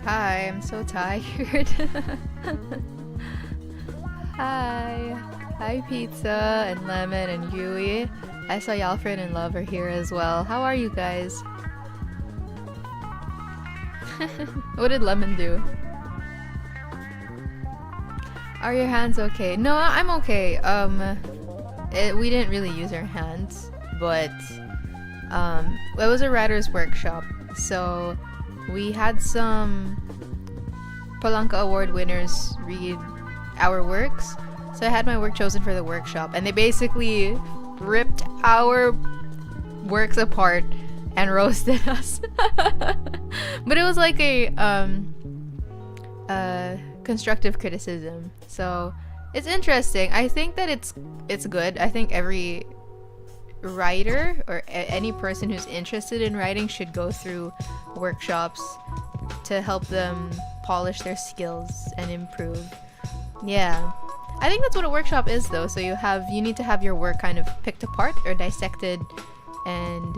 Hi, I'm so tired. Hi. Hi, Pizza and Lemon and Yui. I saw Alfred and Love are here as well. How are you guys? What did Lemon do? Are your hands okay? No, I'm okay. We didn't really use our hands, but it was a writer's workshop, so we had some Palanca Award winners read our works. So I had my work chosen for the workshop, and they basically ripped our works apart and roasted us. But it was like a constructive criticism, so it's interesting. I think that it's good. I think every writer or any person who's interested in writing should go through workshops to help them polish their skills and improve. Yeah, I think that's what a workshop is, though. So you need to have your work kind of picked apart or dissected and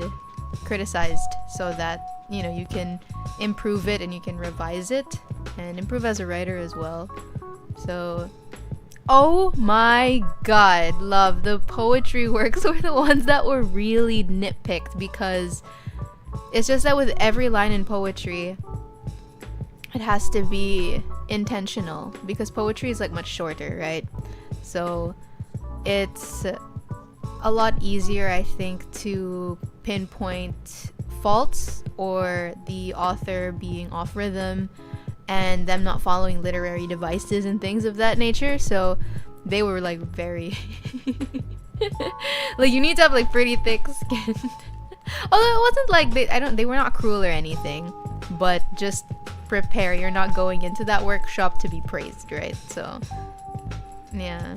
criticized, so that you can improve it and you can revise it and improve as a writer as well. So, oh my god, Love, the poetry works were the ones that were really nitpicked, because it's just that with every line in poetry, it has to be intentional, because poetry is like much shorter, right? So it's a lot easier, I think, to pinpoint faults or the author being off rhythm and them not following literary devices and things of that nature. So they were like very like, you need to have like pretty thick skin. Although it wasn't like they were not cruel or anything, but just prepare, you're not going into that workshop to be praised, right? So yeah.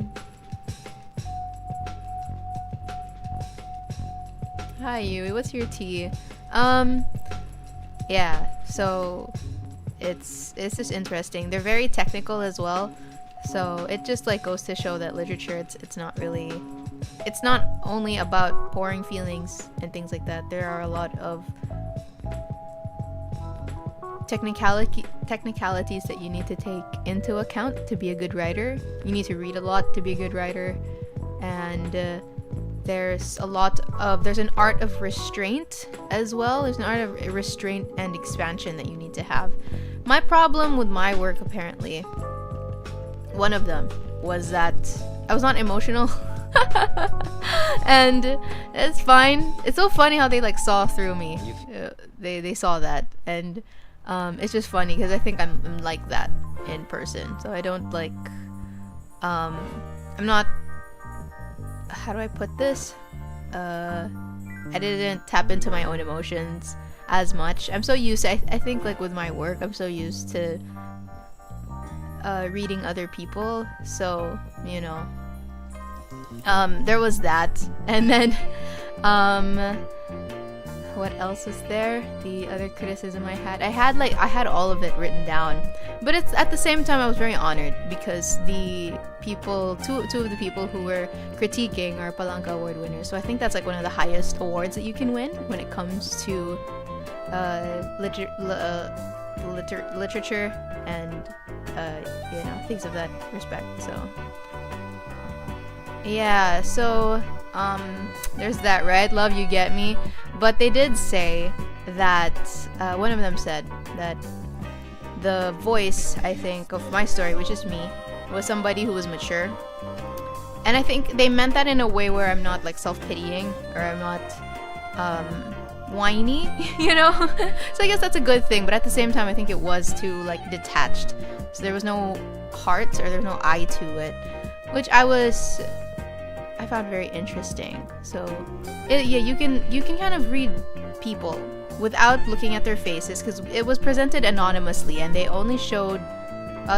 Hi Yui, what's your tea? Yeah, so it's just interesting. They're very technical as well, so it just like goes to show that literature, it's not only about pouring feelings and things like that. There are a lot of technicalities that you need to take into account to be a good writer. You need to read a lot to be a good writer, and there's an art of restraint as well. There's an art of restraint and expansion that you need to have. My problem with my work, apparently, one of them was that I was not emotional. And it's fine. It's so funny how they like saw through me. They saw that, and it's just funny because I think I'm like that in person. So I don't like I'm not, how do I put this? I didn't tap into my own emotions as much. I'm so used to, I think like with my work, I'm so used to reading other people. So, there was that. And then, what else was there? The other criticism I had all of it written down. But it's at the same time I was very honored, because the people, two of the people who were critiquing are Palanca Award winners. So I think that's like one of the highest awards that you can win when it comes to literature and things of that respect. So yeah, so there's that, right? Love, you get me. But they did say that one of them said that the voice, I think, of my story, which is me, was somebody who was mature. And I think they meant that in a way where I'm not like self-pitying, or I'm not whiny, So I guess that's a good thing, but at the same time I think it was too like detached. So there was no heart, or there was no eye to it, which I found very interesting. So you can kind of read people without looking at their faces, because it was presented anonymously, and they only showed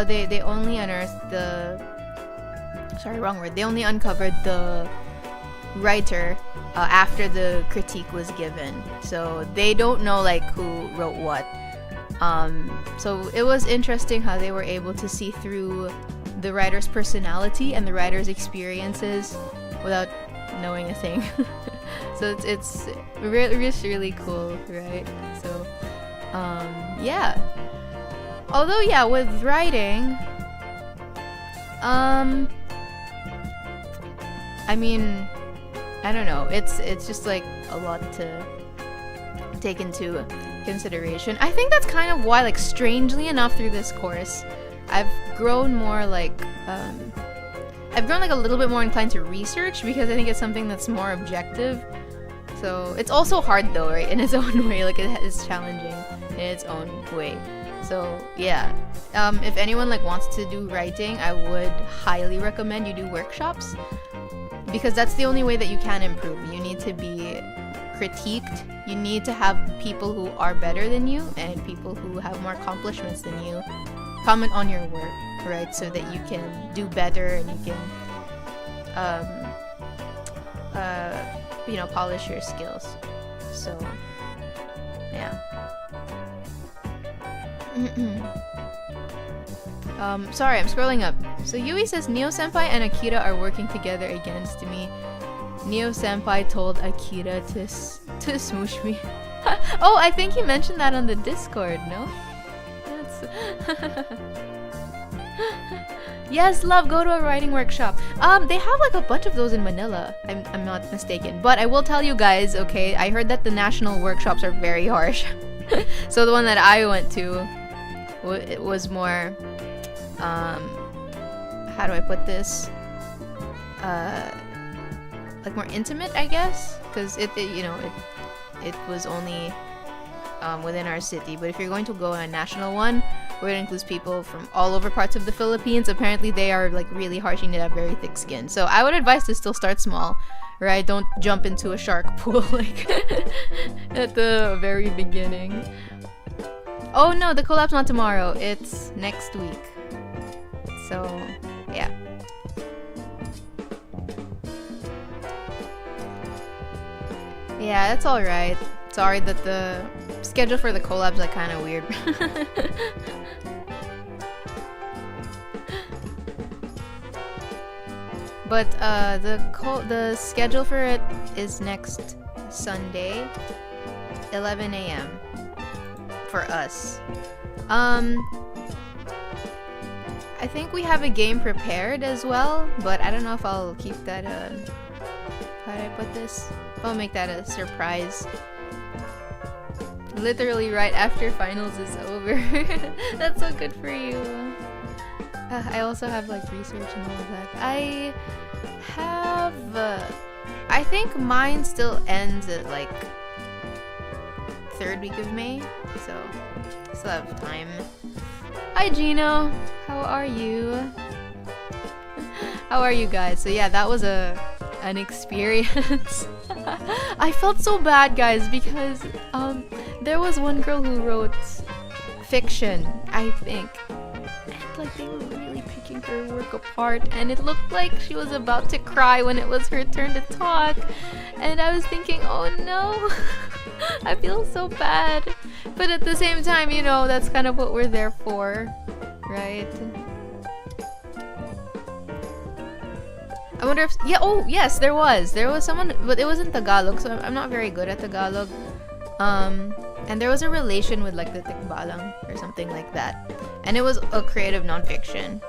they only unearthed they only uncovered the writer after the critique was given, so they don't know like who wrote what. So it was interesting how they were able to see through the writer's personality and the writer's experiences without knowing a thing. So it's really cool, right? So yeah. Although, yeah, with writing, I mean, I don't know. It's just like a lot to take into consideration. I think that's kind of why, like, strangely enough, through this course, I've grown more like I've grown like a little bit more inclined to research, because I think it's something that's more objective. So it's also hard though, right? In its own way, like it is challenging in its own way. So yeah, if anyone like wants to do writing, I would highly recommend you do workshops, because that's the only way that you can improve. You need to be critiqued. You need to have people who are better than you and people who have more accomplishments than you comment on your work, right? So that you can do better and you can you know, polish your skills. So yeah. Sorry, I'm scrolling up. So Yui says Neo Senpai and Akira are working together against me. Neo Senpai told Akira to smoosh me. Oh, I think he mentioned that on the Discord, no? That's Yes, love, go to a writing workshop. They have like a bunch of those in Manila. I'm not mistaken. But I will tell you guys, okay, I heard that the national workshops are very harsh. So the one that I went to, it was more, how do I put this? Like more intimate, I guess, because it you know, it was only within our city. But if you're going to go on a national one, where it includes people from all over parts of the Philippines, apparently they are like really harsh and they have very thick skin. So I would advise to still start small, right? Don't jump into a shark pool like at the very beginning. Oh no, the collab's not tomorrow, it's next week. So yeah. Yeah, that's alright. Sorry that the schedule for the collab's like kind of weird. But the schedule for it is next Sunday, 11 a.m. for us. I think we have a game prepared as well, but I don't know if I'll keep that how do I put this? I'll make that a surprise. Literally right after finals is over. That's so good for you. I also have like research and all of that. I have I think mine still ends at like 3rd week of May, so still have time. Hi Gino, how are you? How are you guys? So yeah, that was an experience. I felt so bad, guys, because there was one girl who wrote fiction, I think, and like they were really picking her work apart, and it looked like she was about to cry when it was her turn to talk, and I was thinking, oh no. I feel so bad, but at the same time, you know, that's kind of what we're there for, right? I wonder if, yeah, oh yes, there was someone, but it was in Tagalog, so I'm not very good at Tagalog. And there was a relation with like the Tikbalang or something like that, and it was a creative nonfiction.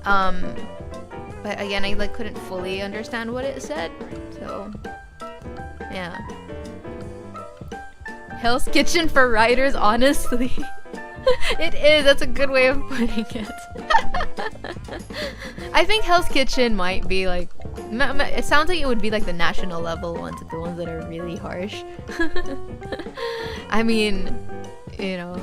But again, I like couldn't fully understand what it said, so yeah. Hell's Kitchen for writers, honestly. It is, that's a good way of putting it. I think Hell's Kitchen might be like, it sounds like it would be like the national level ones, the ones that are really harsh. I mean, you know,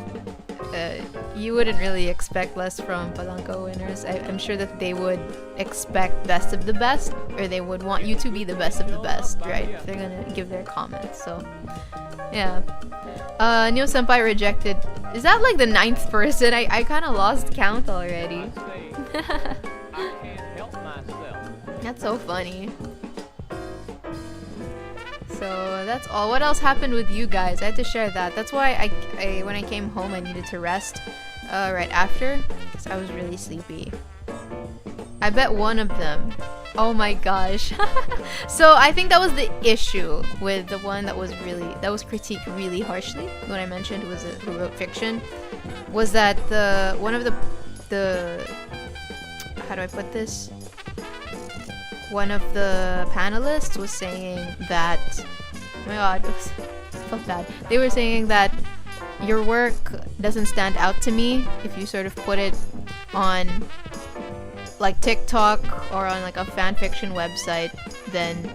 you wouldn't really expect less from Palanca winners. I'm sure that they would expect best of the best, or they would want you to be the best of the best, right? If they're gonna give their comments, so yeah. Neo Senpai rejected. Is that like the 9th person? I kind of lost count already. That's so funny. So that's all. What else happened with you guys? I had to share that. That's why I when I came home I needed to rest right after, because I was really sleepy. I bet one of them. Oh my gosh. So I think that was the issue with the one that was critiqued really harshly. What I mentioned was who wrote fiction, was that one of the how do I put this? One of the panelists was saying that, oh my god, it felt bad. They were saying that your work doesn't stand out to me if you sort of put it on like TikTok or on like a fanfiction website, then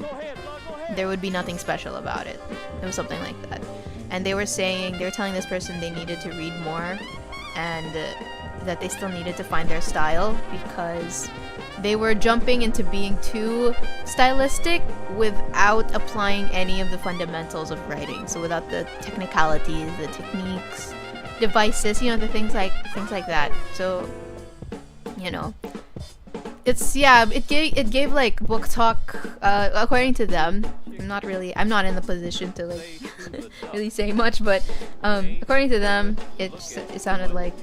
there would be nothing special about it. It was something like that. And they were telling this person they needed to read more, and that they still needed to find their style because they were jumping into being too stylistic without applying any of the fundamentals of writing. So without the technicalities, the techniques, devices, the things like that. So, it gave like book talk, according to them. I'm not in the position to like really say much, but according to them, it sounded like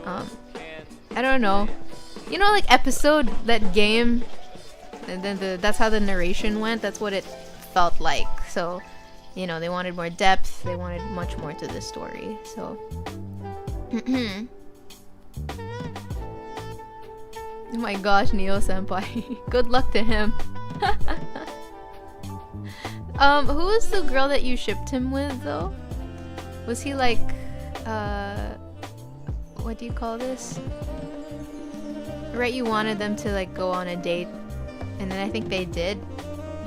I don't know, like Episode, that game, and then that's how the narration went. That's what it felt like. So, they wanted more depth. They wanted much more to this story. So. Oh my gosh, Neo Senpai. Good luck to him. Who was the girl that you shipped him with, though? Was he like, what do you call this? Right, you wanted them to like go on a date, and then I think they did.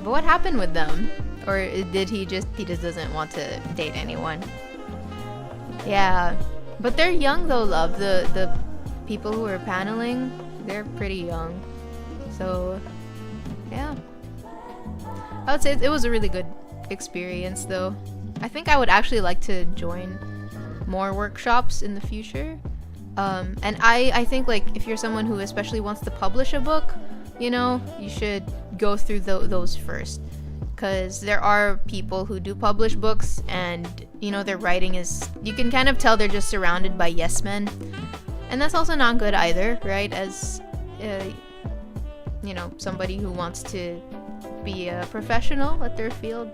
But what happened with them? Or did he just doesn't want to date anyone? Yeah. But they're young though, love. The people who are paneling, they're pretty young. So, yeah. I would say it was a really good experience though. I think I would actually like to join more workshops in the future. And I think like if you're someone who especially wants to publish a book, you should go through those first. Because there are people who do publish books and, their writing is, you can kind of tell they're just surrounded by yes men. And that's also not good either, right? As, somebody who wants to be a professional at their field.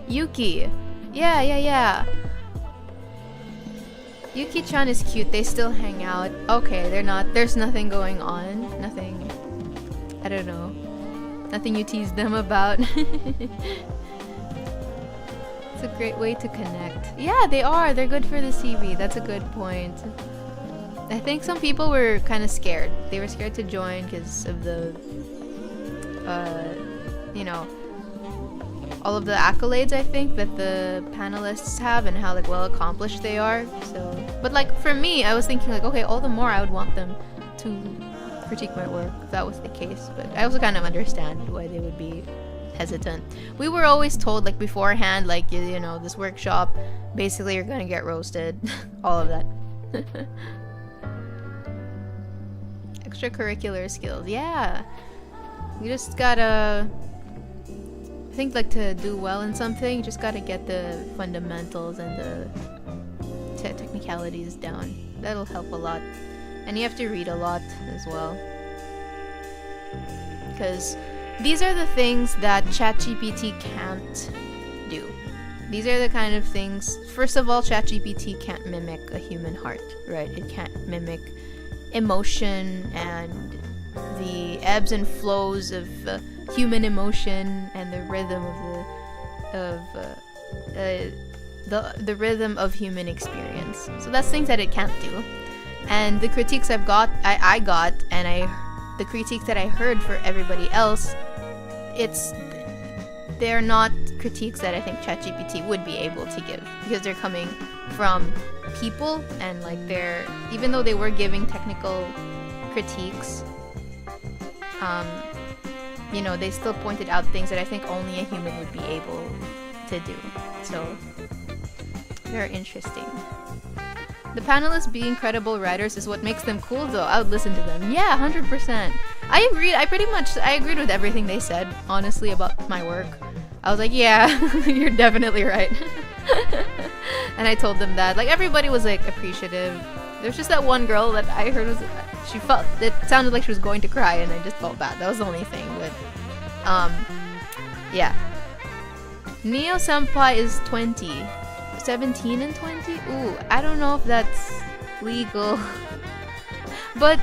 Yuki. Yeah. Yuki-chan is cute. They still hang out. Okay, there's nothing going on. Nothing, I don't know. Nothing you tease them about. It's a great way to connect. Yeah, they are. They're good for the CV. That's a good point. I think some people were kind of scared. They were scared to join because of the, all of the accolades I think that the panelists have and how like well accomplished they are. So, but like for me, I was thinking like, okay, all the more I would want them to critique my work if that was the case. But I also kind of understand why they would be hesitant. We were always told like beforehand, like this workshop, basically you're gonna get roasted, all of that. Extracurricular skills, yeah. You just gotta, I think like to do well in something, you just gotta get the fundamentals and the technicalities down. That'll help a lot. And you have to read a lot as well. Because these are the things that ChatGPT can't do. These are the kind of things, first of all, ChatGPT can't mimic a human heart, right? It can't mimic emotion and the ebbs and flows of human emotion and the rhythm of the rhythm of human experience. So that's things that it can't do. And the critiques I got, and the critiques that I heard for everybody else, they're not critiques that I think ChatGPT would be able to give, because they're coming from people, and like even though they were giving technical critiques, they still pointed out things that I think only a human would be able to do. So very interesting. The panelists being credible writers is what makes them cool though. I would listen to them. Yeah, 100%. I agreed. I agreed with everything they said, honestly, about my work. I was like, yeah, you're definitely right. And I told them that. Like, everybody was like appreciative. There's just that one girl that I heard was she felt it sounded like she was going to cry, and I just felt bad. That was the only thing. But yeah. Neo Senpai is 20, 17 and 20. Ooh, I don't know if that's legal. But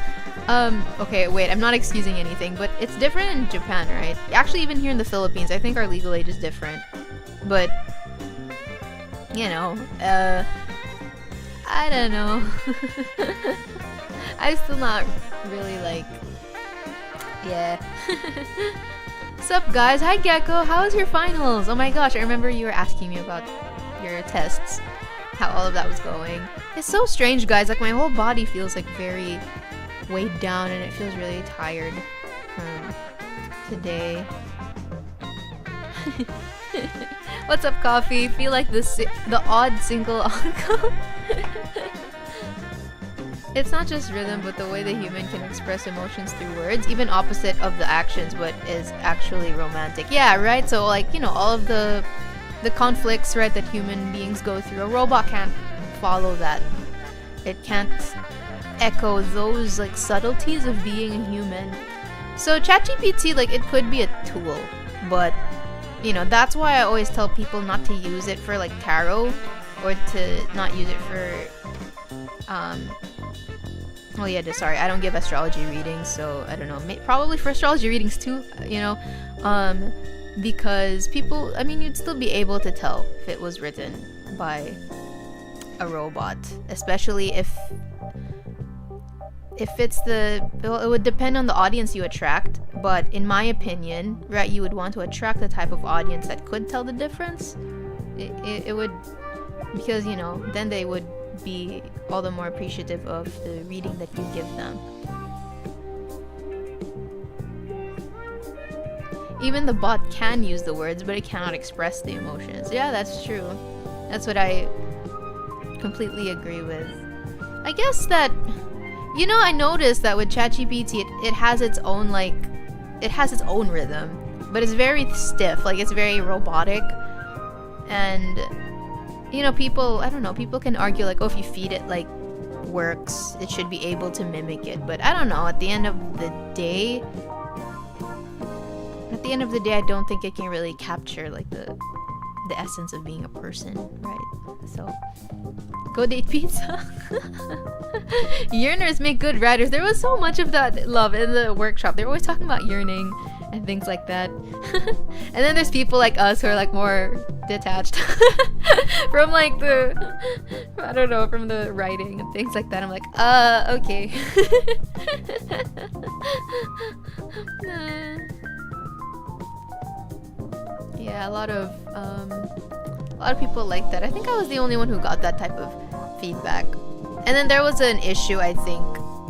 okay, wait, I'm not excusing anything, but it's different in Japan, right? Actually, even here in the Philippines, I think our legal age is different. But you know, I don't know. I'm still not really like, yeah. Sup guys, hi Gecko, how was your finals? Oh my gosh, I remember you were asking me about your tests, how all of that was going. It's so strange guys, like my whole body feels like very weighed down and it feels really tired today. What's up coffee? Feel like the odd single uncle. It's not just rhythm, but the way the human can express emotions through words, even opposite of the actions, but is actually romantic. Yeah, right? So, like, you know, all of the conflicts, right, that human beings go through, a robot can't follow that. It can't echo those, like, subtleties of being a human. So, ChatGPT, like, it could be a tool, but, you know, that's why I always tell people not to use it for, like, tarot, or to not use it for, oh yeah, sorry, I don't give astrology readings, so I don't know. Probably for astrology readings too, you know, because people, I mean, you'd still be able to tell if it was written by a robot, especially if it's well, it would depend on the audience you attract, but in my opinion, right, you would want to attract the type of audience that could tell the difference. It would, because, you know, then they would be all the more appreciative of the reading that you give them. Even the bot can use the words, but it cannot express the emotions. Yeah, that's true. That's what I completely agree with. I guess that, you know, I noticed that with ChatGPT, it has its own, like, it has its own rhythm, but it's very stiff, like it's very robotic. And you know, people, I don't know, people can argue like, oh, if you feed it like works, it should be able to mimic it. But I don't know, at the end of the day, I don't think it can really capture like the essence of being a person, right? So, go date pizza. Yearners make good writers. There was so much of that love in the workshop. They're always talking about yearning and things like that. And then there's people like us who are like more detached from like I don't know, from the writing and things like that. I'm like, okay. Yeah, a lot of people like that. I think I was the only one who got that type of feedback. And then there was an issue, I think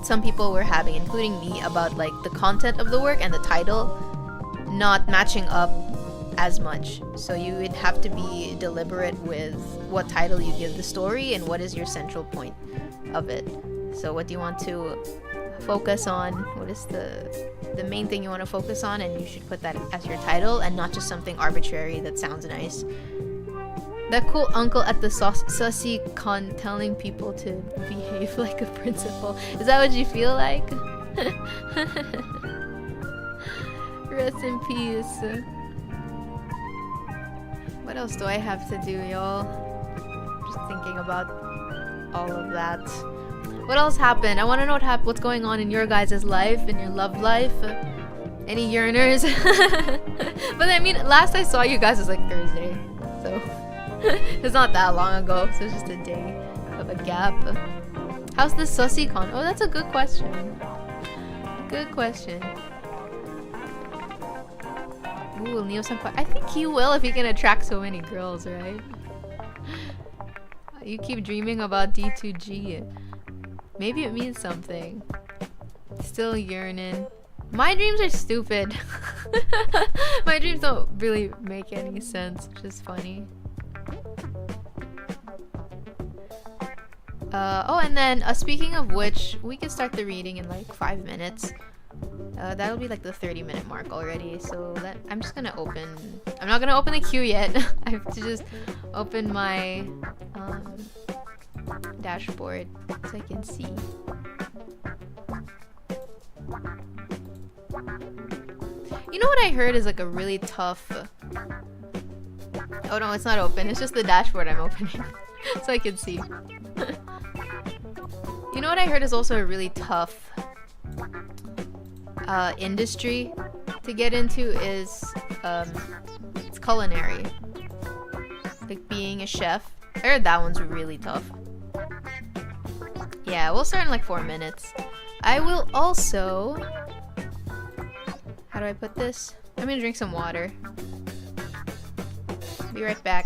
some people were having, including me, about like the content of the work and the title not matching up as much. So you would have to be deliberate with what title you give the story and what is your central point of it. So what do you want to focus on? What is the main thing you want to focus on? And you should put that as your title and not just something arbitrary that sounds nice. That cool uncle at the sussy con telling people to behave like a principal. Is that what you feel like? Rest in peace. What else do I have to do, y'all? Just thinking about all of that. What else happened? I want to know what's going on in your guys' life, in your love life. Any yearners? But I mean, last I saw you guys was like Thursday, so it's not that long ago. So it's just a day of a gap. How's the sussy con? Oh, that's a good question. Good question. Ooh, will Neo Senpai? I think he will if he can attract so many girls, right? You keep dreaming about D2G. Maybe it means something. Still yearning. My dreams are stupid. My dreams don't really make any sense, which is funny. Oh, and then speaking of which, we can start the reading in like 5 minutes. That'll be like the 30-minute mark already. So I'm just gonna open. I'm not gonna open the queue yet. I have to just open my dashboard so I can see. You know what I heard is like a really tough... Oh no, it's not open. It's just the dashboard I'm opening so I can see. You know what I heard is also a really tough industry to get into is it's culinary. Like being a chef. I heard that one's really tough. Yeah, we'll start in like 4 minutes. I will also... How do I put this? I'm gonna drink some water. Be right back.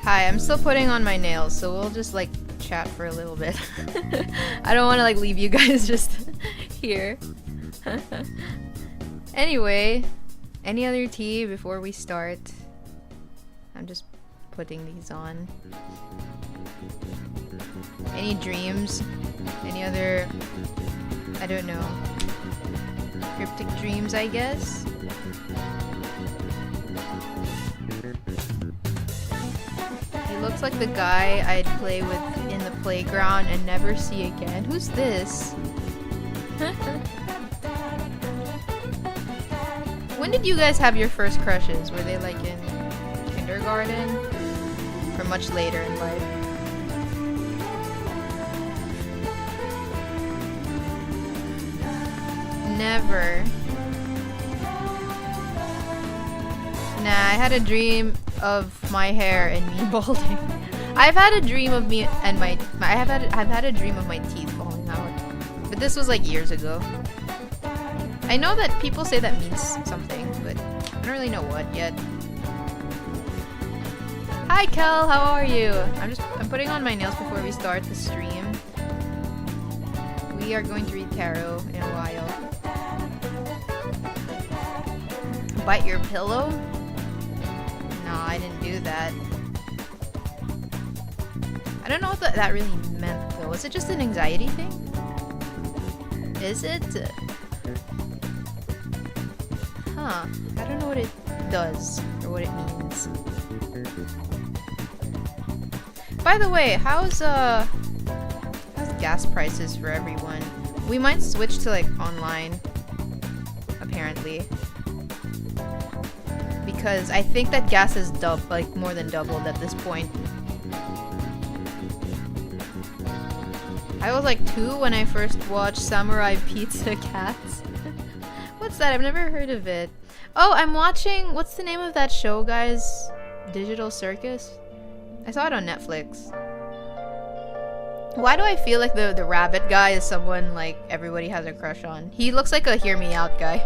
Hi, I'm still putting on my nails, so we'll just like chat for a little bit. I don't want to like leave you guys just here. Anyway, any other tea before we start? I'm just putting these on. Any dreams? Any other, I don't know, cryptic dreams, I guess? He looks like the guy I'd play with in the playground and never see again. Who's this? When did you guys have your first crushes? Were they like in kindergarten? Or much later in life? Never. Nah, I had a dream of my hair and me balding. I've had a dream of me and I've had a dream of my teeth falling out. But this was like years ago. I know that people say that means something, but I don't really know what yet. Hi Kel, how are you? I'm putting on my nails before we start the stream. We are going to read tarot in a while. Bite your pillow? No, I didn't do that. I don't know what that really meant though. Was it just an anxiety thing? Is it? Huh. I don't know what it does or what it means. By the way, how's gas prices for everyone? We might switch to like online, apparently. Because I think that gas is like more than doubled at this point. I was like 2 when I first watched Samurai Pizza Cats. What's that? I've never heard of it. Oh, I'm watching, what's the name of that show, guys? Digital Circus? I saw it on Netflix. Why do I feel like the rabbit guy is someone like everybody has a crush on? He looks like a hear me out guy.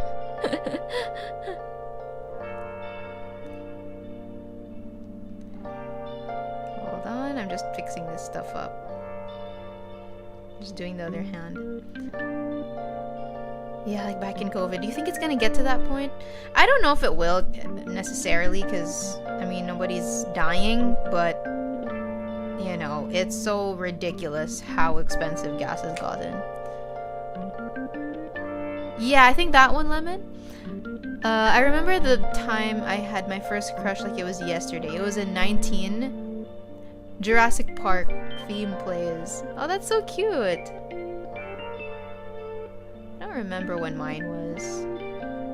Hold on, I'm just fixing this stuff up. Just doing the other hand. Yeah, like back in COVID. Do you think it's gonna get to that point? I don't know if it will necessarily, because, I mean, nobody's dying, but, you know, it's so ridiculous how expensive gas has gotten. Yeah, I think that one, Lemon. I remember the time I had my first crush like it was yesterday. It was in 19. Jurassic Park theme plays. Oh, that's so cute. I don't remember when mine was.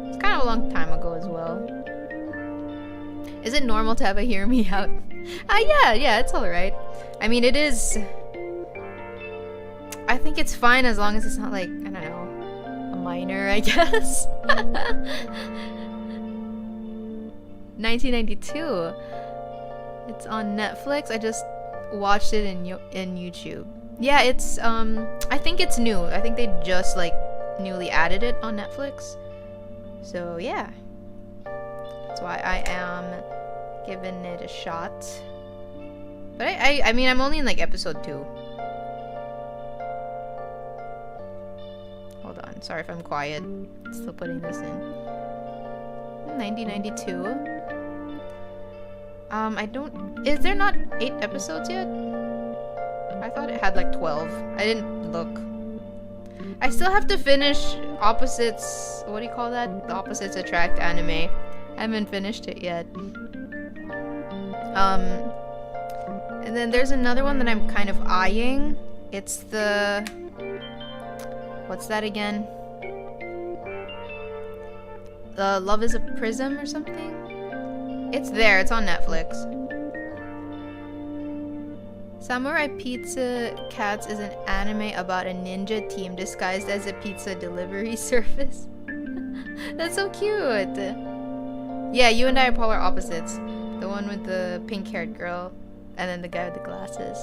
It's kind of a long time ago as well. Is it normal to have a hear me out? Yeah, it's alright. I mean, it is. I think it's fine as long as it's not like, I don't know, a minor, I guess. 1992. It's on Netflix. I just watched it in YouTube. Yeah, it's I think it's new. I think they just like newly added it on Netflix. So yeah, that's why I am giving it a shot. But I mean, I'm only in like episode 2. Hold on, sorry if I'm quiet. Still putting this in. 1992. I don't... Is there not 8 episodes yet? I thought it had like 12. I didn't look. I still have to finish Opposites... What do you call that? The Opposites Attract anime. I haven't finished it yet. And then there's another one that I'm kind of eyeing. It's the... What's that again? The Love is a Prism or something? It's there. It's on Netflix. Samurai Pizza Cats is an anime about a ninja team disguised as a pizza delivery service. That's so cute. Yeah, you and I are polar opposites. The one with the pink-haired girl, and then the guy with the glasses.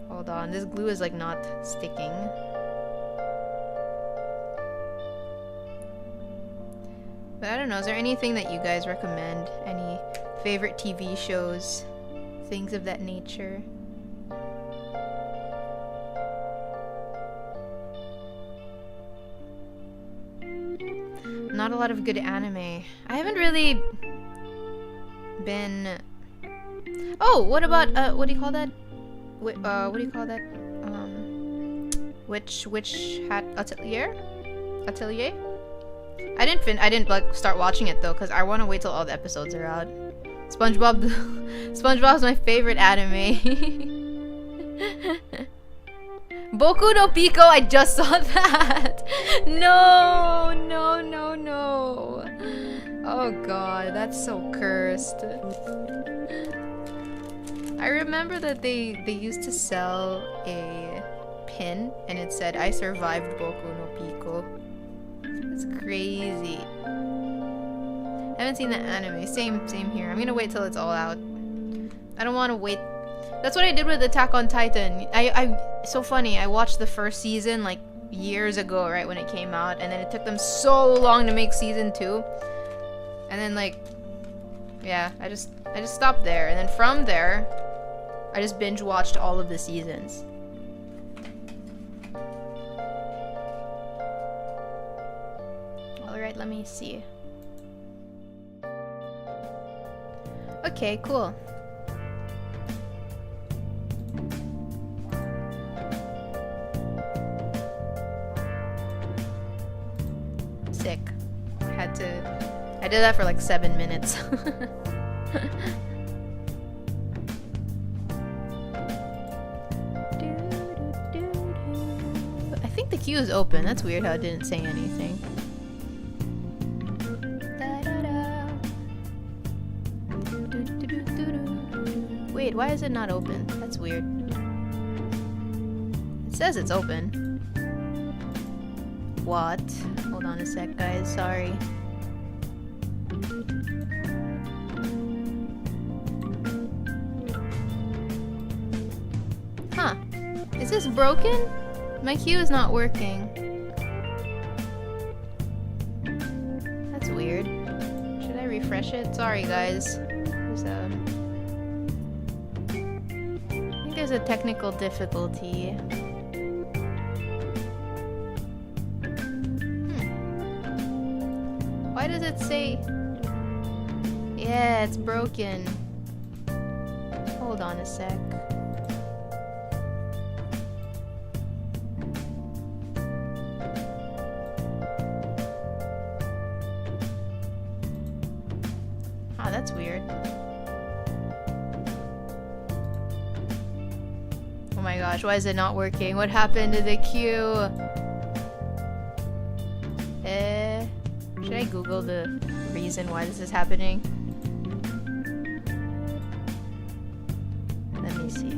Hold on. This glue is like not sticking. But I don't know, is there anything that you guys recommend? Any favorite TV shows? Things of that nature? Not a lot of good anime. I haven't really been... Oh, what about, what do you call that? What do you call that? Witch Hat Atelier? Atelier? I didn't like start watching it though, because I want to wait till all the episodes are out. SpongeBob SpongeBob's my favorite anime. Boku no Pico, I just saw that. No. Oh god, that's so cursed. I remember that they used to sell a pin and it said, "I survived Boku no Pico." It's crazy. I haven't seen the anime. Same here. I'm gonna wait till it's all out. I don't want to wait. That's what I did with Attack on Titan. So funny. I watched the first season like years ago, right when it came out, and then it took them so long to make season 2. And then like, yeah, I just stopped there, and then from there, I just binge watched all of the seasons. All right, let me see. Okay, cool. Sick. I did that for like 7 minutes. I think the queue is open. That's weird how it didn't say anything. Wait, why is it not open? That's weird. It says it's open. What? Hold on a sec, guys. Sorry. Huh. Is this broken? My queue is not working. That's weird. Should I refresh it? Sorry, guys. There's a technical difficulty. Why does it say... Yeah, it's broken. Hold on a sec. Oh, that's weird. Oh my gosh, why is it not working? What happened to the queue? Should I Google the reason why this is happening? Let me see.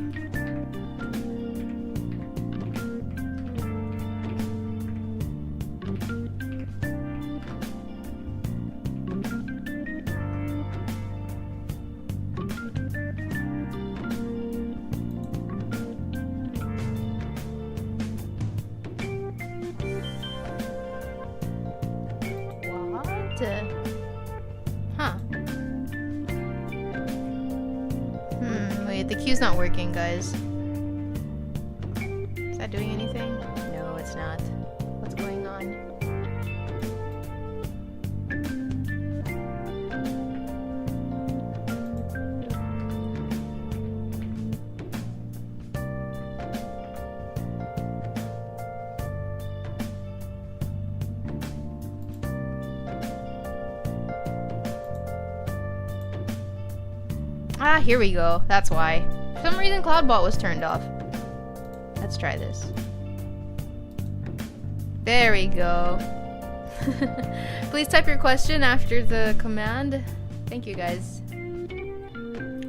Huh. Wait, the queue's not working, guys. Is that doing anything? No, it's not. What's going on? Ah, here we go. That's why. For some reason, CloudBot was turned off. Let's try this. There we go. Please type your question after the command. Thank you, guys.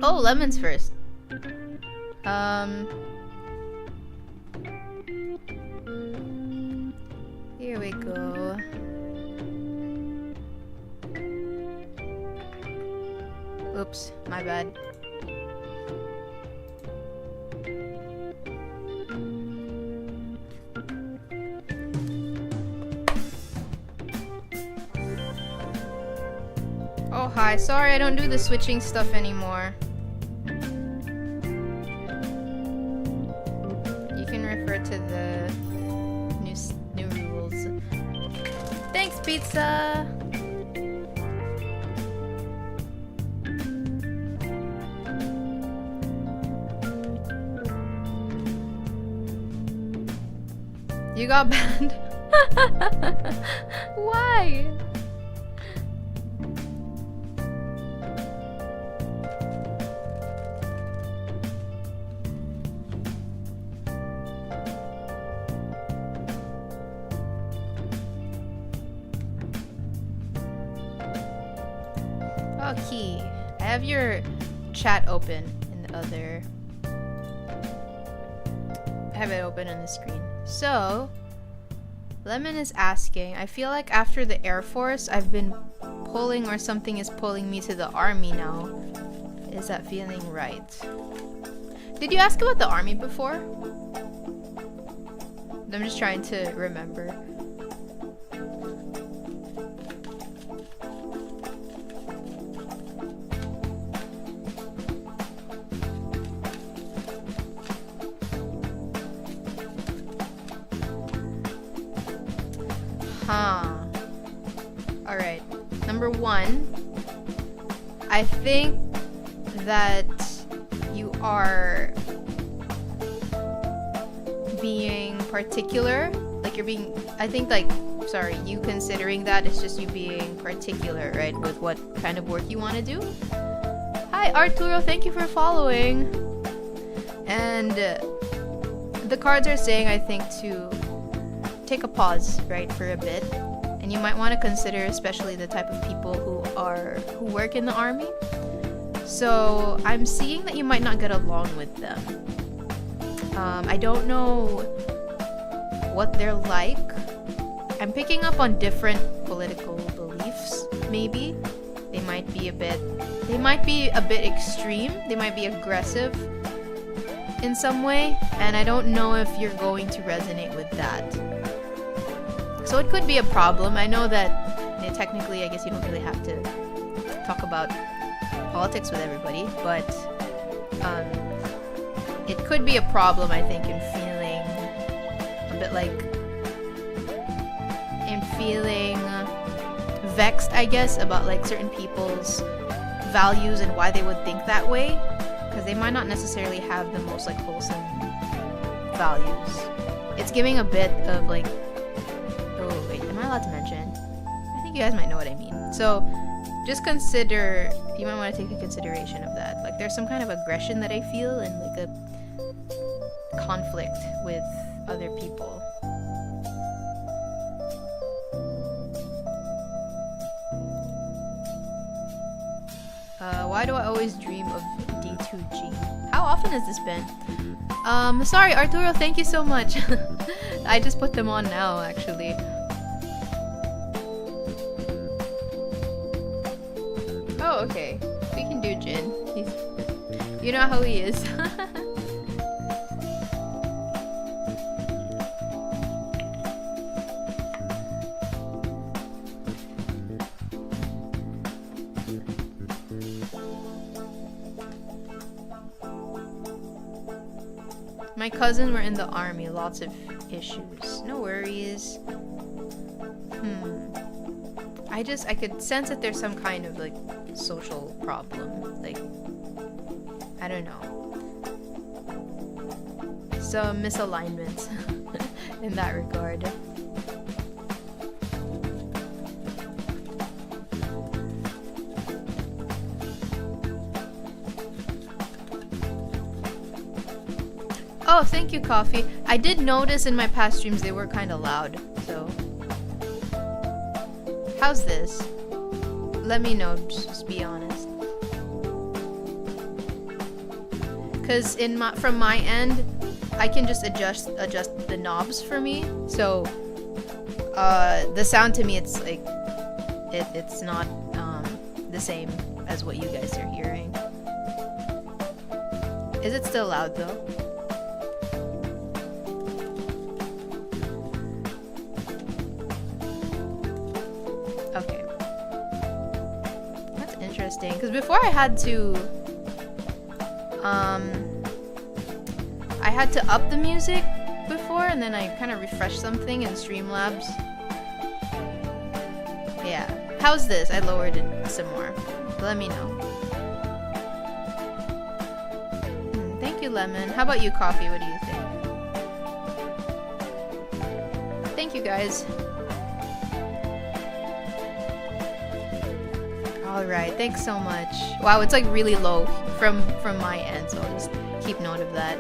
Oh, lemons first. Here we go. Oops, my bad. Oh, hi. Sorry, I don't do the switching stuff anymore. You can refer to the new rules. Thanks, pizza! You got banned? Why? Okay, I have your chat open in the other. I have it open on the screen. So, Lemon is asking, I feel like after the Air Force, I've been pulling or something is pulling me to the Army now. Is that feeling right? Did you ask about the Army before? I'm just trying to remember. Alright. Number one, I think that you are being particular. Like you're being, I think like, sorry, you considering that it's just you being particular, right? With what kind of work you want to do. Hi, Arturo, thank you for following. And the cards are saying, I think, to take a pause, right, for a bit. And you might want to consider especially the type of people who work in the Army. So I'm seeing that you might not get along with them. I don't know what they're like. I'm picking up on different political beliefs, maybe. They might be a bit extreme. They might be aggressive in some way, and I don't know if you're going to resonate with that. So it could be a problem. I know that technically, I guess you don't really have to talk about politics with everybody, but it could be a problem, I think, in feeling a bit like, in feeling vexed, I guess, about like certain people's values and why they would think that way, because they might not necessarily have the most like wholesome values. It's giving a bit of like, oh wait, am I allowed to mention? I think you guys might know what I mean. So just consider, you might want to take a consideration of that. Like there's some kind of aggression that I feel and like a conflict with other people. Why do I always dream of D2G? How often has this been? Sorry, Arturo, thank you so much. I just put them on now, actually. Oh, okay. We can do Jin. You know how he is. My cousin were in the Army, lots of issues. No worries. I could sense that there's some kind of like social problem. Like, I don't know. Some misalignment in that regard. Oh, thank you, Coffee. I did notice in my past streams they were kind of loud, so... How's this? Let me know, just be honest. Because from my end, I can just adjust the knobs for me, so... the sound to me, it's like... It's not the same as what you guys are hearing. Is it still loud, though? interesting. Because before I had to up the music before, and then I kind of refreshed something in Streamlabs. Yeah. How's this? I lowered it some more. Let me know. Thank you, Lemon. How about you, Coffee? What do you think? Thank you, guys. Alright, thanks so much. Wow, it's like really low from my end, so I'll just keep note of that.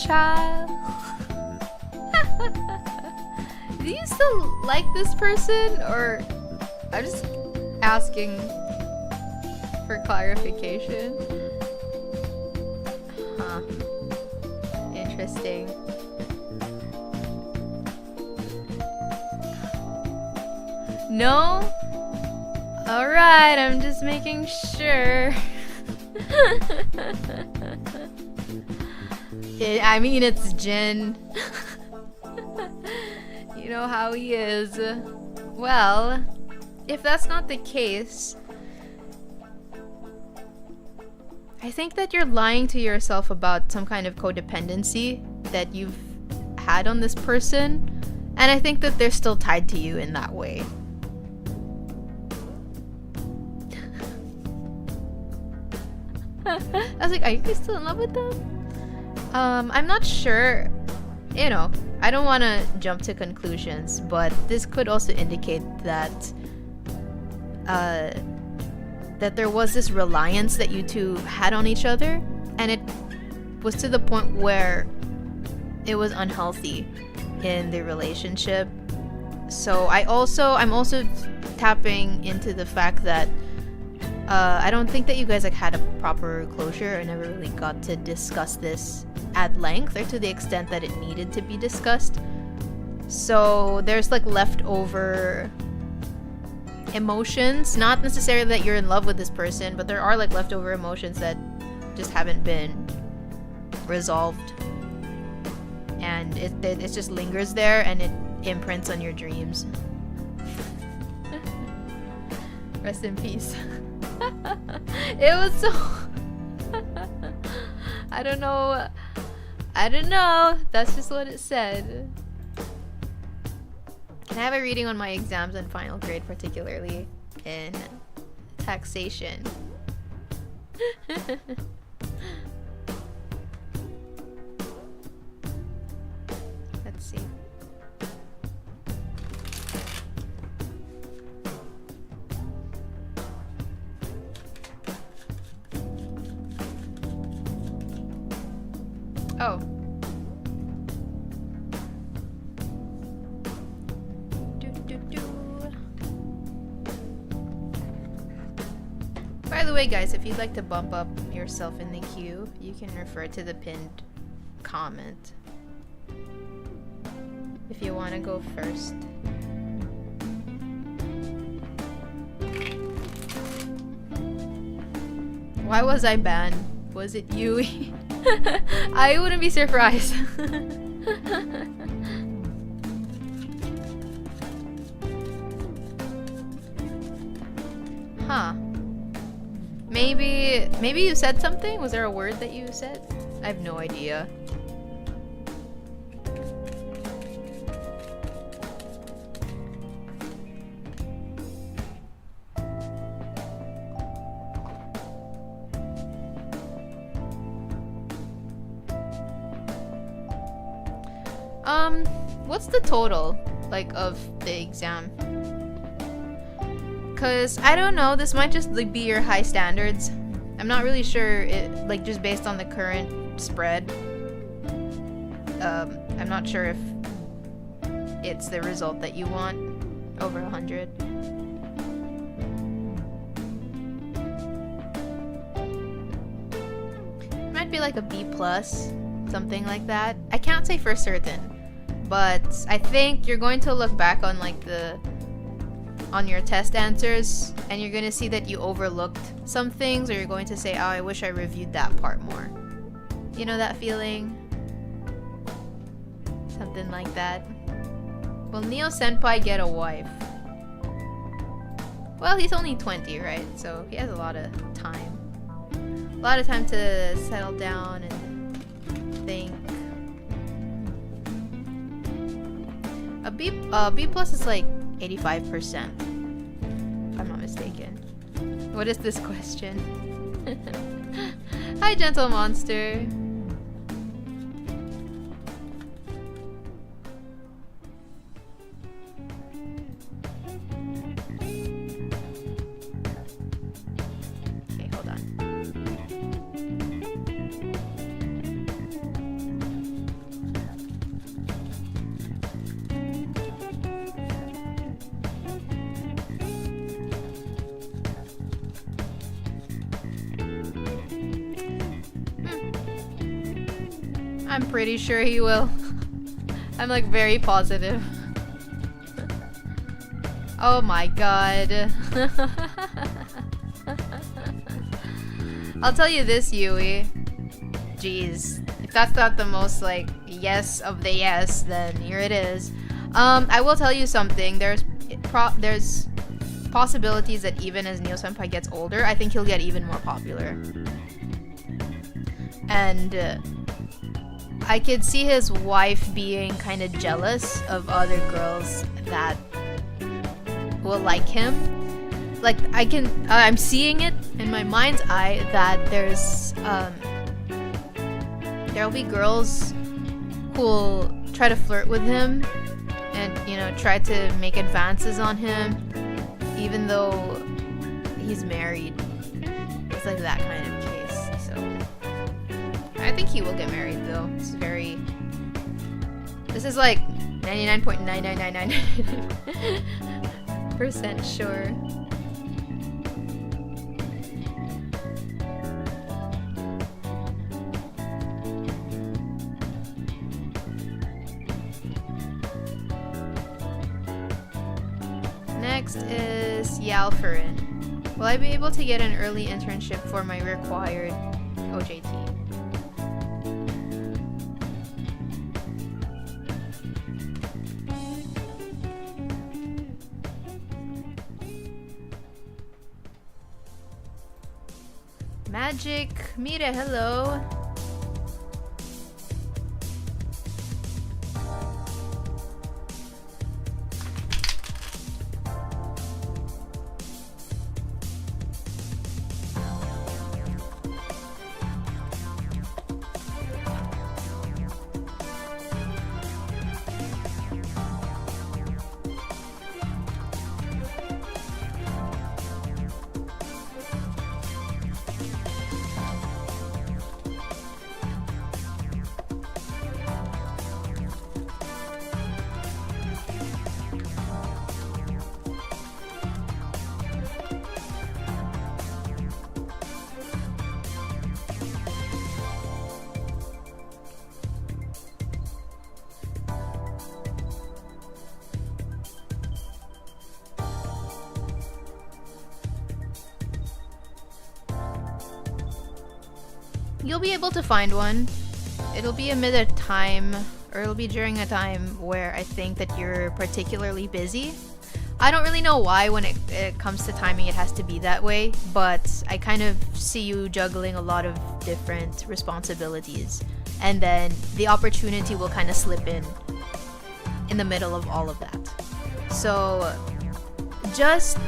Child. Do you still like this person, or I'm just asking for clarification? Huh. Interesting. No? Alright, I'm just making sure. I mean, it's Jin. You know how he is. Well, if that's not the case, I think that you're lying to yourself about some kind of codependency that you've had on this person, and I think that they're still tied to you in that way. I was like, are you still in love with them? I'm not sure. You know, I don't want to jump to conclusions, but this could also indicate that that there was this reliance that you two had on each other, and it was to the point where it was unhealthy in the relationship. So I'm also tapping into the fact that I don't think that you guys like had a proper closure, or never really got to discuss this at length, or to the extent that it needed to be discussed. So there's like leftover emotions, not necessarily that you're in love with this person, but there are like leftover emotions that just haven't been resolved, and it just lingers there, and it imprints on your dreams. Rest in peace. It was so I don't know. That's just what it said. Can I have a reading on my exams and final grade, particularly in taxation? Let's see. Oh. By the way, guys, if you'd like to bump up yourself in the queue, you can refer to the pinned comment. If you want to go first. Why was I banned? Was it Yui? I wouldn't be surprised. Huh. Maybe you said something? Was there a word that you said? I have no idea. What's the total, like, of the exam? Cause I don't know, this might just like be your high standards. I'm not really sure, like, just based on the current spread. I'm not sure if it's the result that you want over 100. might be like a B plus, something like that. I can't say for certain, but I think you're going to look back on like on your test answers, and you're gonna see that you overlooked some things, or you're going to say, oh, I wish I reviewed that part more. You know that feeling? Something like that. Will Neo Senpai get a wife? Well, he's only 20, right? So he has a lot of time. A lot of time to settle down and think. A B plus is like 85%, if I'm not mistaken. What is this question? Hi, gentle monster. Okay, hold on. I'm pretty sure he will. I'm like very positive. Oh my god. I'll tell you this, Yui. Jeez. If that's not the most like yes of the yes, then here it is. I will tell you something. There's possibilities that even as Neo Senpai gets older, I think he'll get even more popular. And I could see his wife being kind of jealous of other girls that will like him. Like I'm seeing it in my mind's eye that there'll be girls who'll try to flirt with him and, you know, try to make advances on him even though he's married. It's like that kind of case. So I think he will get married though. This is like 99.99999% sure. Next is Yalfarin. Will I be able to get an early internship for my required OJT? Magic Mira, hello. You'll be able to find one. It'll be amid a time, or it'll be during a time where I think that you're particularly busy. I don't really know why when it comes to timing it has to be that way, but I kind of see you juggling a lot of different responsibilities. And then the opportunity will kind of slip in the middle of all of that. So just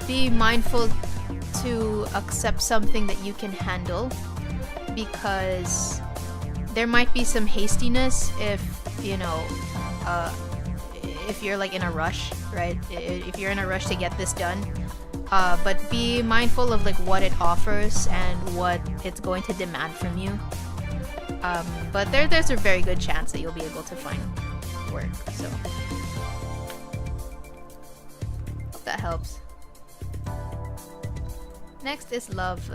be mindful to accept something that you can handle, because there might be some hastiness if, you know, if you're like in a rush, right? If you're in a rush to get this done. But be mindful of like what it offers and what it's going to demand from you. But there's a very good chance that you'll be able to find work, so hope that helps. Next is love.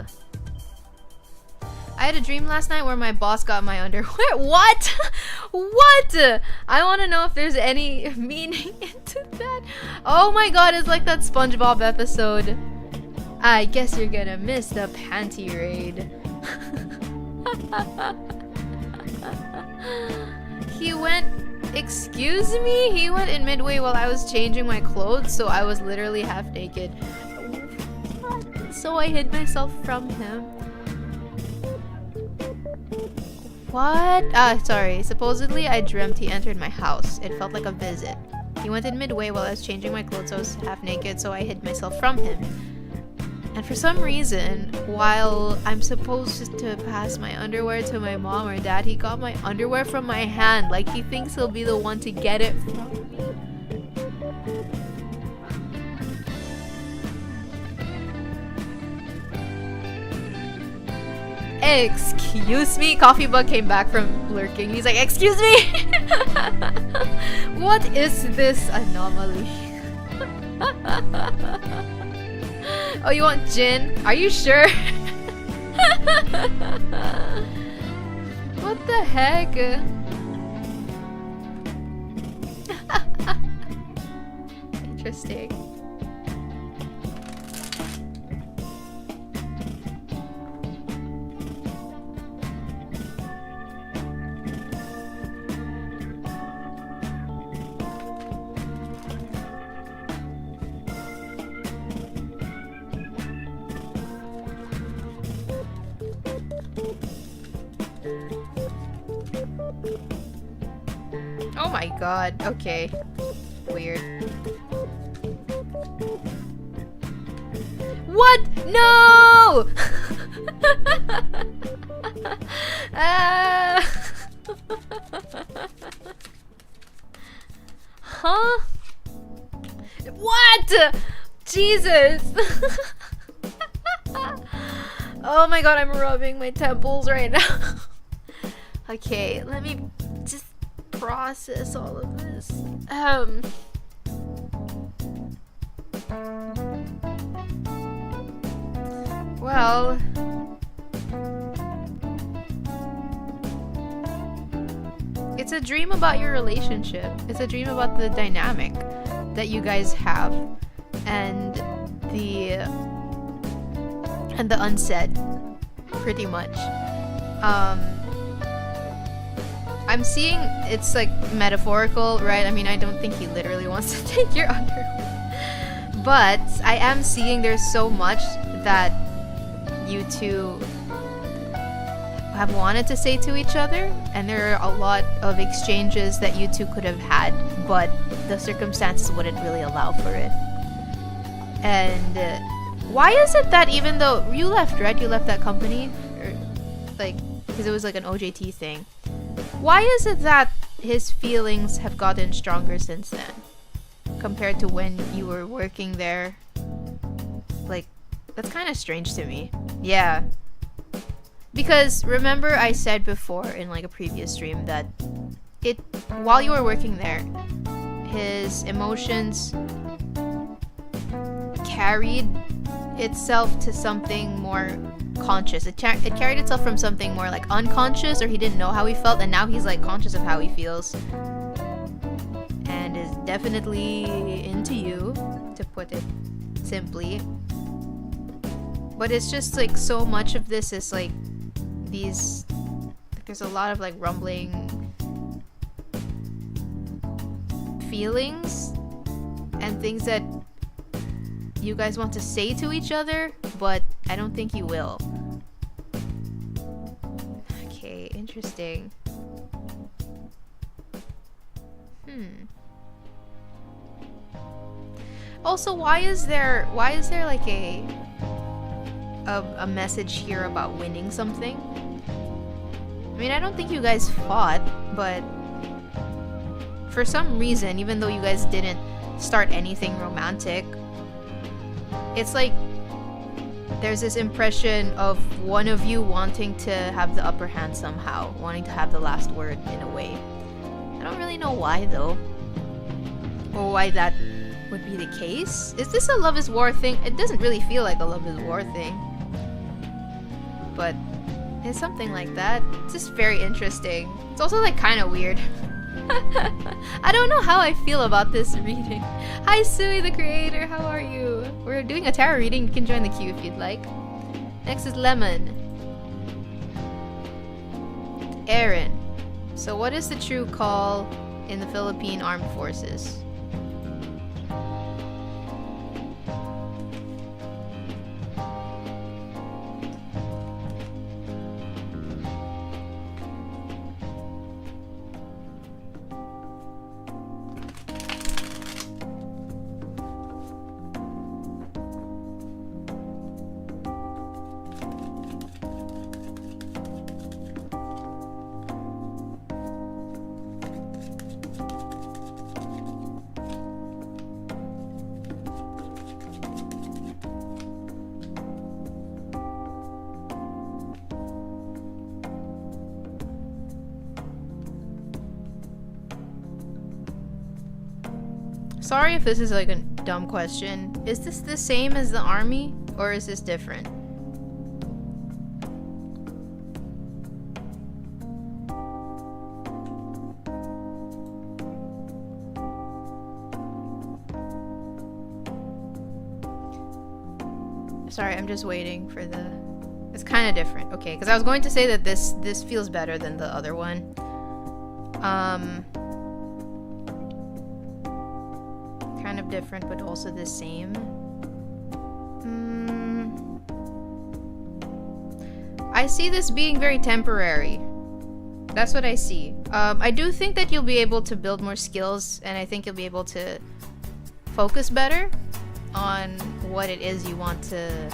I had a dream last night where my boss got my underwear. What? What? I want to know if there's any meaning into that. Oh my god, it's like that SpongeBob episode. I guess you're gonna miss the panty raid. He went, excuse me? He went in midway while I was changing my clothes, so I was literally half naked. So I hid myself from him. What? Sorry. Supposedly, I dreamt he entered my house. It felt like a visit. He went in midway while I was changing my clothes. I was half naked, so I hid myself from him. And for some reason, while I'm supposed to pass my underwear to my mom or dad, he got my underwear from my hand. Like, he thinks he'll be the one to get it from me. Excuse me? Coffee Bug came back from lurking. He's like, excuse me? What is this anomaly? Oh, you want gin? Are you sure? What the heck? Interesting. Oh my god, okay. Weird. What? No! Huh? What? Jesus! Oh my god, I'm rubbing my temples right now. Okay, let me just process all of this. Well, it's a dream about your relationship. It's a dream about the dynamic that you guys have and the unsaid, pretty much. I'm seeing it's like metaphorical, right? I mean, I don't think he literally wants to take your underwear. But I am seeing there's so much that you two have wanted to say to each other, and there are a lot of exchanges that you two could have had, but the circumstances wouldn't really allow for it. And why is it that even though you left, right? You left that company, or like, because it was like an OJT thing. Why is it that his feelings have gotten stronger since then, compared to when you were working there? Like, that's kind of strange to me. Yeah. Because remember I said before in like a previous stream that while you were working there, his emotions carried itself to something more conscious. It carried itself from something more like unconscious, or he didn't know how he felt, and now he's like conscious of how he feels and is definitely into you, to put it simply. But it's just like so much of this is like these, like, there's a lot of like rumbling feelings and things that you guys want to say to each other, but I don't think you will. Okay, interesting. Also, why is there like a message here about winning something? I mean, I don't think you guys fought, but for some reason, even though you guys didn't start anything romantic, it's like there's this impression of one of you wanting to have the upper hand somehow, wanting to have the last word in a way. I don't really know why though, or why that would be the case. Is this a love is war thing? It doesn't really feel like a love is war thing, but It's something like that. It's just very interesting. It's also like kind of weird. I don't know how I feel about this reading. Hi Sui the creator, how are you? We're doing a tarot reading. You can join the queue if you'd like. Next is Lemon. Aaron. So what is the true call in the Philippine Armed Forces? Sorry if this is like a dumb question. Is this the same as the army, or is this different? Sorry, I'm just waiting for the... It's kind of different. Okay, because I was going to say that this feels better than the other one. Kind of different, but also the same. I see this being very temporary. That's what I see. I do think that you'll be able to build more skills, and I think you'll be able to focus better on what it is you want to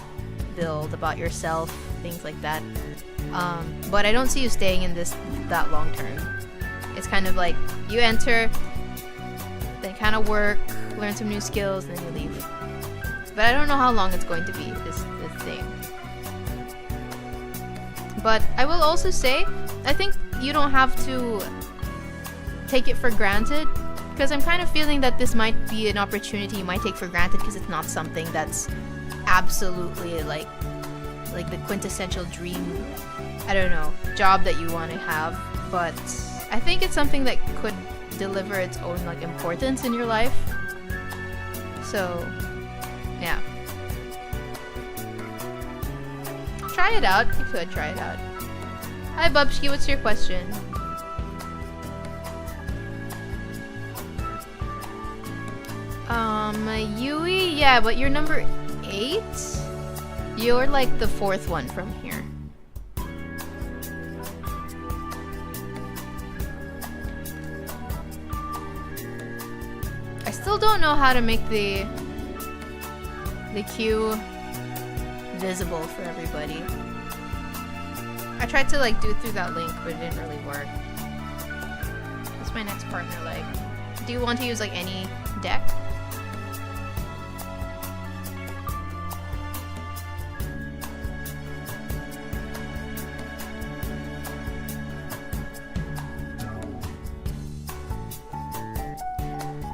build about yourself, things like that. But I don't see you staying in this that long term. It's kind of like you enter, then kind of work, learn some new skills, then you leave. But I don't know how long it's going to be, this thing. But I will also say, I think you don't have to take it for granted, because I'm kind of feeling that this might be an opportunity you might take for granted because it's not something that's absolutely like the quintessential dream, I don't know, job that you want to have. But I think it's something that could deliver its own like importance in your life. So yeah, try it out. You could try it out. Hi Bubsky, what's your question? Yui, yeah, but you're number 8? You're like the 4th one from here. I still don't know how to make the queue visible for everybody. I tried to like do it through that link, but it didn't really work. What's my next partner like? Do you want to use like any deck?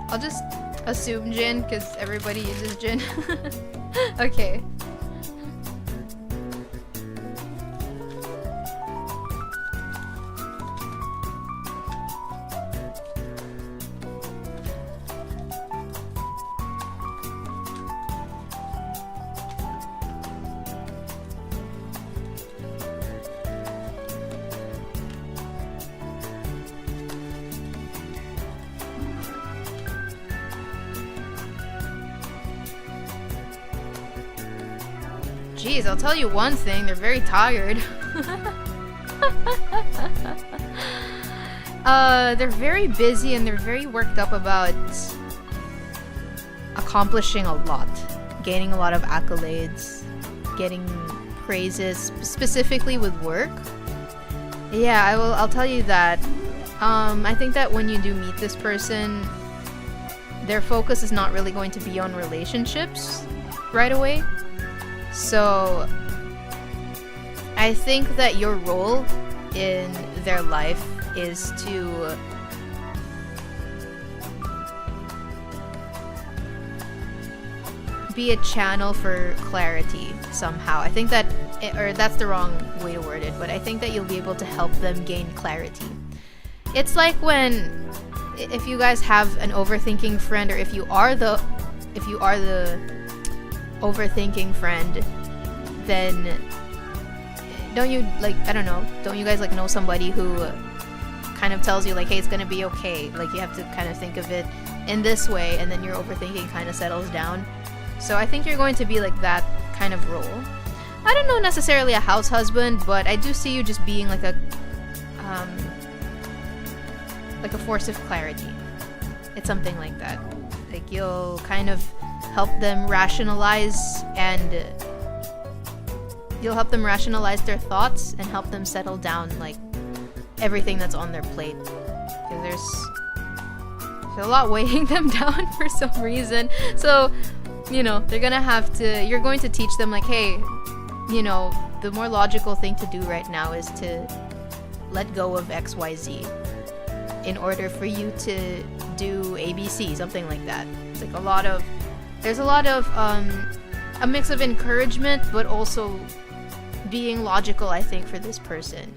I'll just assume Jin, because everybody uses Jin. Okay. Jeez, I'll tell you one thing, they're very tired. They're very busy and they're very worked up about accomplishing a lot. Gaining a lot of accolades, getting praises, specifically with work. Yeah, I'll tell you that. I think that when you do meet this person, their focus is not really going to be on relationships right away. So I think that your role in their life is to be a channel for clarity somehow. I think that, or that's the wrong way to word it, but I think that you'll be able to help them gain clarity. It's like when, if you guys have an overthinking friend, or if you are the overthinking friend, then don't you, like, I don't know, don't you guys like know somebody who kind of tells you like, hey, it's gonna be okay, like you have to kind of think of it in this way, and then your overthinking kind of settles down. So I think you're going to be like that kind of role. I don't know necessarily a house husband, but I do see you just being like a force of clarity. It's something like that. Like you'll kind of help them rationalize, and you'll help them rationalize their thoughts and help them settle down like everything that's on their plate. Because there's a lot weighing them down for some reason. So, you know, you're going to teach them like, hey, you know, the more logical thing to do right now is to let go of XYZ in order for you to do ABC, something like that. It's like there's a lot of a mix of encouragement, but also being logical, I think, for this person,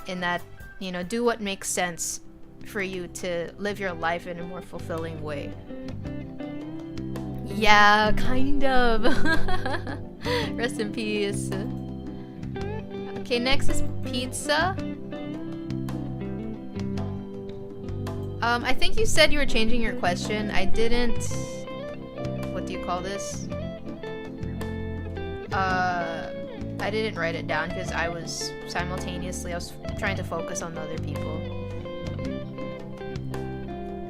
in that, you know, do what makes sense for you to live your life in a more fulfilling way. Yeah, kind of. Rest in peace. Okay, next is pizza. I think you said you were changing your question. I didn't... What do you call this? I didn't write it down because I was trying to focus on the other people.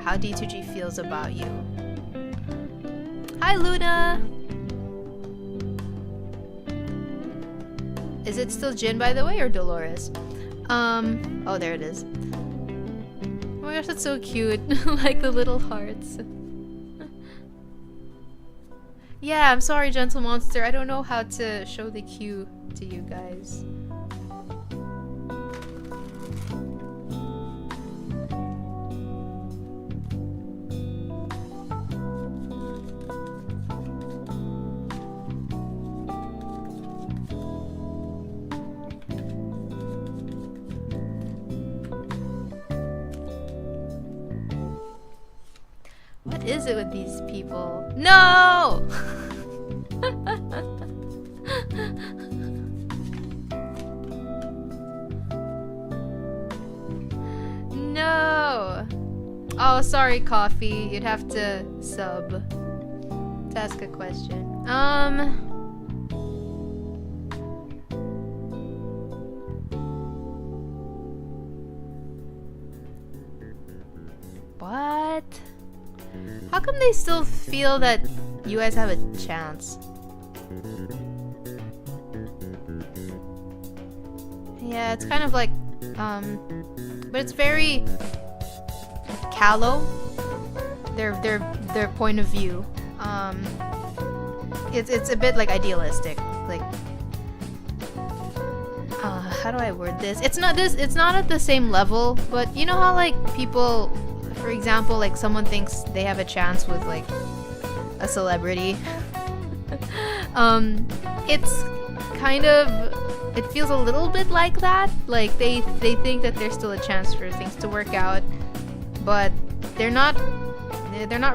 How D2G feels about you. Hi, Luna! Is it still Jin, by the way, or Dolores? Oh, there it is. Oh my gosh, that's so cute. Like the little hearts. Yeah, I'm sorry, Gentle Monster. I don't know how to show the cue to you guys. What is it with these people? No! No! Oh, sorry, Coffee. You'd have to sub to ask a question. What? How come they still feel that you guys have a chance? Yeah, it's kind of like, but it's very callow. Their point of view. It's a bit like idealistic. Like, how do I word this? It's not at the same level, but you know how like people, for example, like someone thinks they have a chance with like a celebrity. It's kind of, it feels a little bit like that. Like they think that there's still a chance for things to work out, but they're not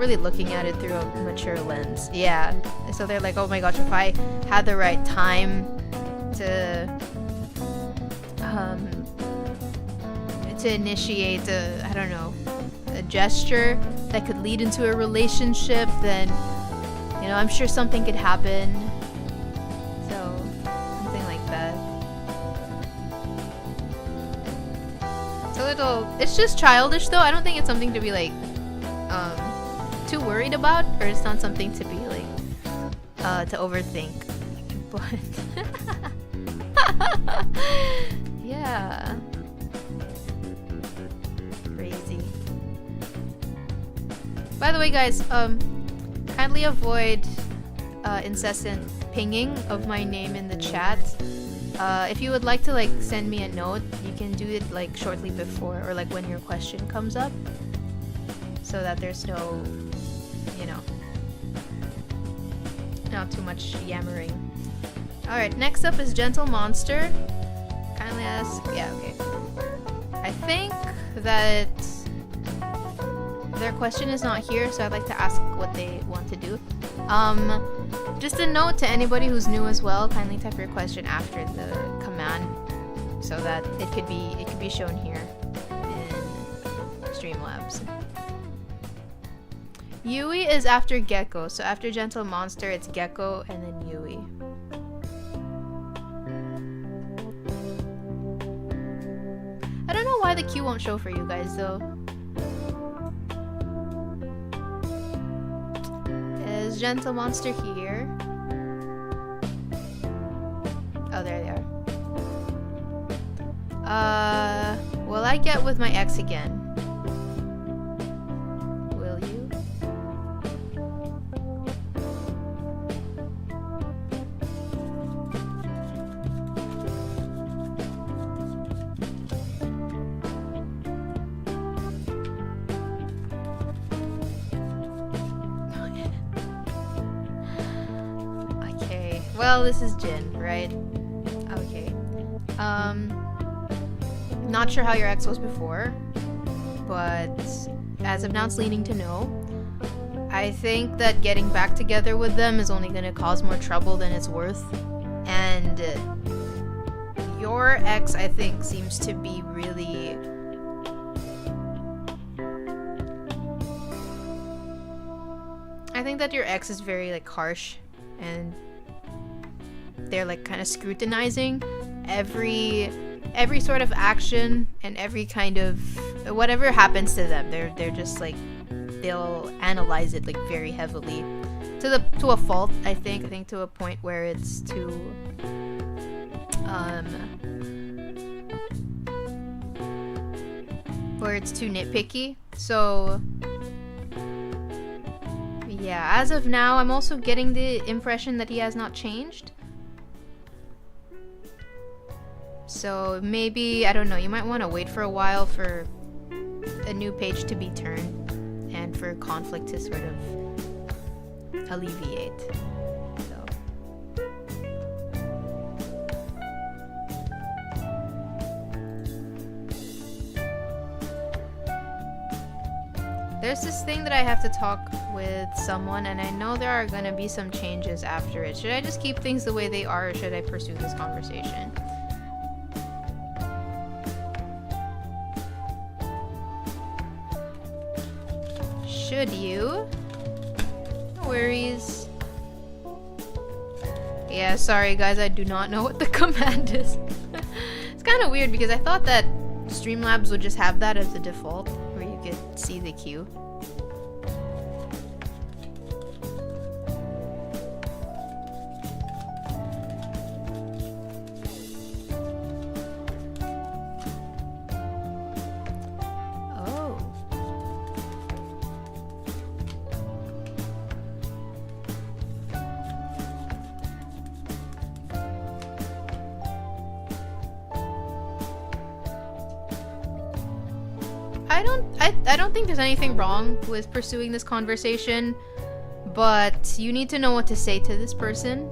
really looking at it through a mature lens. Yeah. So they're like, oh my gosh, if I had the right time to initiate I don't know, a gesture that could lead into a relationship, then, you know, I'm sure something could happen. So, something like that. It's just childish though. I don't think it's something to be like, too worried about, or it's not something to be like, to overthink. But, yeah. Crazy. By the way, guys, kindly avoid incessant pinging of my name in the chat. If you would like to like send me a note, you can do it like shortly before, or like when your question comes up, so that there's no, you know, not too much yammering. Alright, next up is Gentle Monster. Kindly ask. Yeah, okay. I think that their question is not here, so I'd like to ask what they want to do. Just a note to anybody who's new as well, kindly type your question after the command so that it could be shown here in Streamlabs. Yui is after Gecko, so after Gentle Monster it's Gecko and then Yui. I don't know why the queue won't show for you guys though. Is Gentle Monster here? Oh, there they are. Will I get with my ex again? Will you? Okay. Well, this is Jin, right? Okay. Not sure how your ex was before, but as of now it's leaning to no. I think that getting back together with them is only going to cause more trouble than it's worth. And your ex, I think, seems to be really... I think that your ex is very, like, harsh, and they're, like, kind of scrutinizing every sort of action and every kind of whatever happens to them. They're just like, they'll analyze it like very heavily to a fault. I think to a point where it's too nitpicky. So yeah, as of now I'm also getting the impression that he has not changed. So maybe, I don't know, you might want to wait for a while for a new page to be turned and for conflict to sort of alleviate. So. There's this thing that I have to talk with someone, and I know there are going to be some changes after it. Should I just keep things the way they are, or should I pursue this conversation? Should you? No worries. Yeah, sorry guys, I do not know what the command is. It's kind of weird because I thought that Streamlabs would just have that as the default, where you could see the queue. I don't think there's anything wrong with pursuing this conversation, but you need to know what to say to this person,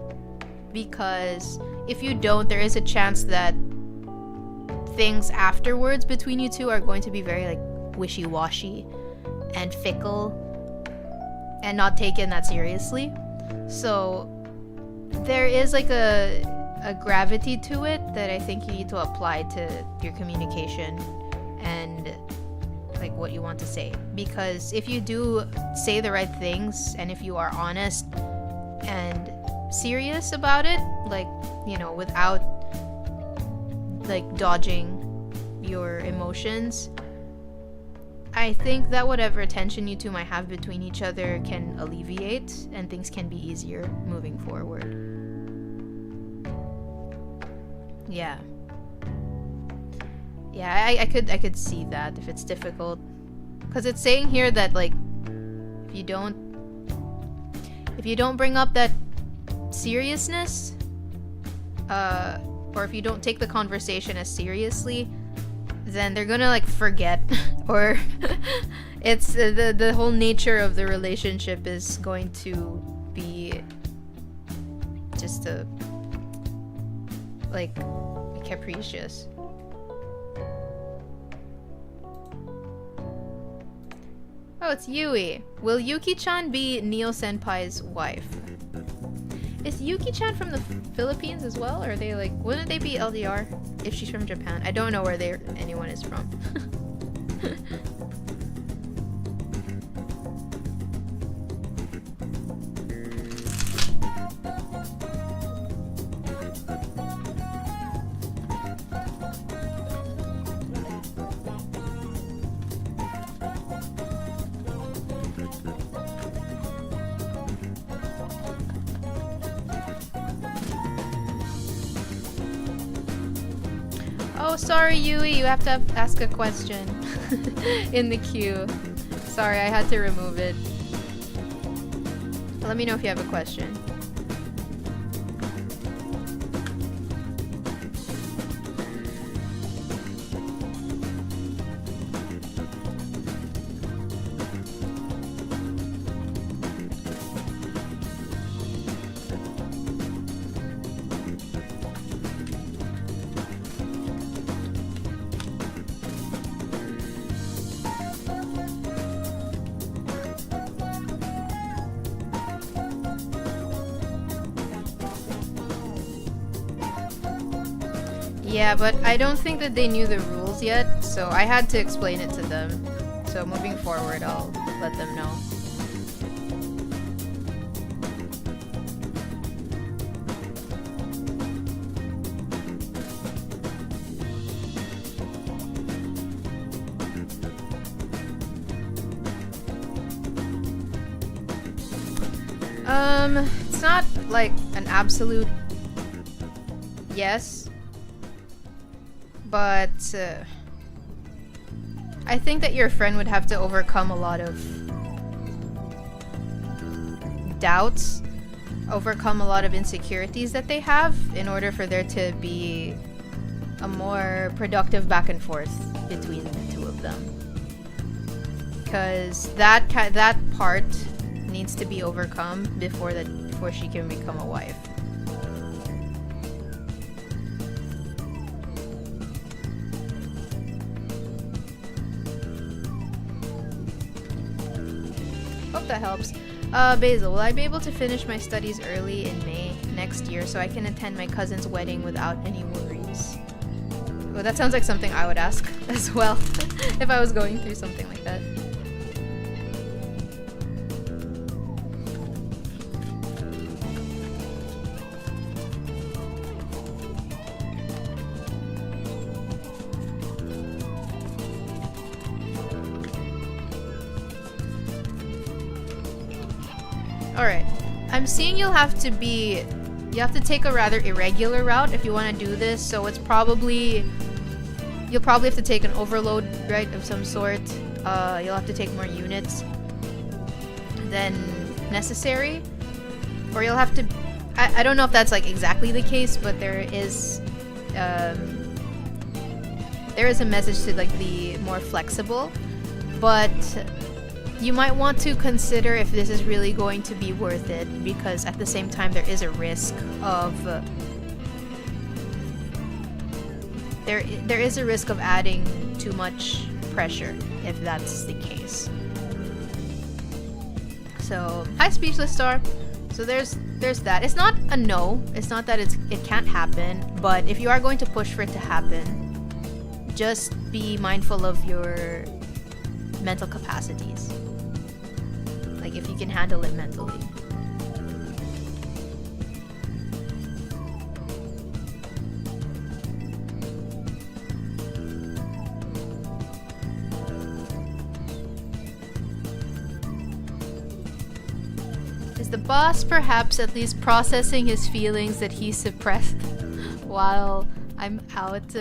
because if you don't, there is a chance that things afterwards between you two are going to be very like wishy-washy and fickle and not taken that seriously. So there is like a gravity to it that I think you need to apply to your communication and like what you want to say, because if you do say the right things and if you are honest and serious about it, like, you know, without like dodging your emotions, I think that whatever tension you two might have between each other can alleviate and things can be easier moving forward. Yeah, I could see that if it's difficult, because it's saying here that like if you don't bring up that seriousness, or if you don't take the conversation as seriously, then they're gonna like forget, or it's the whole nature of the relationship is going to be just like capricious. Oh, it's Yui. Will Yuki-chan be Neo Senpai's wife? Is Yuki-chan from the Philippines as well? Or are they like, wouldn't they be LDR if she's from Japan? I don't know where anyone is from. Oh, sorry, Yui, you have to ask a question in the queue. Sorry, I had to remove it. Let me know if you have a question. Yeah, but I don't think that they knew the rules yet, so I had to explain it to them. So moving forward, I'll let them know. It's not like an absolute yes. But I think that your friend would have to overcome a lot of doubts, overcome a lot of insecurities that they have in order for there to be a more productive back and forth between the two of them. Because that part needs to be overcome before she can become a wife. Hope that helps. Basil, will I be able to finish my studies early in May next year so I can attend my cousin's wedding without any worries? Well, that sounds like something I would ask as well if I was going through something like that. Alright, I'm seeing you have to take a rather irregular route if you want to do this, so you'll probably have to take an overload, right, of some sort. You'll have to take more units than necessary, or you'll have to, I don't know if that's like exactly the case, but there is a message to like be more flexible, but you might want to consider if this is really going to be worth it, because at the same time there is a risk of there is a risk of adding too much pressure if that's the case. So, hi Speechless Star. So there's that. It's not a no. It's not that it can't happen, but if you are going to push for it to happen, just be mindful of your mental capacities. Like if you can handle it mentally. Is the boss perhaps at least processing his feelings that he suppressed while I'm out?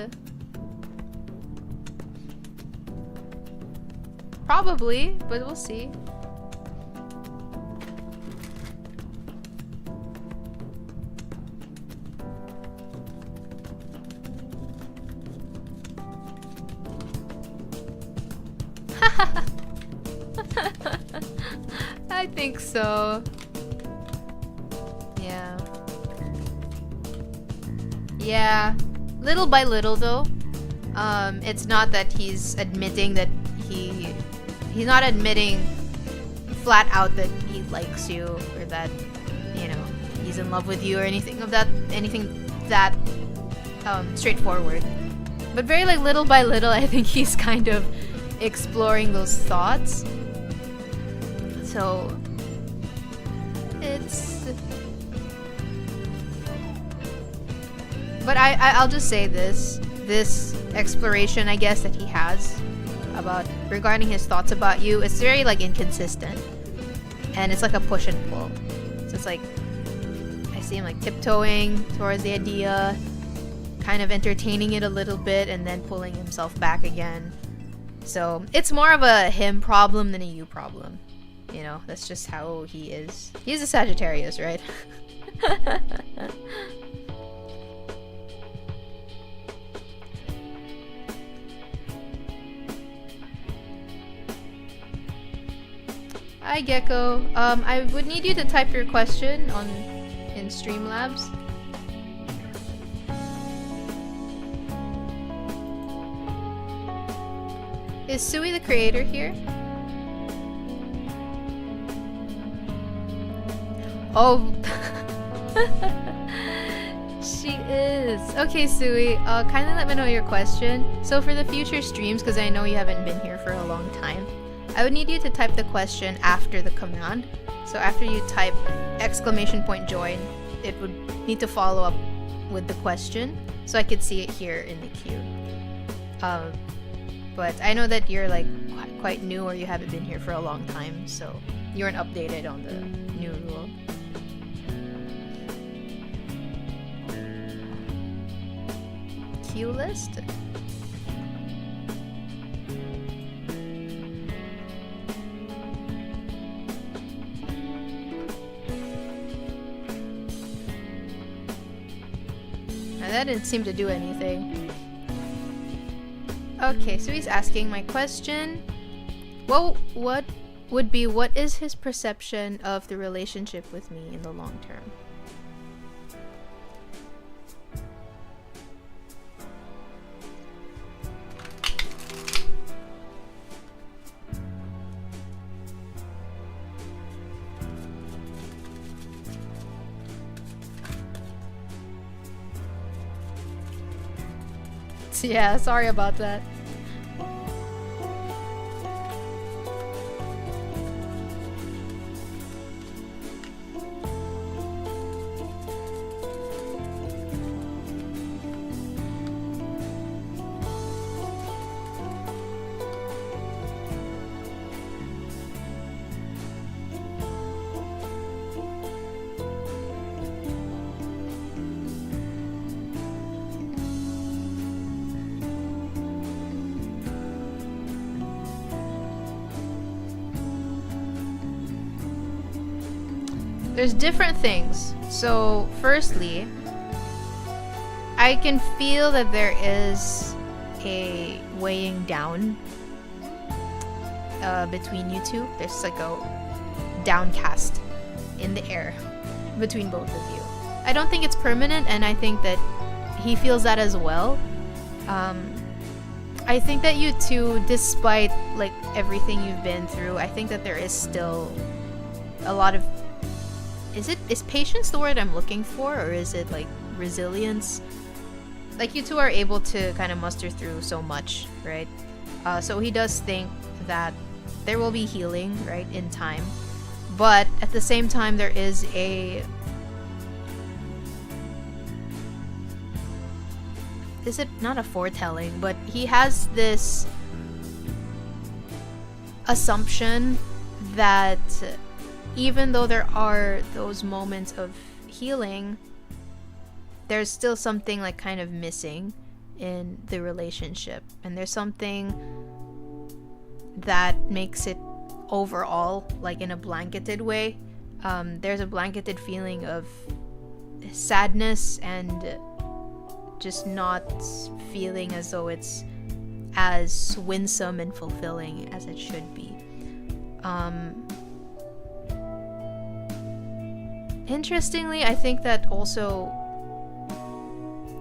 Probably, but we'll see. I think so. Yeah. Yeah, little by little though. It's not that he's admitting that he's not admitting flat out that he likes you or that, you know, he's in love with you or anything that straightforward. But very like little by little, I think he's kind of exploring those thoughts. So it's. But I'll just say this exploration, I guess, that he has about regarding his thoughts about you, it's very like inconsistent, and it's like a push and pull. So it's like I see him like tiptoeing towards the idea, kind of entertaining it a little bit, and then pulling himself back again. So it's more of a him problem than a you problem. You know, that's just how he is. He's a Sagittarius, right? Hi Gecko. I would need you to type your question in Streamlabs. Is Sui the creator here? Oh, she is. Okay, Sui. Kindly let me know your question. So for the future streams, because I know you haven't been here for a long time, I would need you to type the question after the command. So after you type !join, it would need to follow up with the question so I could see it here in the queue. But I know that you're like quite new or you haven't been here for a long time, so you aren't updated on the new rule. Queue list? That didn't seem to do anything. Okay, so he's asking my question. Well, what is his perception of the relationship with me in the long term? Yeah, sorry about that. There's different things. So, firstly, I can feel that there is a weighing down between you two. There's like a downcast in the air between both of you. I don't think it's permanent, and I think that he feels that as well. I think that you two, despite like everything you've been through, I think that there is still a lot of is patience the word I'm looking for, or is it like resilience? Like you two are able to kind of muster through so much, right? So he does think that there will be healing, right, in time. But at the same time, there is a... Is it not a foretelling, but he has this assumption that even though there are those moments of healing, there's still something like kind of missing in the relationship, and there's something that makes it overall, like in a blanketed way, there's a blanketed feeling of sadness and just not feeling as though it's as winsome and fulfilling as it should be. Interestingly, I think that also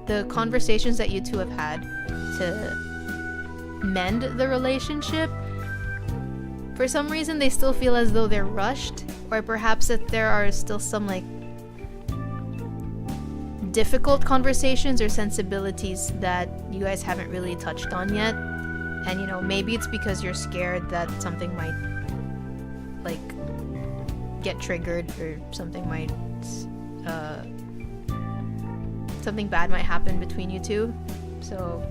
the conversations that you two have had to mend the relationship, for some reason they still feel as though they're rushed, or perhaps that there are still some like difficult conversations or sensibilities that you guys haven't really touched on yet. And you know, maybe it's because you're scared that something might like get triggered, or something might something bad might happen between you two. So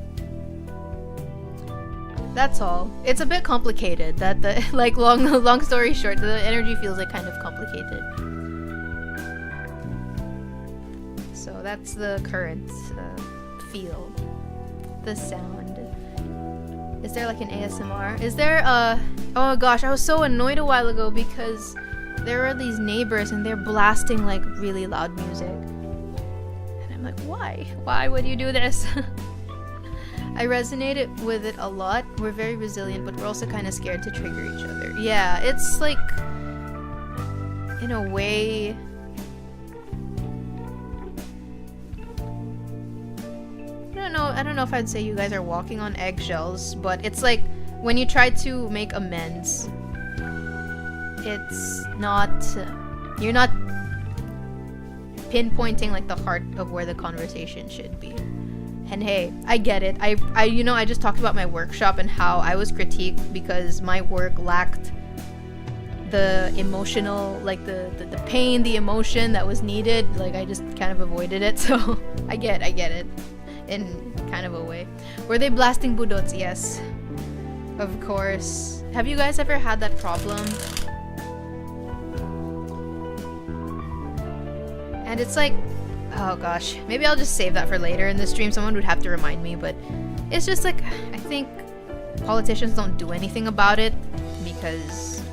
that's all. It's a bit complicated. That the like long story short, the energy feels like kind of complicated. So that's the current feel. The sound. Is there like an ASMR? Is there oh gosh, I was so annoyed a while ago because there are these neighbors and they're blasting like really loud music. And I'm like, why? Why would you do this? I resonated with it a lot. We're very resilient, but we're also kind of scared to trigger each other. Yeah, it's like, in a way, I don't know if I'd say you guys are walking on eggshells, but it's like when you try to make amends, it's not, you're not pinpointing like the heart of where the conversation should be. And hey, I get it. I just talked about my workshop and how I was critiqued because my work lacked the emotional, like the pain, the emotion that was needed. Like I just kind of avoided it. So I get it in kind of a way. Were they blasting budots? Yes, of course. Have you guys ever had that problem? And it's like, oh gosh, maybe I'll just save that for later in the stream. Someone would have to remind me, but it's just like, I think politicians don't do anything about it because,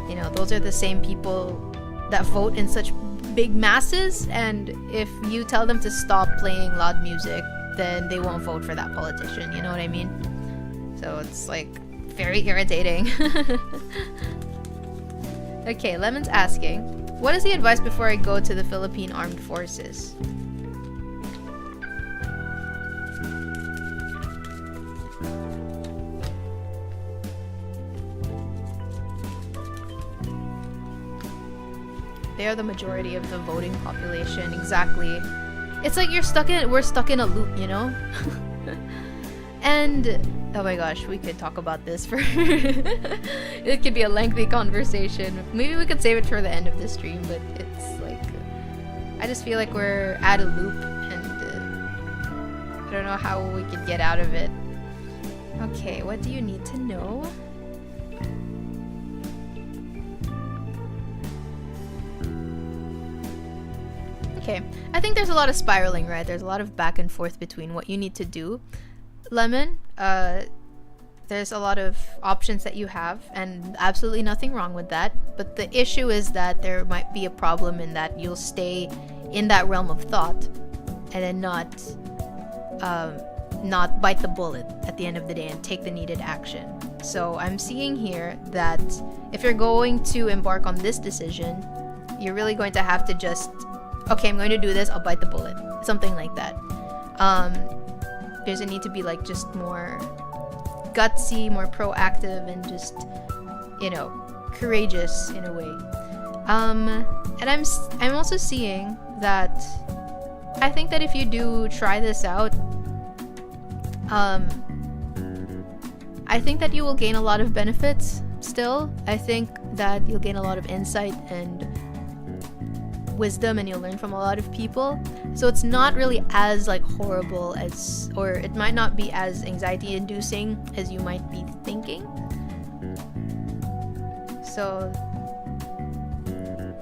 you know, those are the same people that vote in such big masses, and if you tell them to stop playing loud music, then they won't vote for that politician, you know what I mean? So it's like very irritating. Okay, Lemon's asking, what is the advice before I go to the Philippine Armed Forces? They are the majority of the voting population, exactly. It's like we're stuck in a loop, you know? And oh my gosh, we could talk about this for it could be a lengthy conversation. Maybe we could save it for the end of the stream, but it's like I just feel like we're at a loop, and I don't know how we could get out of it. Okay, what do you need to know? Okay, I think there's a lot of spiraling, right? There's a lot of back and forth between what you need to do. Lemon, there's a lot of options that you have, and absolutely nothing wrong with that. But the issue is that there might be a problem in that you'll stay in that realm of thought and then not bite the bullet at the end of the day and take the needed action. So I'm seeing here that if you're going to embark on this decision, you're really going to have to just, okay, I'm going to do this, I'll bite the bullet. Something like that. There's a need to be like just more gutsy, more proactive, and just, you know, courageous in a way. And I'm also seeing that I think that if you do try this out, I think that you will gain a lot of benefits still. I think that you'll gain a lot of insight and wisdom, and you'll learn from a lot of people. So it's not really as like horrible as, or it might not be as anxiety inducing as you might be thinking. So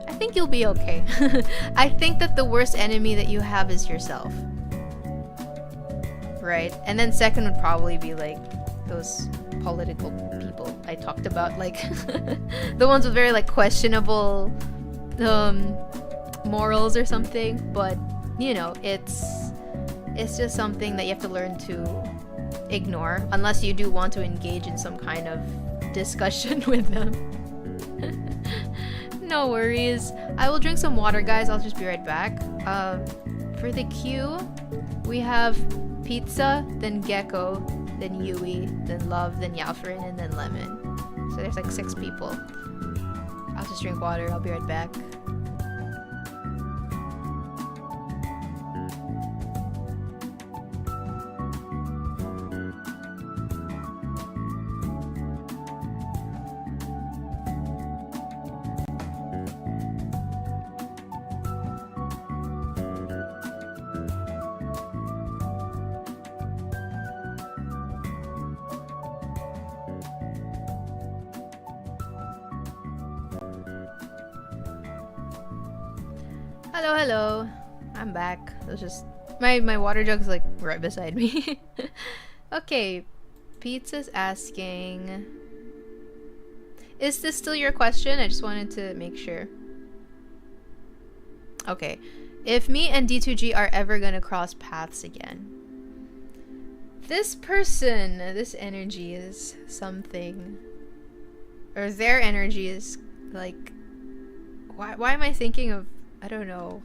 I think you'll be okay. I think that the worst enemy that you have is yourself, right? And then second would probably be like those political people I talked about, like the ones with very like questionable morals or something. But you know, it's just something that you have to learn to ignore unless you do want to engage in some kind of discussion with them. No worries. I will drink some water, guys. I'll just be right back. For the queue, We have Pizza, then Gecko, then Yui, then Love, then Yaofurin, and then Lemon. So there's like 6 people. I'll just drink water. I'll be right back. Hello, hello. I'm back. It was just my water jug's like right beside me. Okay, Pizza's asking, is this still your question? I just wanted to make sure. Okay, if me and D2G are ever gonna cross paths again. This person, this energy is something, or their energy is like, why am I thinking of, I don't know.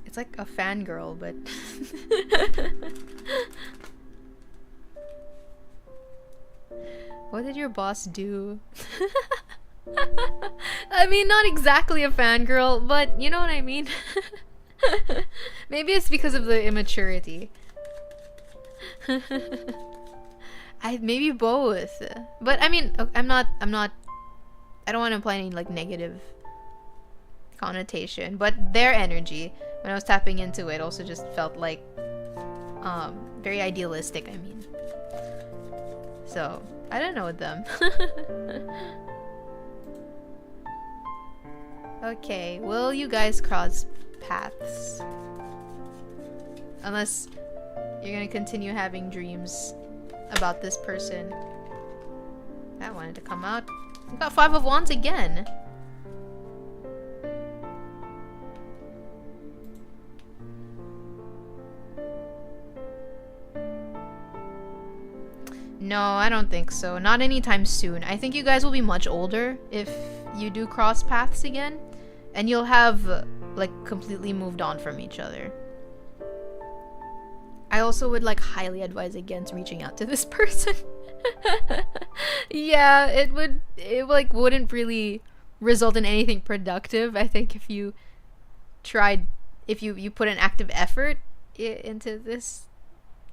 It's like a fangirl, but what did your boss do? I mean, not exactly a fangirl, but you know what I mean? Maybe it's because of the immaturity. Maybe both. But I mean, I'm not I don't want to imply any like negative connotation, but their energy when I was tapping into it also just felt like very idealistic. I mean, so I don't know them. Okay, will you guys cross paths? Unless you're gonna continue having dreams about this person. That wanted to come out. We got 5 of Wands again. No, I don't think so. Not anytime soon. I think you guys will be much older if you do cross paths again. And you'll have, like, completely moved on from each other. I also would, like, highly advise against reaching out to this person. Yeah, it wouldn't really result in anything productive. I think if you tried, if you put an active effort into this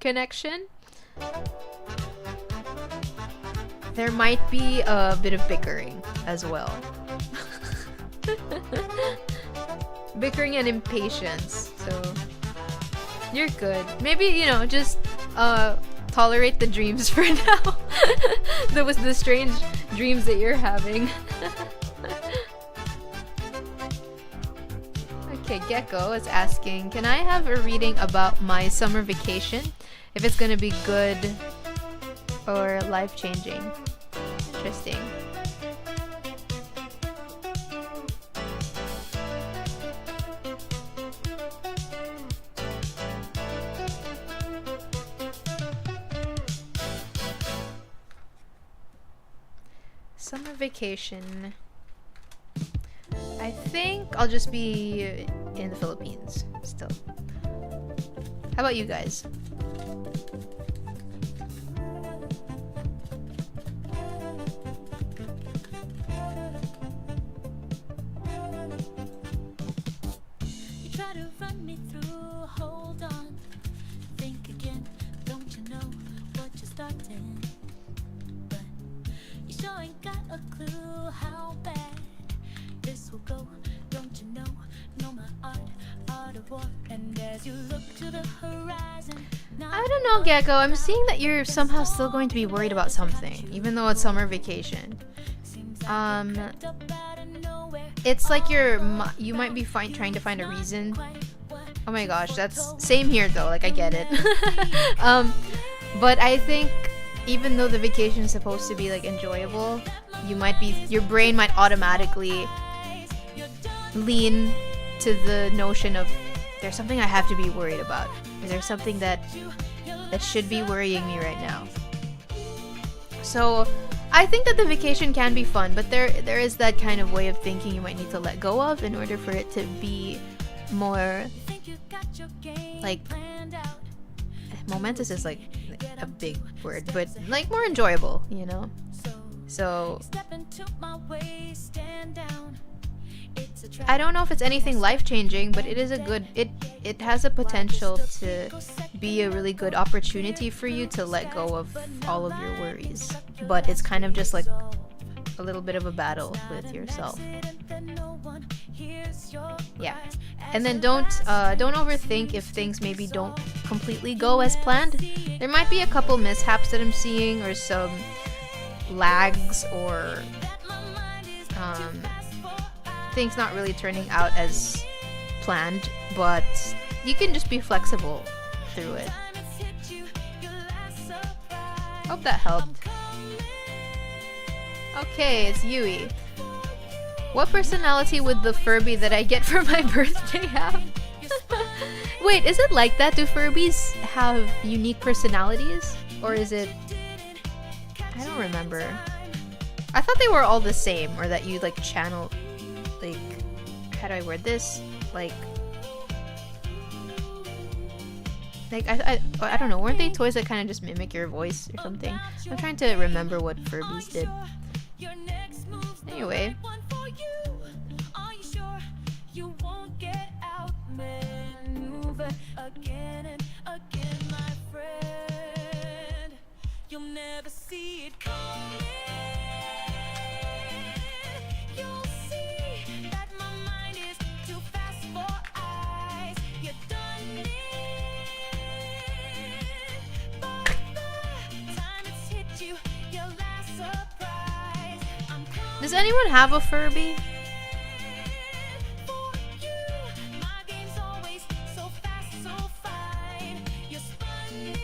connection, there might be a bit of bickering as well. Bickering and impatience, so you're good. Maybe, you know, just tolerate the dreams for now. The strange dreams that you're having. Okay, Gecko is asking, can I have a reading about my summer vacation? If it's gonna be good or life-changing. Interesting. Summer vacation. I think I'll just be in the Philippines still. How about you guys? You try to run me through, hold on, think again. Don't you know what you're starting? But you sure ain't got a clue how bad this will go. Don't you know my art of war. And as you look to the horizon, I don't know, Gecko. I'm seeing that you're somehow still going to be worried about something, even though it's summer vacation. It's like you might be trying to find a reason. Oh my gosh, that's same here though. Like I get it. But I think even though the vacation is supposed to be like enjoyable, your brain might automatically lean to the notion of there's something I have to be worried about. Is there something that should be worrying me right now? So I think that the vacation can be fun, but there is that kind of way of thinking you might need to let go of in order for it to be more like, momentous is like a big word, but like more enjoyable, you know? So I don't know if it's anything life-changing, but it is a good, it has a potential to be a really good opportunity for you to let go of all of your worries. But it's kind of just like a little bit of a battle with yourself. Yeah. And then don't overthink if things maybe don't completely go as planned. There might be a couple mishaps that I'm seeing, or some lags, or things not really turning out as planned, but you can just be flexible through it. Hope that helped. Okay, it's Yui. What personality would the Furby that I get for my birthday have? Wait, is it like that? Do Furbies have unique personalities? Or is it... I don't remember. I thought they were all the same, or that you like channel... like... how do I word this? Like... I don't know, weren't they toys that kind of just mimic your voice or something? I'm trying to remember what Furbies did. Anyway. You'll never see it coming. You'll see that my mind is too fast for eyes. You're done it. By the time it's hit you, your last surprise. I'm coming. Does anyone have a Furby? For you, my game's always so fast, so fine. You're spun.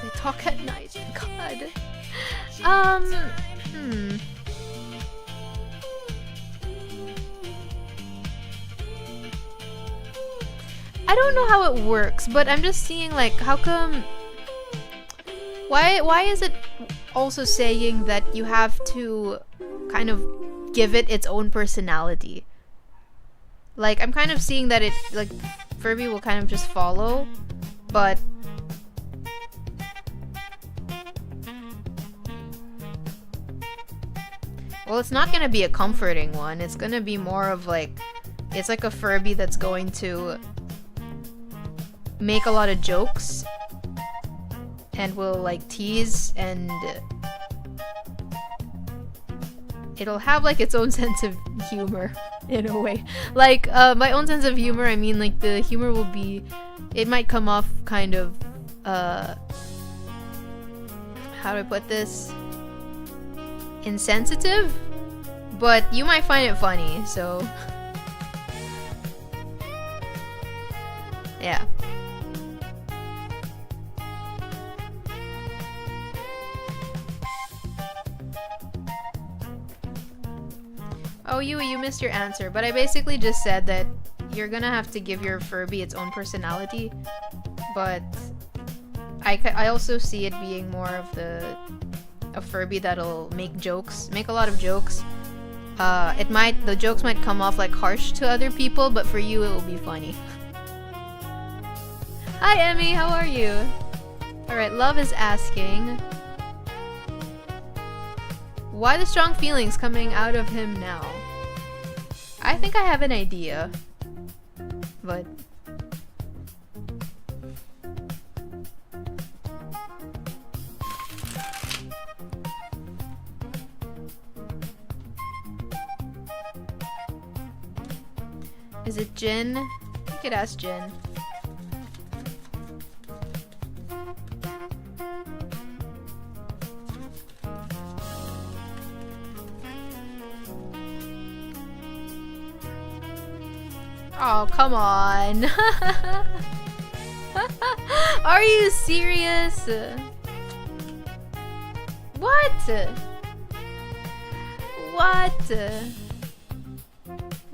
They talk at night. God. I don't know how it works, but I'm just seeing like, how come... Why is it also saying that you have to kind of give it its own personality? Like, I'm kind of seeing that it, like, Furby will kind of just follow, but... well, it's not gonna be a comforting one. It's gonna be more of like... it's like a Furby that's going to make a lot of jokes and will like tease, and it'll have like its own sense of humor in a way. Like my own sense of humor, I mean like the humor will be, it might come off kind of how do I put this, insensitive, but you might find it funny, so yeah. Oh, Yui, you missed your answer, but I basically just said that you're gonna have to give your Furby its own personality, but I also see it being more of a Furby that'll make jokes, make a lot of jokes. The jokes might come off like harsh to other people, but for you it will be funny. Hi Emmy, how are you? Alright, Love is asking, why the strong feelings coming out of him now? I think I have an idea, but... is it Jin? You could ask Jin. Oh, come on. Are you serious? What? What?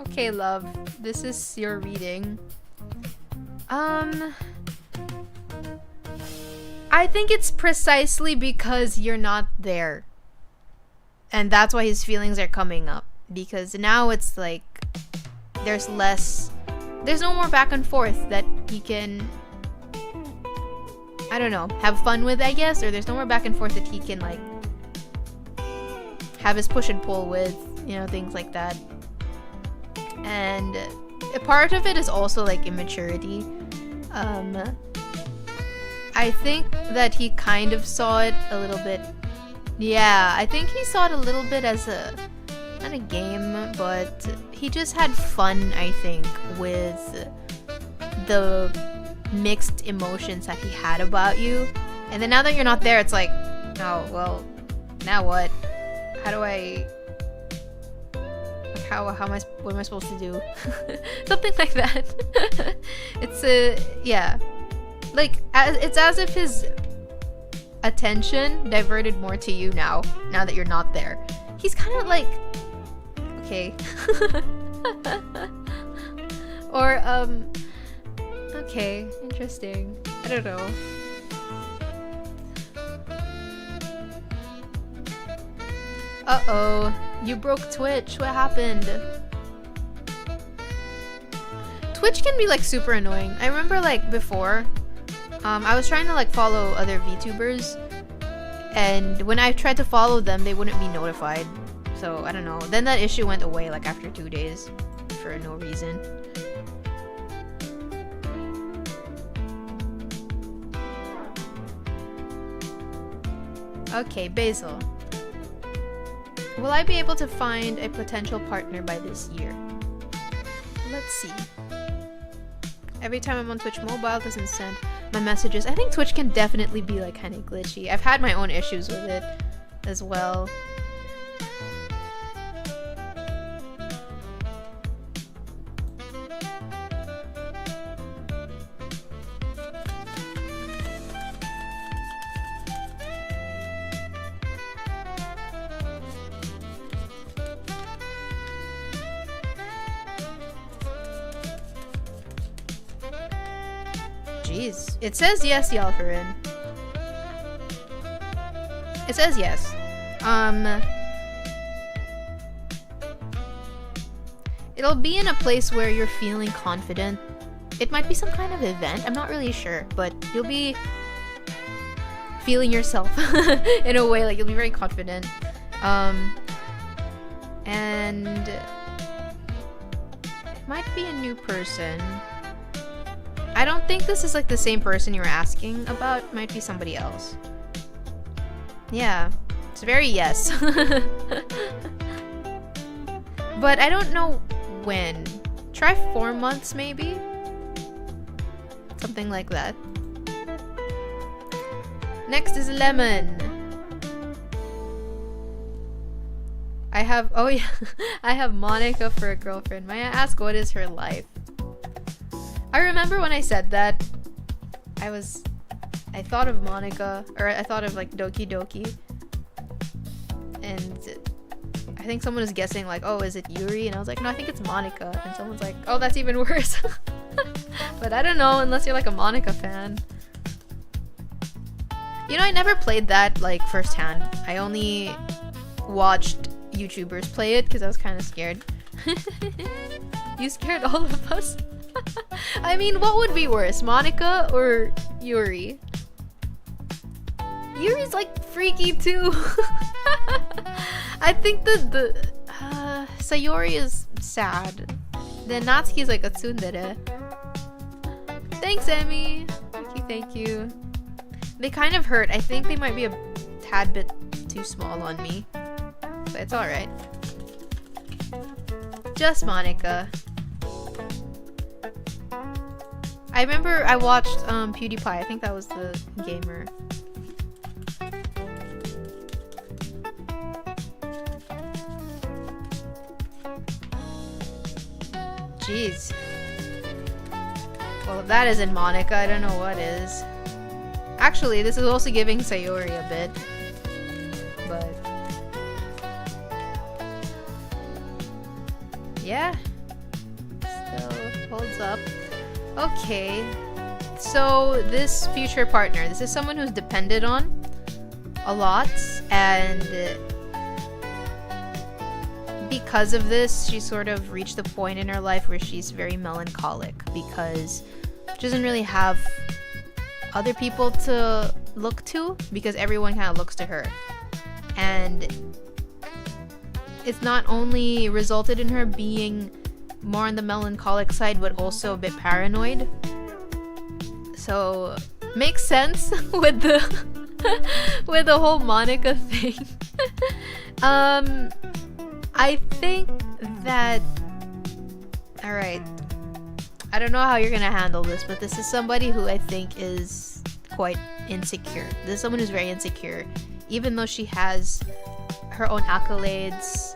Okay, Love. This is your reading. I think it's precisely because you're not there. And that's why his feelings are coming up. Because now it's like... there's no more back and forth that he can, I don't know, have fun with, I guess, or there's no more back and forth that he can like have his push and pull with, you know, things like that. And a part of it is also like immaturity. I think that he kind of saw it a little bit. Yeah, I think he saw it a little bit as not a game, but he just had fun, I think, with the mixed emotions that he had about you. And then now that you're not there, it's like, oh, well, now what? How do I... what am I supposed to do? Something like that. Yeah. Like, it's as if his attention diverted more to you now that you're not there. He's kind of like, okay. Or, okay, interesting. I don't know. Uh-oh, you broke Twitch. What happened? Twitch can be like super annoying. I remember like before, I was trying to like follow other VTubers, and when I tried to follow them, they wouldn't be notified. So I don't know. Then that issue went away like after 2 days for no reason. Okay, Basil. Will I be able to find a potential partner by this year? Let's see. Every time I'm on Twitch Mobile, it doesn't send my messages. I think Twitch can definitely be like kind of glitchy. I've had my own issues with it as well. Jeez. It says yes, Yalfarin. It says yes. It'll be in a place where you're feeling confident. It might be some kind of event. I'm not really sure, but you'll be feeling yourself in a way, like you'll be very confident. And it might be a new person. I don't think this is like the same person you were asking about. It might be somebody else. Yeah, it's very yes. But I don't know when. Try 4 months maybe? Something like that. Next is Lemon. I have, oh yeah, I have Monica for a girlfriend. May I ask what is her life? I remember when I said that, I thought of Monica, or I thought of like Doki Doki. And I think someone was guessing like, oh, is it Yuri? And I was like, no, I think it's Monica. And someone's like, oh, that's even worse. But I don't know, unless you're like a Monica fan. You know, I never played that like firsthand. I only watched YouTubers play it because I was kind of scared. You scared all of us? I mean, what would be worse, Monica or Yuri? Yuri's like freaky too. I think the Sayori is sad. Then Natsuki's like a tsundere. Thanks, Emmy. Thank you. They kind of hurt. I think they might be a tad bit too small on me. But it's alright. Just Monica. I remember I watched PewDiePie. I think that was the gamer. Jeez. Well, if that isn't Monica, I don't know what is. Actually, this is also giving Sayori a bit. But yeah. Still holds up. Okay. So this future partner, this is someone who's depended on a lot, and because of this, she sort of reached the point in her life where she's very melancholic because she doesn't really have other people to look to because everyone kind of looks to her. And it's not only resulted in her being more on the melancholic side, but also a bit paranoid. So makes sense with the with the whole Monica thing. I think that, all right, I don't know how you're gonna handle this, but this is somebody who I think is quite insecure. This is someone who's very insecure, even though she has her own accolades.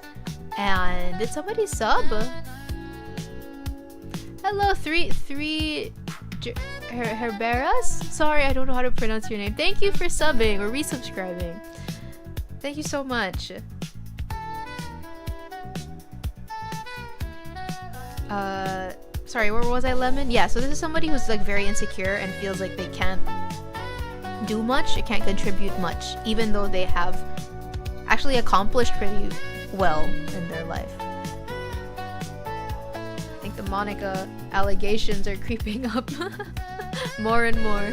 And did somebody sub? Hello, Herberas? Sorry, I don't know how to pronounce your name. Thank you for subbing or resubscribing. Thank you so much. Sorry, where was I, Lemon? Yeah, so this is somebody who's like very insecure and feels like they can't do much, they can't contribute much, even though they have actually accomplished pretty well in their life. I think the Monica allegations are creeping up more and more.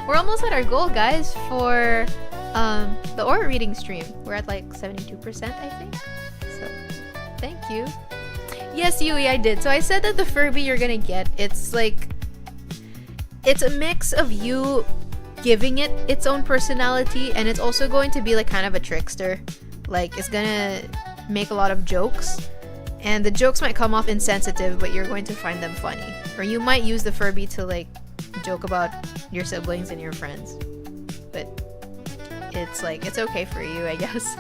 We're almost at our goal, guys, for the aura reading stream. We're at like 72%, I think. So, thank you. Yes, Yui, I did. So I said that the Furby you're gonna get, it's like, it's a mix of you giving it its own personality, and it's also going to be like kind of a trickster. Like, it's gonna make a lot of jokes, and the jokes might come off insensitive, but you're going to find them funny. Or you might use the Furby to like joke about your siblings and your friends, but it's like, it's okay for you, I guess.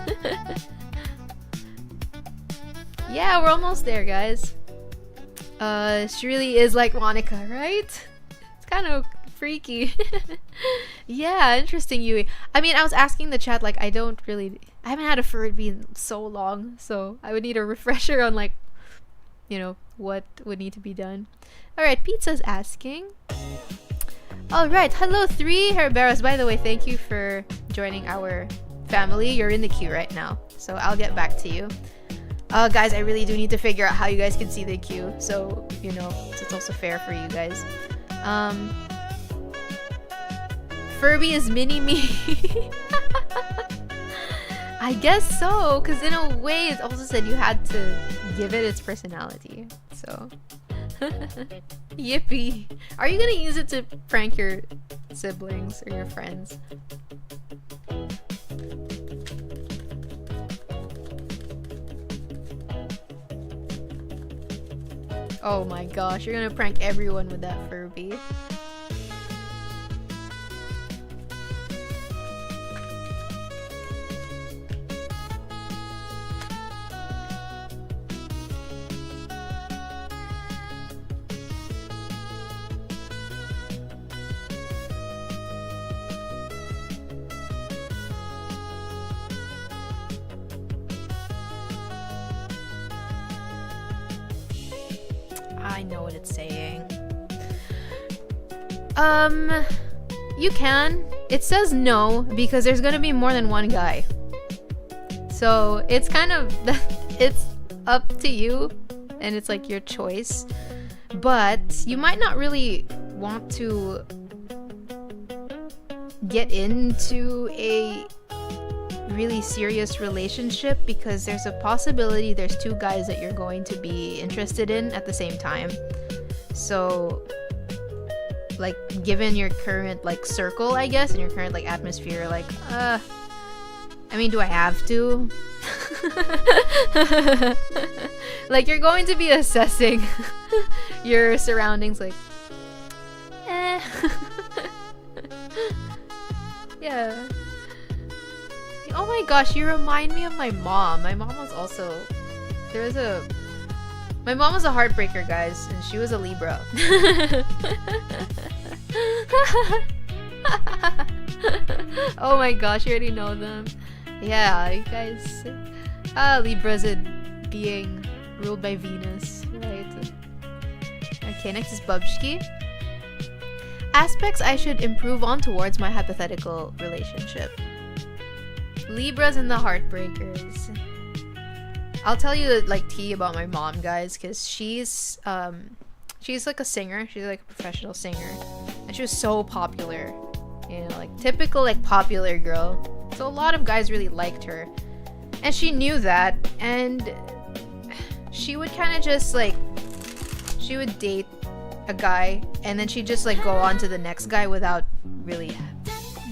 Yeah, we're almost there, guys. She really is like Monica, right? It's kind of freaky. Yeah, interesting, Yui. I mean, I was asking the chat, like, I haven't had a Furby in so long, so I would need a refresher on, like, you know, what would need to be done. Alright, Pizza's asking. Alright, hello, 3 Herberos. By the way, thank you for joining our family. You're in the queue right now, so I'll get back to you. Guys, I really do need to figure out how you guys can see the queue, so, you know, it's also fair for you guys. Furby is mini-me. I guess so, because in a way it also said you had to give it its personality, so. Yippee. Are you gonna use it to prank your siblings or your friends? Oh my gosh, you're gonna prank everyone with that Furby. I know what it's saying. You can. It says no because there's gonna be more than one guy. So it's kind of, it's up to you and it's like your choice. But you might not really want to get into a really serious relationship because there's a possibility there's 2 guys that you're going to be interested in at the same time. So, like, given your current like circle, I guess, and your current like atmosphere, like, I mean, do I have to? Like, you're going to be assessing your surroundings, like, yeah. Oh my gosh, you remind me of my mom. My mom was also, my mom was a heartbreaker, guys, and she was a Libra. Oh my gosh, you already know them. Yeah, you guys, Libras and being ruled by Venus, right? Okay, next is Bubshki. Aspects I should improve on towards my hypothetical relationship. Libras and the Heartbreakers. I'll tell you like tea about my mom, guys, because she's like a singer. She's like a professional singer, and she was so popular. You know, like typical like popular girl. So a lot of guys really liked her, and she knew that, and she would kind of just like she would date a guy, and then she'd just like go on to the next guy without really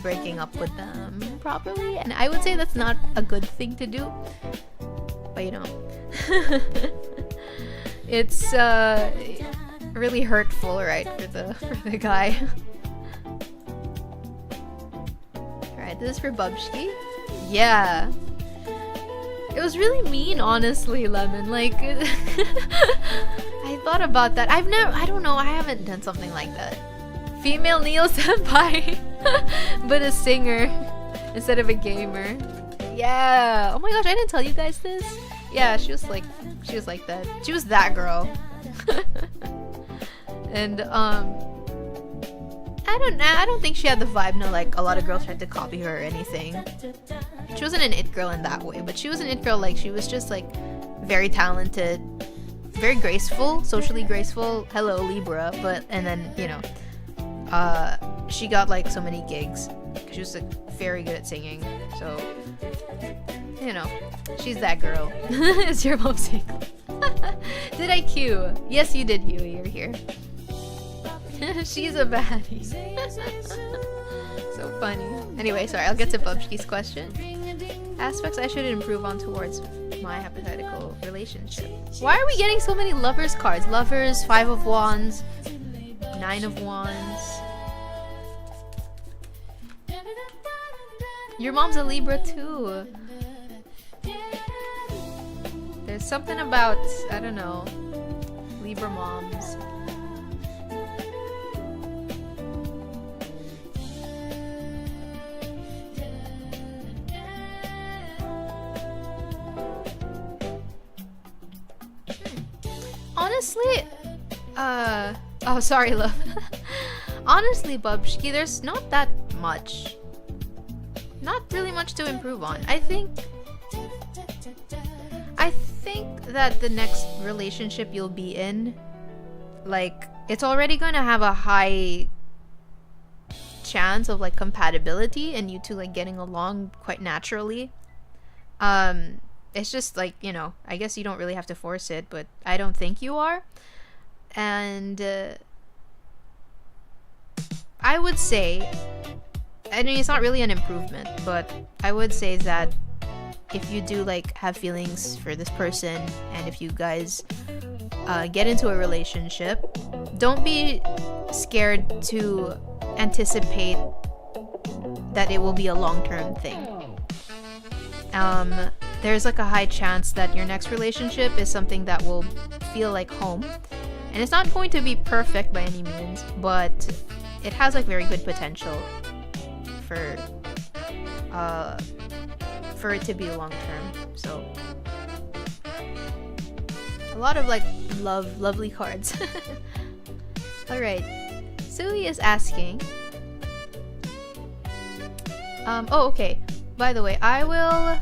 breaking up with them properly. And I would say that's not a good thing to do, but you know, it's really hurtful, right, for the guy. Alright, this is for Bubshki. Yeah. It was really mean, honestly, Lemon. Like, I thought about that. I don't know, I haven't done something like that. Female Neo Senpai, but a singer instead of a gamer. Yeah. Oh my gosh, I didn't tell you guys this. Yeah, she was like that. She was that girl. And I don't think she had the vibe. No, like a lot of girls tried to copy her or anything. She wasn't an it girl in that way, but she was an it girl. Like she was just like very talented, very graceful, socially graceful. Hello Libra, and then you know, she got like so many gigs. She was like very good at singing. So you know, she's that girl. It's your mom's sake. Did I cue? Yes, you did, Yui. You're here. She's a baddie. So funny. Anyway, sorry, I'll get to Bubshki's question. Aspects I should improve on towards my hypothetical relationship. Why are we getting so many lovers cards? Lovers, 5 of Wands, 9 of Wands. Your mom's a Libra too. There's something about, I don't know, Libra moms. Honestly, oh sorry, love. Honestly, Bubshki, there's not that much. Not really much to improve on. I think that the next relationship you'll be in, like, it's already gonna have a high chance of like compatibility and you two like getting along quite naturally. It's just like, you know, I guess you don't really have to force it, but I don't think you are. And I would say, I mean, it's not really an improvement, but I would say that if you do like have feelings for this person, and if you guys get into a relationship, don't be scared to anticipate that it will be a long-term thing. There's like a high chance that your next relationship is something that will feel like home, and it's not going to be perfect by any means, but it has like very good potential for it to be long term. So a lot of like lovely cards. All right, Sui is asking. Oh, okay. By the way, I will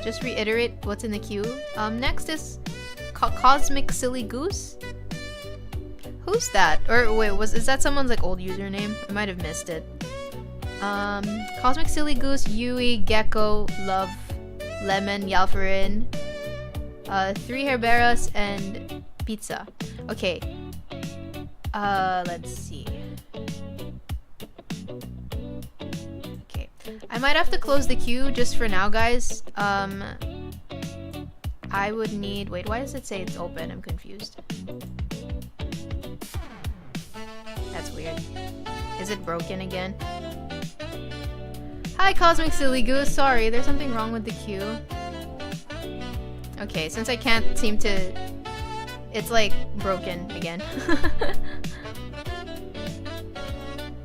just reiterate what's in the queue. Next is Cosmic Silly Goose. Who's that? Or wait, is that someone's like old username? I might have missed it. Cosmic Silly Goose, Yui, Gecko, Love, Lemon, Yalfarin, 3 Herberas, and Pizza. Okay. Let's see. Okay. I might have to close the queue just for now, guys. I would need... Wait, why does it say it's open? I'm confused. That's weird. Is it broken again? Hi, Cosmic Silly Goose. Sorry, there's something wrong with the queue. Okay, since I can't seem to... It's like broken again.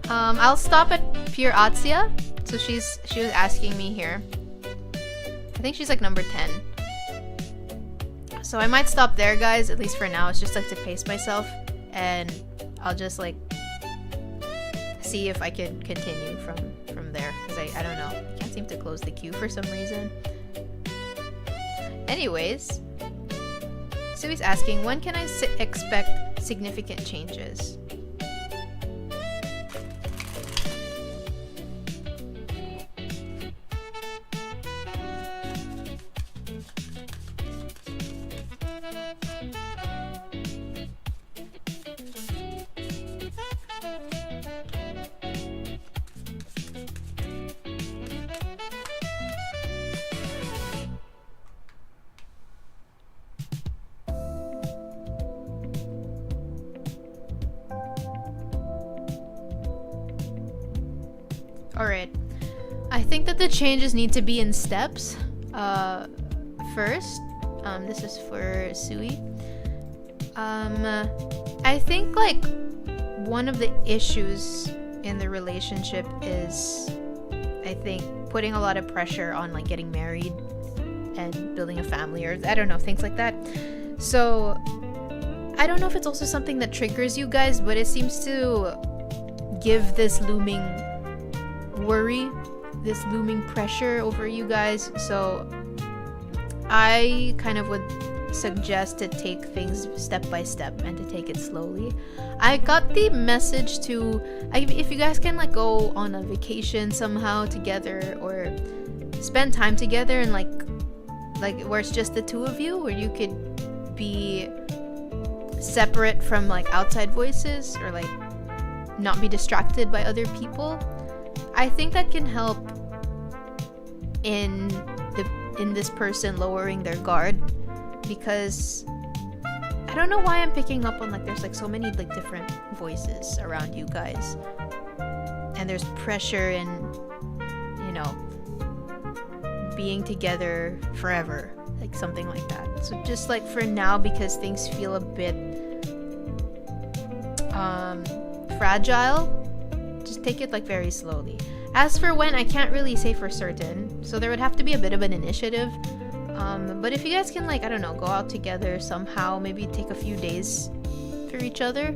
I'll stop at Pure Atsia. So she was asking me here. I think she's like number 10. So I might stop there, guys, at least for now. It's just like to pace myself, and I'll just like see if I can continue from there, because I don't know. I can't seem to close the queue for some reason. Anyways, Sui's asking, when can I expect significant changes? Alright. I think that the changes need to be in steps. First, this is for Sui. I think like one of the issues in the relationship is, I think, putting a lot of pressure on like getting married and building a family, or I don't know, things like that. So I don't know if it's also something that triggers you guys, but it seems to give this looming worry, this looming pressure over you guys. So I kind of would suggest to take things step by step and to take it slowly. I got the message to, if you guys can like go on a vacation somehow together, or spend time together, and like where it's just the two of you, where you could be separate from like outside voices, or like not be distracted by other people. I think that can help in this person lowering their guard, because I don't know why I'm picking up on like there's like so many like different voices around you guys, and there's pressure in, you know, being together forever, like something like that. So just like for now, because things feel a bit fragile, just take it like very slowly. As for when, I can't really say for certain, so there would have to be a bit of an initiative. But if you guys can, like, I don't know, go out together somehow, maybe take a few days for each other,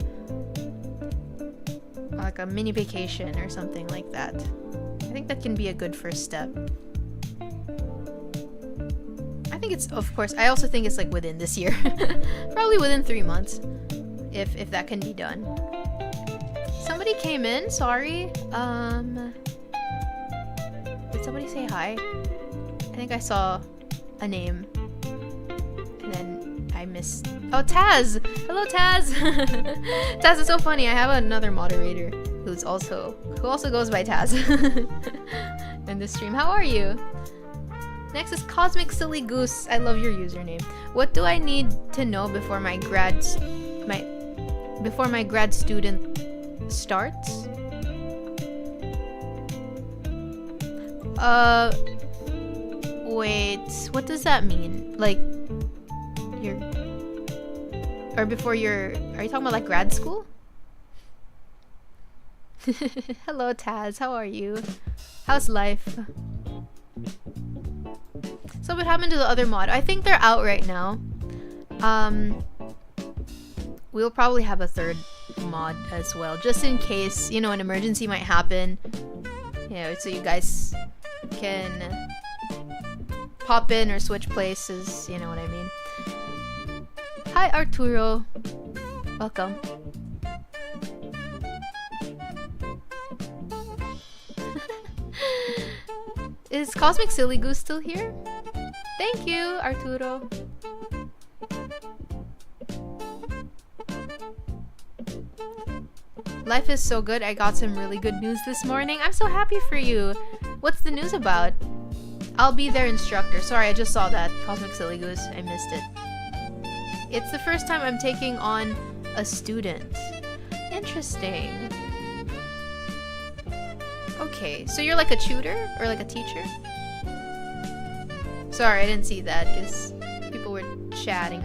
like a mini vacation or something like that, I think that can be a good first step. I think it's, of course, I also think it's like within this year. Probably within 3 months, if that can be done. Somebody came in, sorry. Did somebody say hi? I think I saw a name, and then I missed. Oh, Taz! Hello, Taz! Taz is so funny. I have another moderator who also goes by Taz in the stream. How are you? Next is Cosmic Silly Goose. I love your username. What do I need to know before my grad student starts? Wait, what does that mean? Like, are you talking about like grad school? Hello, Taz, how are you? How's life? So what happened to the other mod? I think they're out right now. We'll probably have a third mod as well, just in case, you know, an emergency might happen. You know, so you guys can pop in or switch places, you know what I mean. Hi, Arturo. Welcome. Is Cosmic Silly Goose still here? Thank you, Arturo. Life is so good. I got some really good news this morning. I'm so happy for you. What's the news about? I'll be their instructor. Sorry, I just saw that. Cosmic Silly Goose. I missed it. It's the first time I'm taking on a student. Interesting. Okay, so you're like a tutor or like a teacher? Sorry, I didn't see that because people were chatting.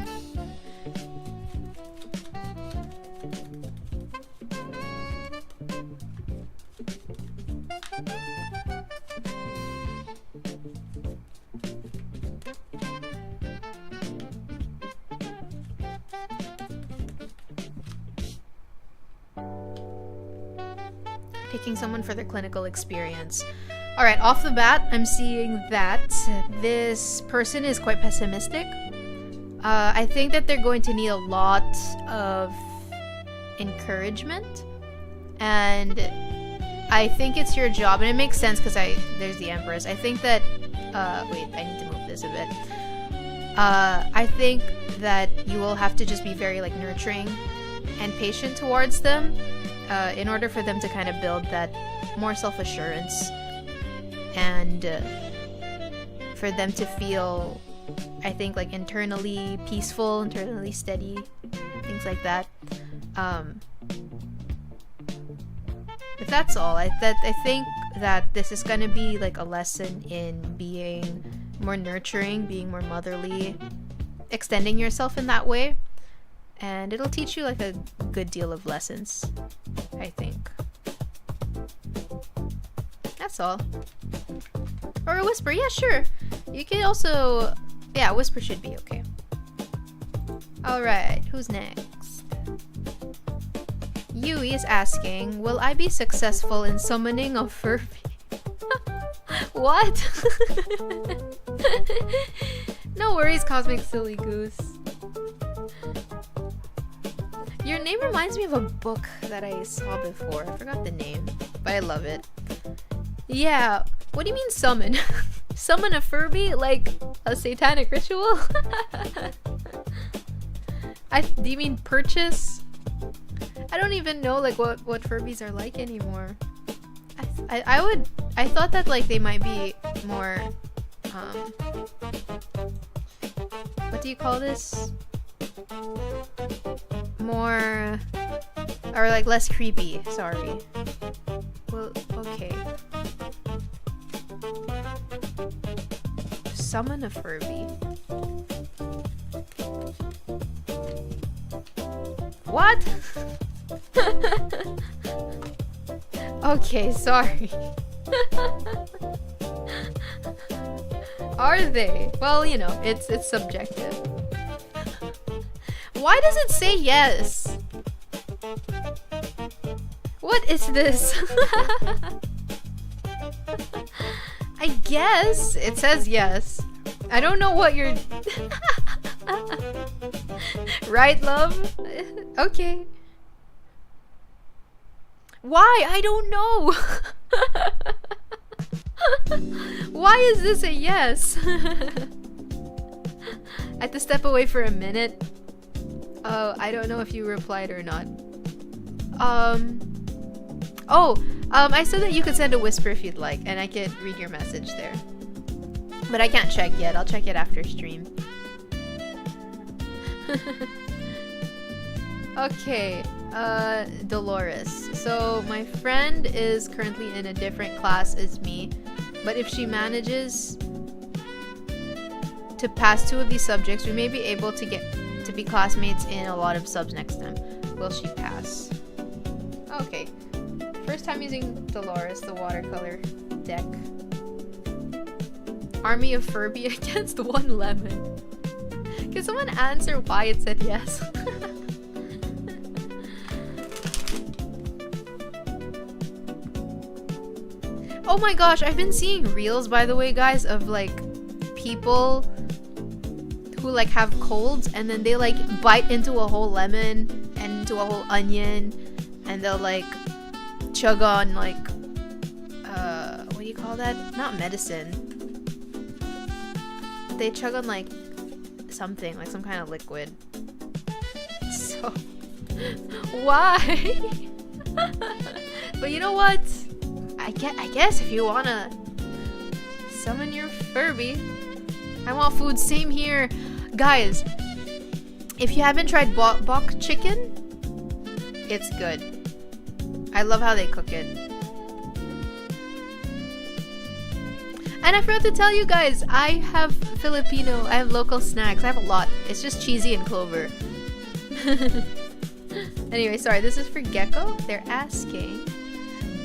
Picking someone for their clinical experience. Alright, off the bat, I'm seeing that this person is quite pessimistic. I think that they're going to need a lot of encouragement. And I think it's your job, and it makes sense because there's the Empress. I think that, wait, I need to move this a bit. I think that you will have to just be very, like, nurturing and patient towards them in order for them to kind of build that more self-assurance and for them to feel, I think, like, internally peaceful, internally steady, things like that. But that's all. I think that this is gonna be like a lesson in being more nurturing, being more motherly, extending yourself in that way, and it'll teach you like a good deal of lessons, I think. That's all. Or a whisper, yeah, sure. You can also, yeah, whisper should be okay. Alright, who's next? Yui is asking, will I be successful in summoning a Furby? What? No worries, Cosmic Silly Goose. Your name reminds me of a book that I saw before. I forgot the name, but I love it. Yeah, what do you mean summon? Summon a Furby? Like a satanic ritual? Do you mean purchase? I don't even know like what Furbies are like anymore. I thought that like they might be more what do you call this? More or like less creepy, sorry. Well, okay. Summon a Furby. What? Okay, sorry. Are they? Well, you know, it's subjective. Why does it say yes? What is this? I guess it says yes. I don't know what you're... Right, love? Okay. Why? I don't know. Why is this a yes? I have to step away for a minute. Oh, I don't know if you replied or not. I said that you could send a whisper if you'd like, and I could read your message there. But I can't check yet. I'll check it after stream. Okay, Dolores. So my friend is currently in a different class as me, but if she manages to pass 2 of these subjects, we may be able to get to be classmates in a lot of subs next time. Will she pass? Okay. First time using Dolores, the watercolor deck. Army of Furby against 1 lemon. Can someone answer why it said yes? Oh my gosh, I've been seeing reels, by the way, guys, of like people who like have colds and then they like bite into a whole lemon and into a whole onion and they'll like chug on like what do you call that? Not medicine. They chug on like something, like some kind of liquid. So why? But you know what? I guess if you wanna summon your Furby, I want food. Same here, guys. If you haven't tried bok chicken, it's good. I love how they cook it. And I forgot to tell you guys, I have local snacks. I have a lot. It's just cheesy and clover. Anyway, sorry, this is for Gecko. They're asking.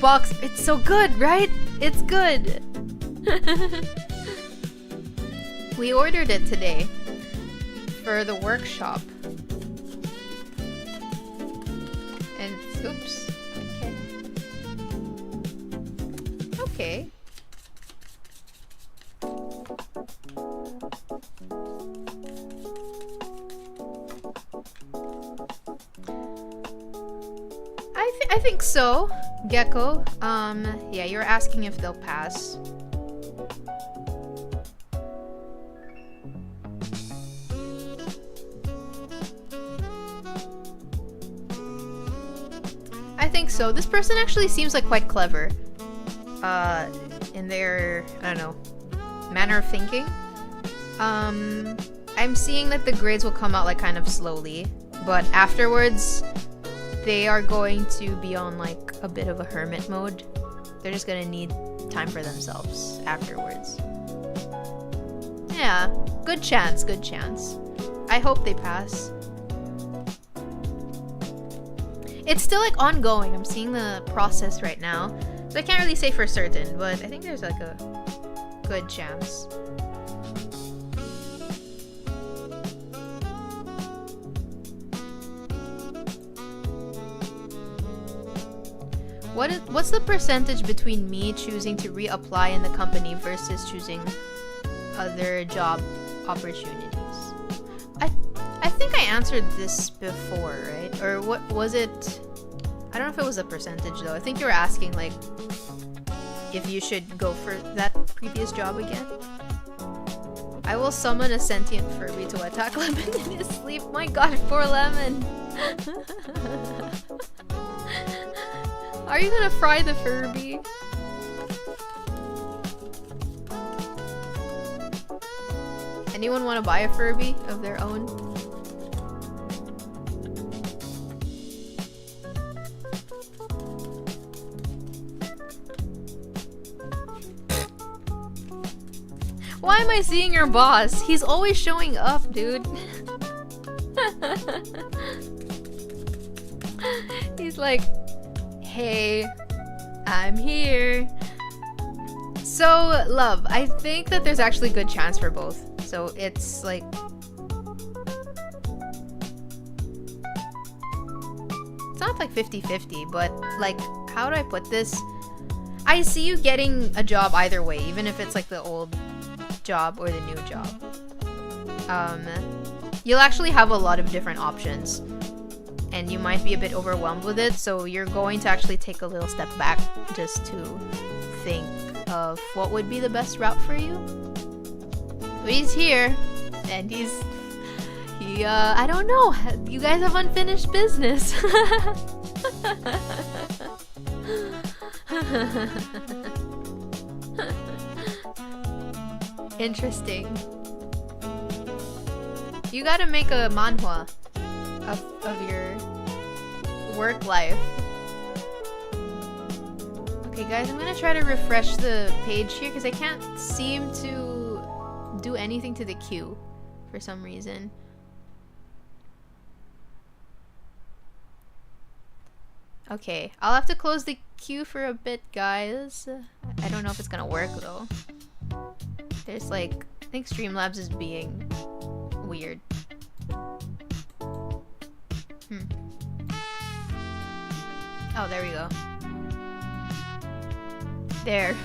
Box, it's so good, right? It's good. We ordered it today for the workshop. And oops. Okay. Okay. I think so, Gecko. Yeah, you're asking if they'll pass. I think so. This person actually seems like quite clever. In their, I don't know, manner of thinking. I'm seeing that the grades will come out like kind of slowly, but afterwards they are going to be on like a bit of a hermit mode. They're just gonna need time for themselves afterwards. Yeah, good chance, good chance. I hope they pass. It's still like ongoing. I'm seeing the process right now, so I can't really say for certain, but I think there's like a good chance. What's the percentage between me choosing to reapply in the company versus choosing other job opportunities? I think I answered this before, right? Or what was it? I don't know if it was a percentage though. I think you were asking like if you should go for that previous job again. I will summon a sentient Furby to attack Lemon in his sleep. My god, poor Lemon. Are you gonna fry the Furby? Anyone want to buy a Furby of their own? Why am I seeing your boss? He's always showing up, dude. He's like, hey, I'm here. So, love, I think that there's actually a good chance for both. So it's like, it's not like 50-50, but like, how do I put this? I see you getting a job either way, even if it's like the old job or the new job. You'll actually have a lot of different options, and you might be a bit overwhelmed with it, so you're going to actually take a little step back just to think of what would be the best route for you. But he's here, and he I don't know, you guys have unfinished business. Interesting. You gotta make a manhwa of your work life. Okay guys, I'm gonna try to refresh the page here because I can't seem to do anything to the queue for some reason. Okay, I'll have to close the queue for a bit, guys. I don't know if it's gonna work though. There's like, I think Streamlabs is being weird. Oh, there we go. There.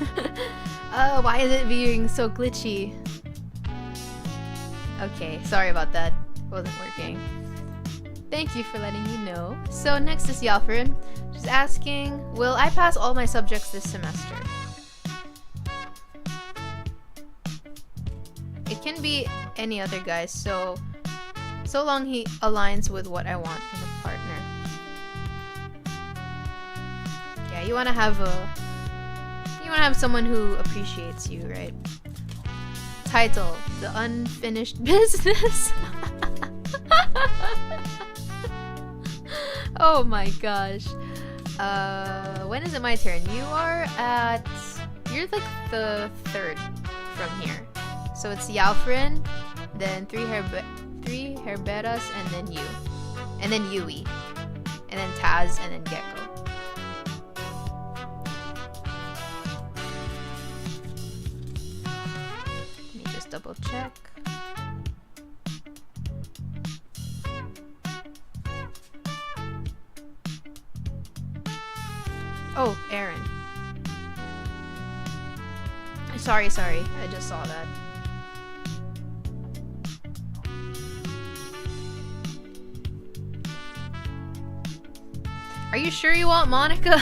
Why is it being so glitchy? Okay, sorry about that. It wasn't working. Thank you for letting me know. So next is Yalfrin. She's asking, will I pass all my subjects this semester? It can be any other guys, so long he aligns with what I want from a partner. Yeah, you wanna have someone who appreciates you, right? Title: The Unfinished Business. Oh my gosh. When is it my turn? You're like the third from here. So it's Yalfrin, then three Herberas, and then you. And then Yui. And then Taz, and then Gecko. Let me just double check. Oh, Aaron. Sorry, I just saw that. Are you sure you want Monica?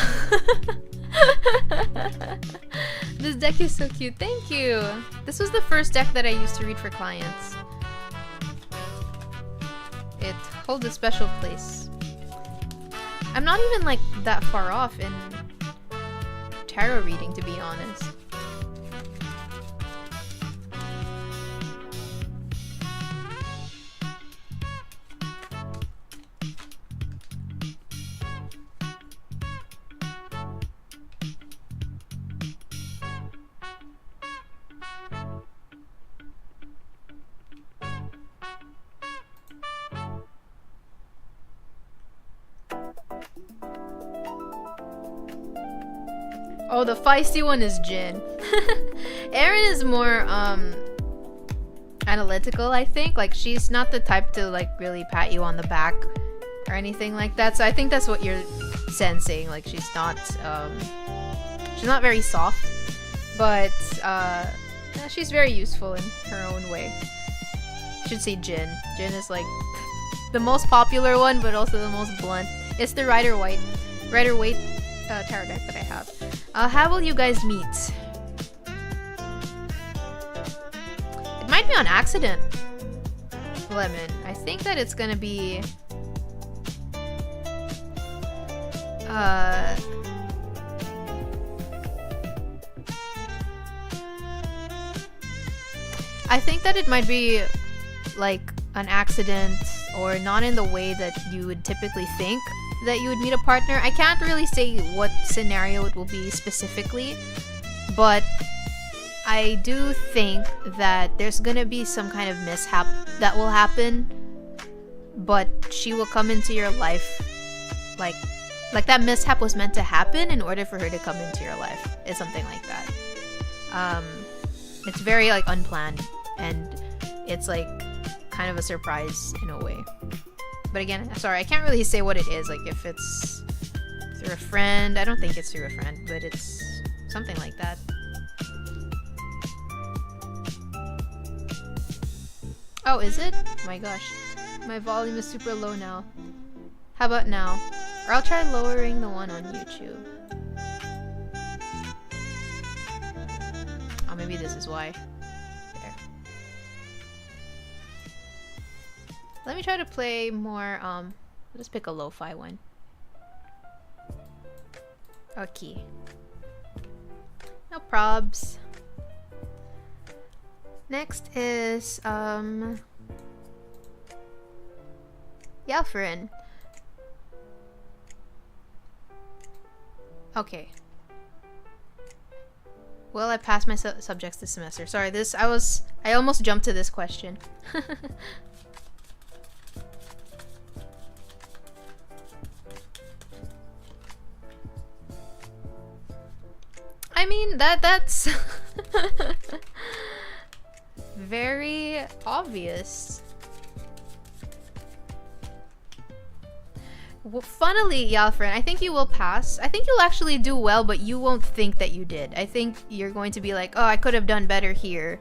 This deck is so cute. Thank you. This was the first deck that I used to read for clients. It holds a special place. I'm not even like that far off in tarot reading, to be honest. Oh, the feisty one is Jin. Erin is more analytical, I think. Like, she's not the type to like really pat you on the back or anything like that. So I think that's what you're sensing. Like, she's not very soft, but she's very useful in her own way. You should see Jin. Jin is like the most popular one, but also the most blunt. It's the Rider-Waite tarot deck that I have. How will you guys meet? It might be on accident, Lemon. I think that it's gonna be I think that it might be like an accident or not in the way that you would typically think that you would meet a partner. I can't really say what scenario it will be specifically, but I do think that there's gonna be some kind of mishap that will happen, but she will come into your life like that mishap was meant to happen in order for her to come into your life. It's something like that. It's very like unplanned, and it's like kind of a surprise in a way. But again, sorry, I can't really say what it is. Like, if it's through a friend, I don't think it's through a friend, but it's something like that. Oh, is it? Oh my gosh. My volume is super low now. How about now? Or I'll try lowering the one on YouTube. Oh, maybe this is why. There. Let me try to play more, let's pick a lo-fi one. Okay. No probs. Next is, Yalfarin. Okay. Well, I passed my subjects this semester. Sorry, I almost jumped to this question. I mean, that's very obvious. Well, funnily, Yalfrin, I think you will pass. I think you'll actually do well, but you won't think that you did. I think you're going to be like, oh, I could have done better here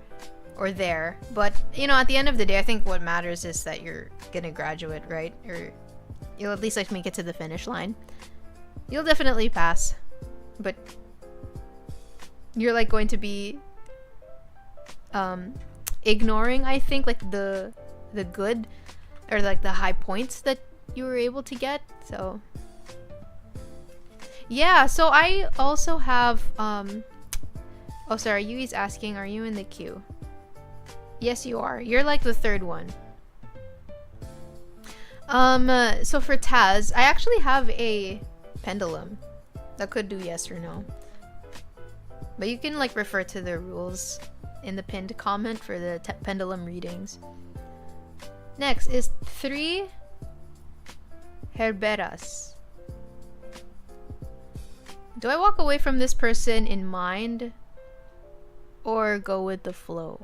or there. But, you know, at the end of the day, I think what matters is that you're gonna graduate, right? Or you'll at least like make it to the finish line. You'll definitely pass. But you're like going to be ignoring, I think, like the good or like the high points that you were able to get. So yeah, so I also have oh sorry, Yui's asking, are you in the queue? Yes, you are. You're like the third one. So for Taz, I actually have a pendulum that could do yes or no. But you can like refer to the rules in the pinned comment for the pendulum readings. Next is 3 Herberas. Do I walk away from this person in mind or go with the flow?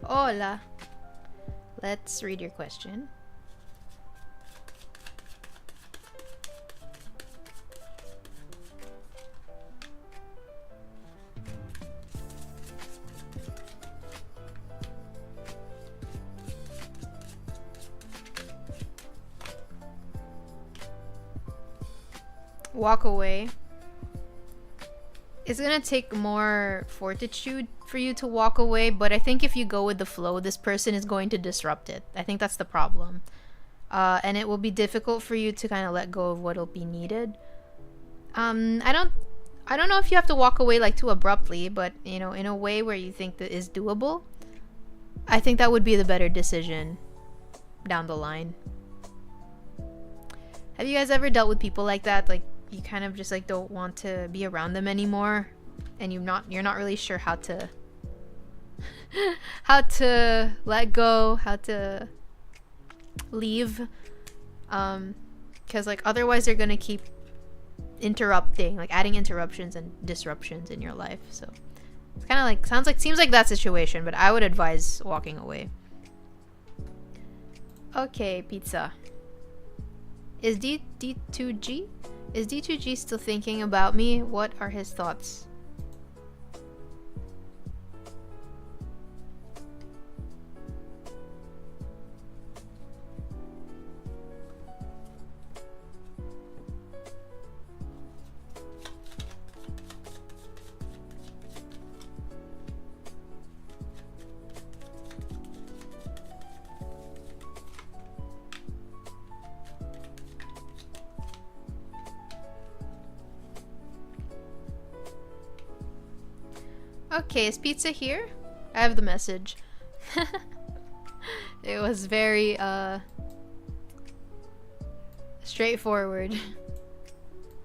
Hola. Let's read your question. walk away, it's gonna take more fortitude for you to walk away, but I think if you go with the flow, this person is going to disrupt it. I think that's the problem. And it will be difficult for you to kind of let go of what'll be needed. I don't know if you have to walk away like too abruptly, but you know, in a way where you think that is doable. I think that would be the better decision down the line. Have you guys ever dealt with people like that? Like you kind of just like don't want to be around them anymore, and you're not really sure how to how to let go, how to leave, because like otherwise they're gonna keep interrupting, like adding interruptions and disruptions in your life. So it's kind of like seems like that situation, but I would advise walking away. Okay, pizza. Is D2G still thinking about me? What are his thoughts? Okay, is pizza here? I have the message. It was very straightforward.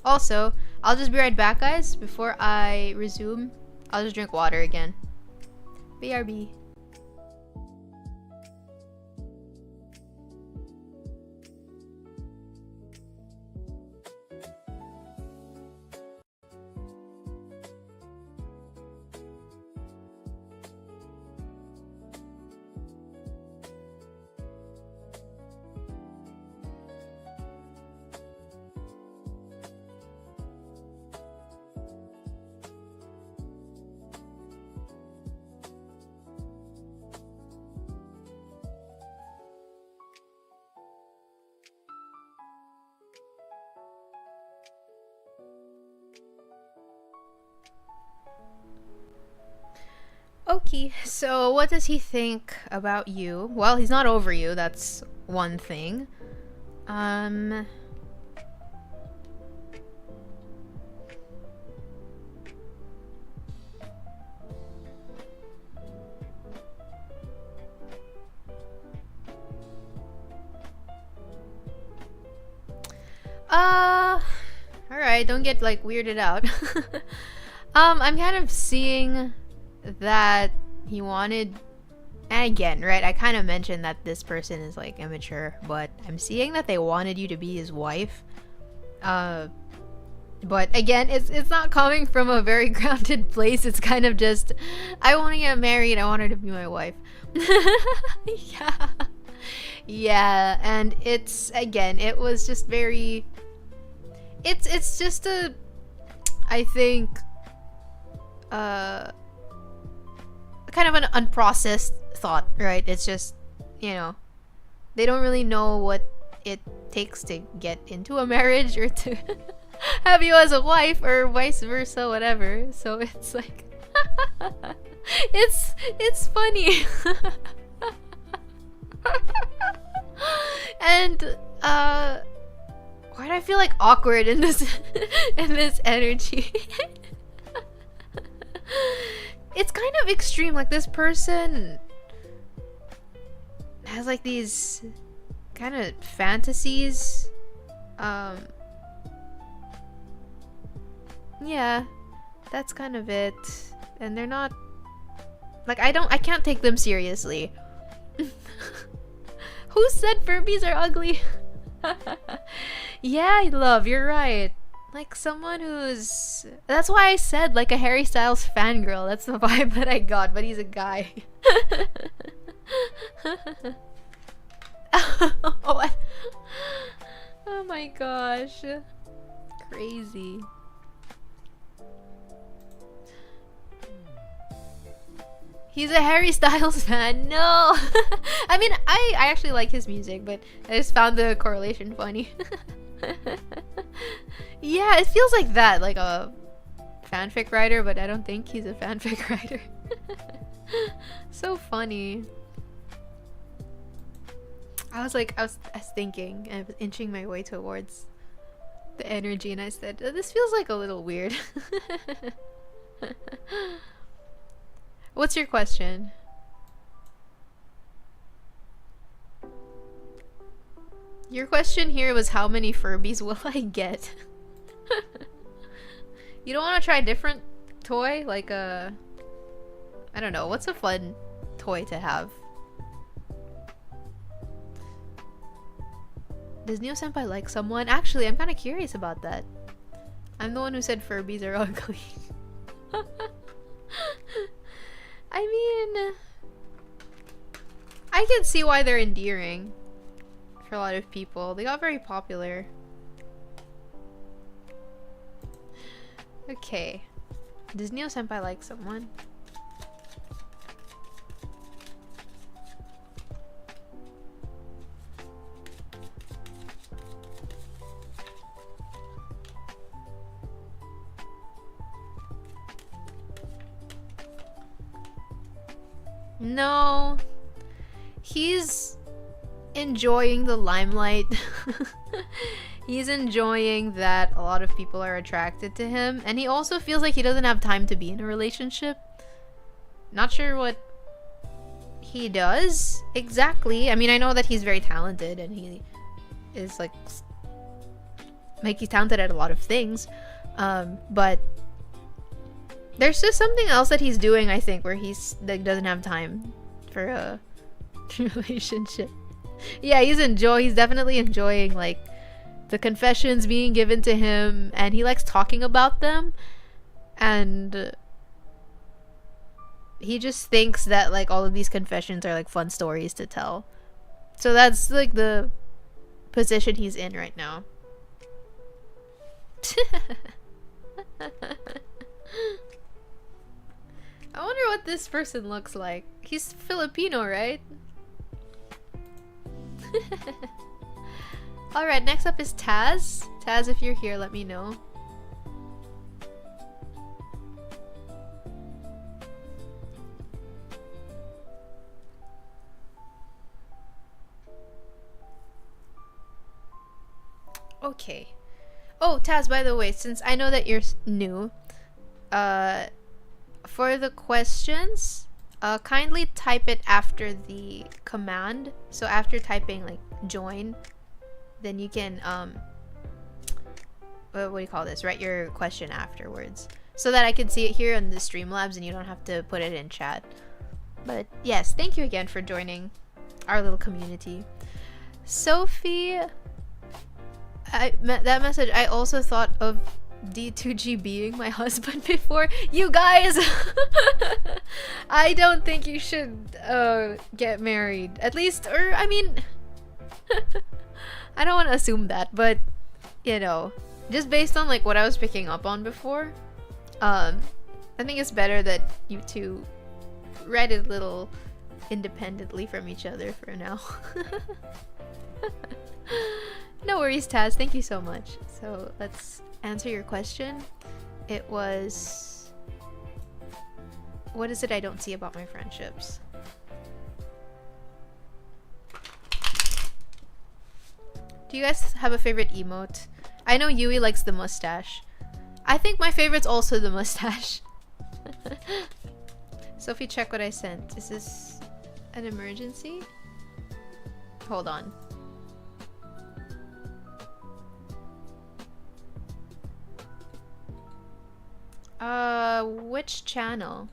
Also, I'll just be right back, guys. Before I resume, I'll just drink water again. BRB. Okay, so what does he think about you? Well, he's not over you, that's one thing. Alright, don't get like weirded out. I'm kind of seeing that he wanted, and again, right, I kind of mentioned that this person is like immature, but I'm seeing that they wanted you to be his wife. But again, it's not coming from a very grounded place. It's kind of just, I want to get married, I want her to be my wife. Yeah, and it's, again, it was just very, it's just a, I think, kind of an unprocessed thought, right? It's just, you know, they don't really know what it takes to get into a marriage or to have you as a wife or vice versa, whatever. So it's like it's funny. And why do I feel like awkward in this in this energy? It's kind of extreme. Like this person has like these kind of fantasies. Yeah, that's kind of it. And they're not like, I can't take them seriously. Who said Furbies are ugly? Yeah, love, you're right. Like someone who's, that's why I said like a Harry Styles fangirl. That's the vibe that I got, but he's a guy. Oh, oh my gosh, crazy. He's a Harry Styles fan. No. I mean, I actually like his music, but I just found the correlation funny. Yeah, it feels like that, like a fanfic writer, but I don't think he's a fanfic writer. So funny. I was thinking, I was inching my way towards the energy, and I said, this feels like a little weird. What's your question? Your question here was how many Furbies will I get? You don't want to try a different toy? Like a... I don't know, what's a fun toy to have? Does Neo Senpai like someone? Actually, I'm kind of curious about that. I'm the one who said Furbies are ugly. I mean... I can see why they're endearing for a lot of people. They got very popular. Okay. Does Neo Senpai like someone? No. He's enjoying the limelight. He's enjoying that a lot of people are attracted to him, and he also feels like he doesn't have time to be in a relationship. Not sure what he does exactly. I mean, I know that he's very talented and he is like he's talented at a lot of things, but there's just something else that he's doing, I think, where he's like doesn't have time for a relationship. Yeah, he's definitely enjoying like the confessions being given to him, and he likes talking about them, and he just thinks that like all of these confessions are like fun stories to tell. So that's like the position he's in right now. I wonder what this person looks like. He's Filipino, right? Alright, next up is Taz. Taz, if you're here, let me know. Okay. Oh, Taz, by the way, since I know that you're new, for the questions, kindly type it after the command. So after typing like join, then you can what do you call this? Write your question afterwards, so that I can see it here on the Streamlabs and you don't have to put it in chat. But yes, thank you again for joining our little community. Sophie, that message, I also thought of D2G being my husband before. You guys! I don't think you should get married. At least, or I mean, I don't want to assume that, but you know, just based on like what I was picking up on before, I think it's better that you two read it a little independently from each other for now. No worries, Taz. Thank you so much. So let's answer your question. It was, what is it I don't see about my friendships? Do you guys have a favorite emote? I know Yui likes the mustache. I think my favorite's also the mustache. Sophie, check what I sent. Is this an emergency? Hold on. Which channel?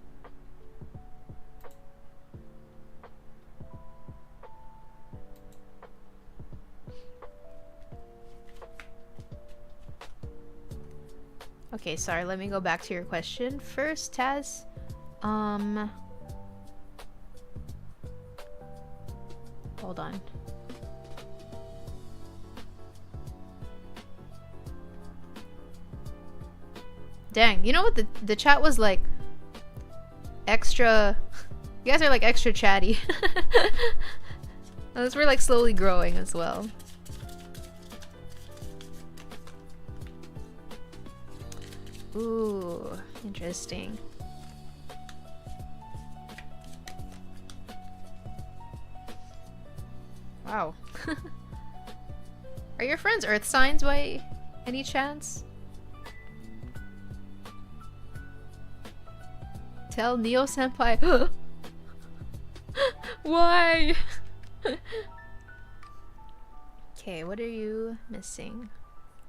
Okay, sorry, let me go back to your question first, Taz. Hold on. Dang, you know what? The chat was like extra. You guys are like extra chatty. Those were like slowly growing as well. Ooh, interesting. Wow. Are your friends earth signs by any chance? Tell Neo Senpai. Why? Okay, what are you missing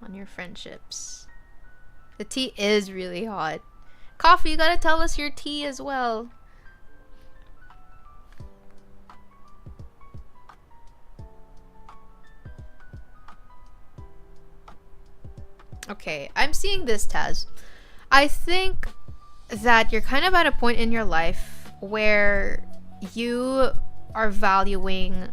on your friendships? The tea is really hot. Coffee, you gotta tell us your tea as well. Okay, I'm seeing this, Taz. I think that you're kind of at a point in your life where you are valuing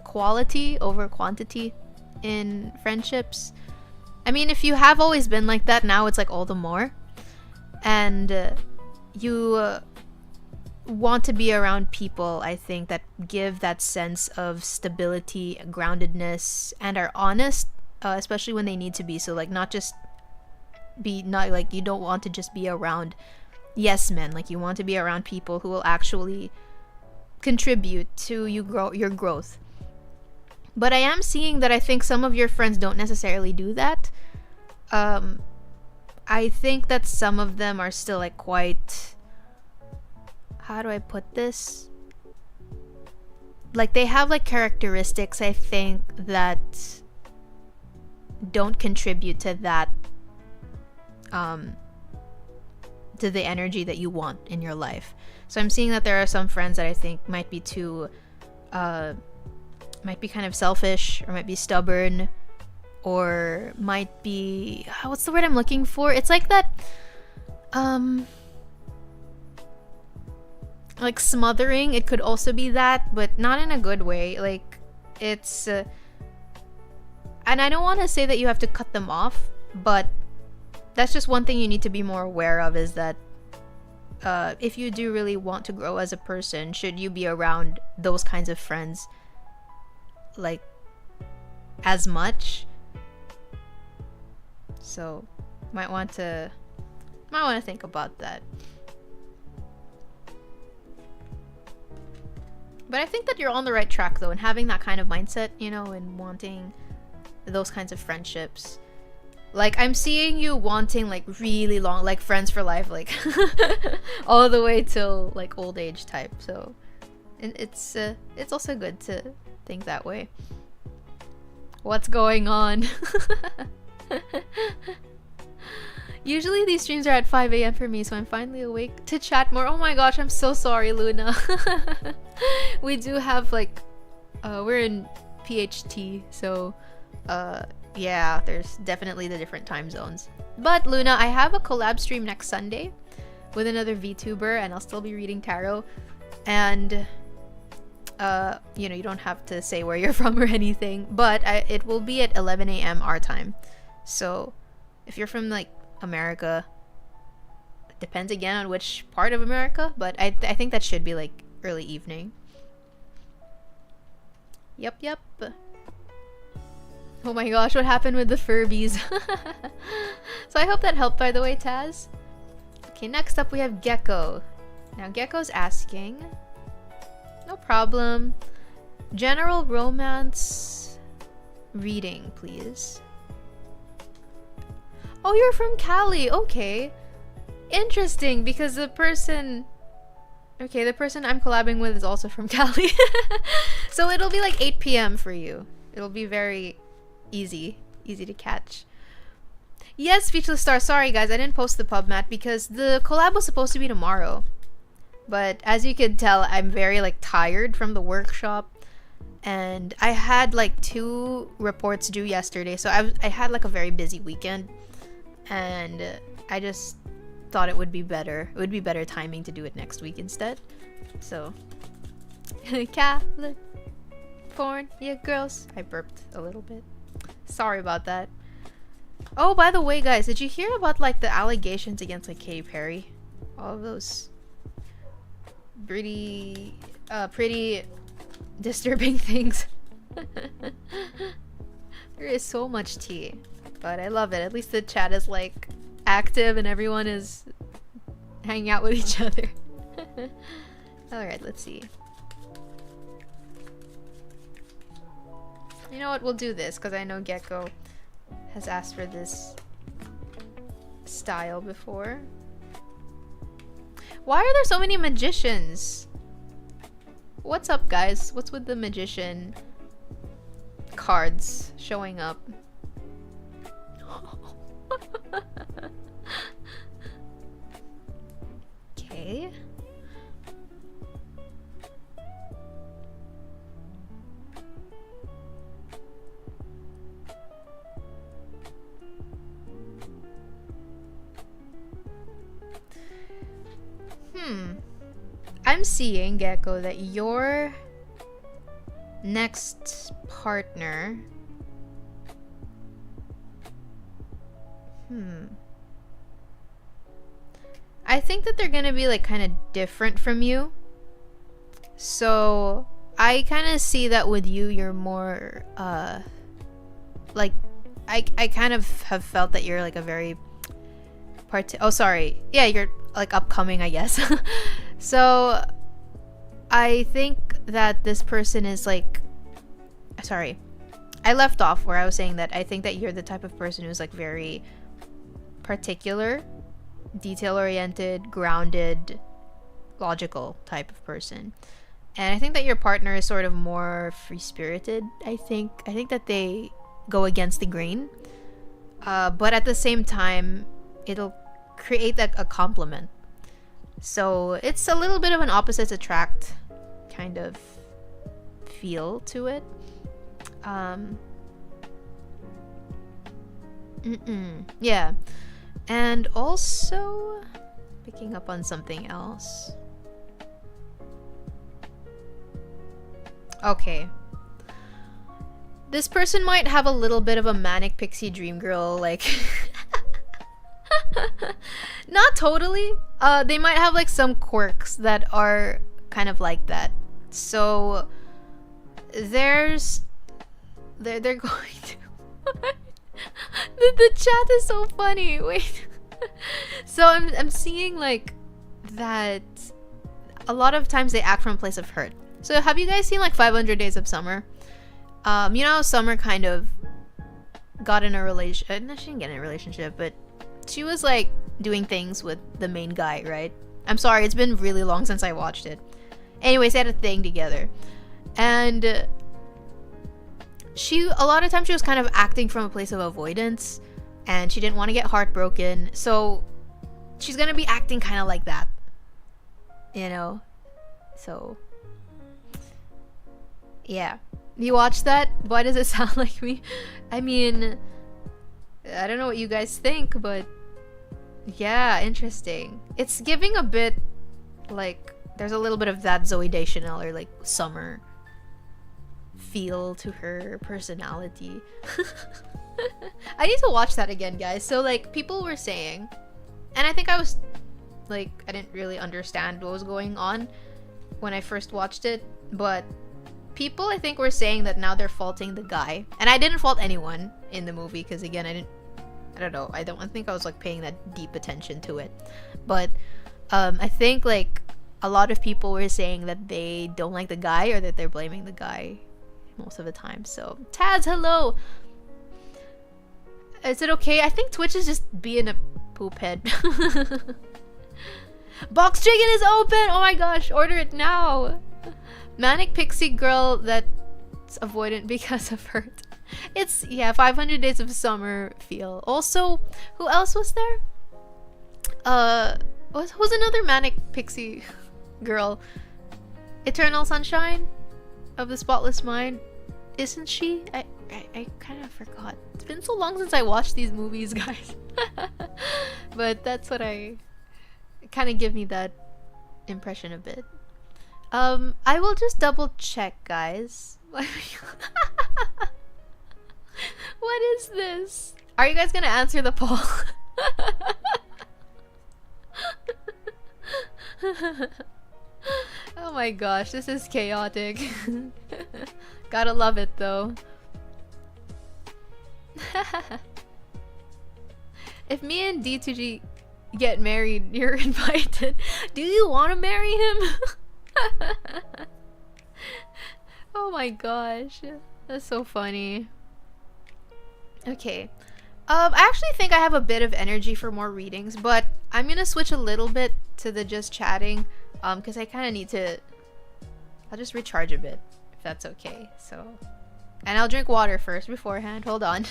quality over quantity in friendships. I mean, if you have always been like that, now it's like all the more. And you want to be around people, I think, that give that sense of stability, groundedness, and are honest, especially when they need to be. So, like, not like, you don't want to just be around yes men. Like, you want to be around people who will actually contribute to your growth. But I am seeing that I think some of your friends don't necessarily do that. I think that some of them are still like quite, how do I put this? Like, they have like characteristics, I think, that don't contribute to that, to the energy that you want in your life. So I'm seeing that there are some friends that I think might be too, might be kind of selfish, or might be stubborn, or might be, what's the word I'm looking for? It's like that, like smothering. It could also be that, but not in a good way. Like, it's, and I don't want to say that you have to cut them off, but that's just one thing you need to be more aware of, is that if you do really want to grow as a person, should you be around those kinds of friends like as much? So might want to think about that. But I think that you're on the right track though, and having that kind of mindset, you know, and wanting those kinds of friendships. Like, I'm seeing you wanting like really long, like friends for life, like all the way till like old age type. So, and it's also good to think that way. What's going on? Usually these streams are at 5 a.m. for me, so I'm finally awake to chat more. Oh my gosh, I'm so sorry, Luna. We do have like, we're in PHT, so yeah, there's definitely the different time zones. But Luna, I have a collab stream next Sunday with another VTuber, and I'll still be reading tarot. And you know, you don't have to say where you're from or anything, but it will be at 11 a.m. our time. So if you're from like America, it depends again on which part of America, but I think that should be like early evening. Yep. Oh my gosh, what happened with the Furbies? So I hope that helped, by the way, Taz. Okay, next up we have Gecko. Now Gecko's asking, no problem, general romance reading, please. Oh, you're from Cali. Okay. Interesting, because the person I'm collabing with is also from Cali. So it'll be like 8 p.m. for you. It'll be very easy to catch. Yes, Speechless Star. Sorry guys, I didn't post the pub mat because the collab was supposed to be tomorrow. But as you can tell, I'm very like tired from the workshop. And I had like 2 reports due yesterday, so I had like a very busy weekend. And I just thought it would be better timing to do it next week instead. So California girls. I burped a little bit. Sorry about that. Oh, by the way, guys, did you hear about like the allegations against like Katy Perry? All of those pretty disturbing things. There is so much tea. But I love it. At least the chat is like active and everyone is hanging out with each other. Alright, let's see. You know what? We'll do this because I know Gecko has asked for this style before. Why are there so many magicians? What's up, guys? What's with the magician cards showing up? Okay. I'm seeing, Gecko, that your next partner... I think that they're gonna be like kind of different from you. So I kind of see that with you, you're more like I kind of have felt that you're like a very you're like upcoming, I guess. So I think that this person is like, sorry, I left off where I was saying that I think that you're the type of person who's like very particular, detail-oriented, grounded, logical type of person. And I think that your partner is sort of more free-spirited. I think that they go against the grain. But at the same time, it'll create a complement. So it's a little bit of an opposites attract kind of feel to it. Yeah. And also, picking up on something else. Okay. This person might have a little bit of a manic pixie dream girl, like... Not totally. They might have like some quirks that are kind of like that. So, they're going to... the chat is so funny. Wait. So I'm seeing like that a lot of times they act from a place of hurt. So have you guys seen like 500 Days of Summer? You know, Summer kind of got in a relation. No, she didn't get in a relationship, but she was like doing things with the main guy, right? I'm sorry, it's been really long since I watched it. Anyways, they had a thing together, and a lot of times she was kind of acting from a place of avoidance, and she didn't want to get heartbroken, so she's gonna be acting kind of like that, you know? So yeah, you watch that? Why does it sound like me? I mean, I don't know what you guys think, but yeah, interesting. It's giving a bit like there's a little bit of that Zooey Deschanel or like Summer feel to her personality. I need to watch that again, guys. So like people were saying, and I think I was like, I didn't really understand what was going on when I first watched it, but people I think were saying that now they're faulting the guy, and I didn't fault anyone in the movie because again I don't know, I think I was like paying that deep attention to it, but I think like a lot of people were saying that they don't like the guy or that they're blaming the guy most of the time. So Taz, hello. Is it okay? I think Twitch is just being a poop head. Box chicken is open! Oh my gosh, order it now. Manic pixie girl that's avoidant because of hurt. It's, yeah, 500 Days of Summer feel. Also, who else was there? Who's another manic pixie girl? Eternal Sunshine of the Spotless Mind. Isn't she? I kind of forgot. It's been so long since I watched these movies, guys. But that's what it kind of give me that impression a bit. I will just double check, guys. What is this? Are you guys gonna answer the poll? Oh my gosh, this is chaotic. Gotta love it though. If me and D2G get married, you're invited. Do you want to marry him? Oh my gosh. That's so funny. Okay. I actually think I have a bit of energy for more readings, but I'm gonna switch a little bit to the just chatting, because I kind of need to... I'll just recharge a bit, if that's okay. So, and I'll drink water first beforehand. Hold on.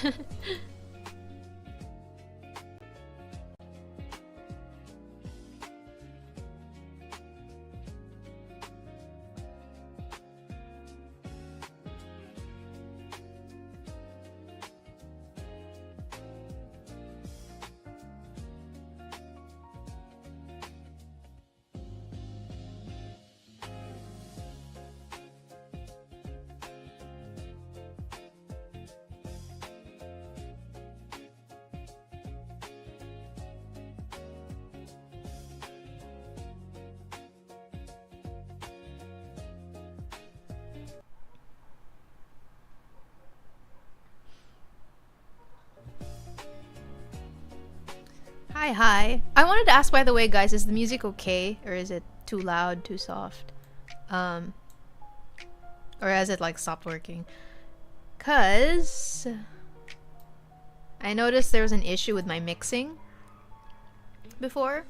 Hi. I wanted to ask, by the way, guys, is the music okay? Or is it too loud, too soft? Or has it, like, stopped working? 'Cause I noticed there was an issue with my mixing before.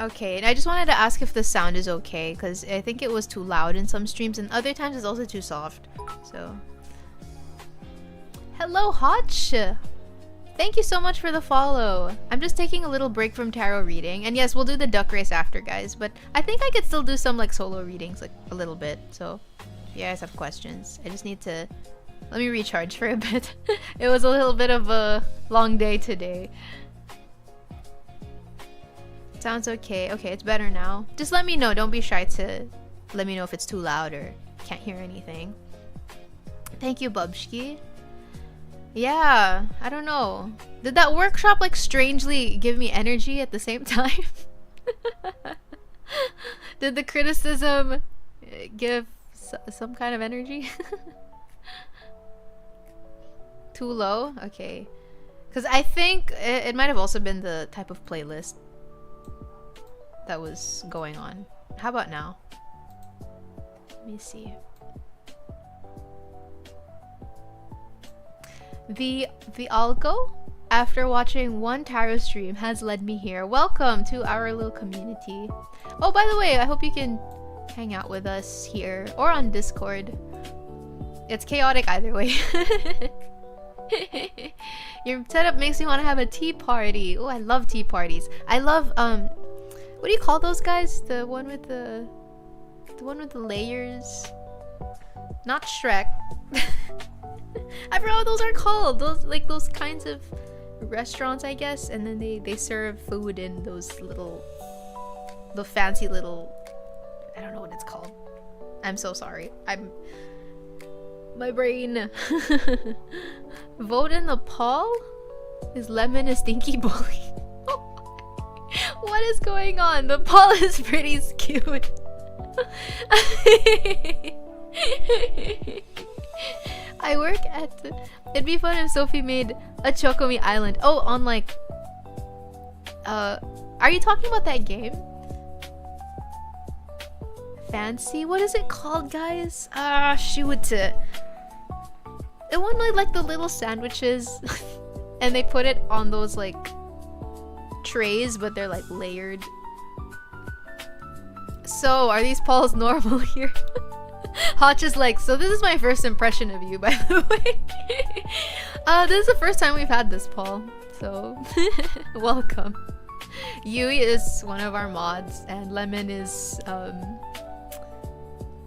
Okay, and I just wanted to ask if the sound is okay, because I think it was too loud in some streams, and other times it's also too soft. So... Hello, Hotch! Thank you so much for the follow. I'm just taking a little break from tarot reading. And yes, we'll do the duck race after, guys. But I think I could still do some like solo readings, like a little bit. So if you guys have questions, I just need to... Let me recharge for a bit. It was a little bit of a long day today. Sounds okay. Okay, it's better now. Just let me know. Don't be shy to let me know if it's too loud or can't hear anything. Thank you, Bubshki. Yeah, I don't know. Did that workshop like strangely give me energy at the same time? Did the criticism give some kind of energy? Too low? Okay. Because I think it might have also been the type of playlist that was going on. How about now? Let me see. The algo, after watching one tarot stream, has led me here. Welcome to our little community. Oh, by the way, I hope you can hang out with us here or on Discord. It's chaotic either way. Your setup makes me want to have a tea party. Oh, I love tea parties. I love what do you call those guys? The one with the layers. Not Shrek. I forgot what those are called. Those kinds of restaurants, I guess, and then they serve food in the fancy little, I don't know what it's called. I'm so sorry. My brain. Vote in the Paul? Is Lemon a stinky bully? What is going on? The Paul is pretty cute. I work at... It'd be fun if Sophie made a Chocomi Island. Oh, on like... Are you talking about that game? Fancy? What is it called, guys? Ah, shoot. The one with like the little sandwiches. And they put it on those like... trays, but they're like layered. So, are these Pauls normal here? Hotch is like, so this is my first impression of you, by the way. This is the first time we've had this, Paul. So, welcome. Yui is one of our mods, and Lemon is,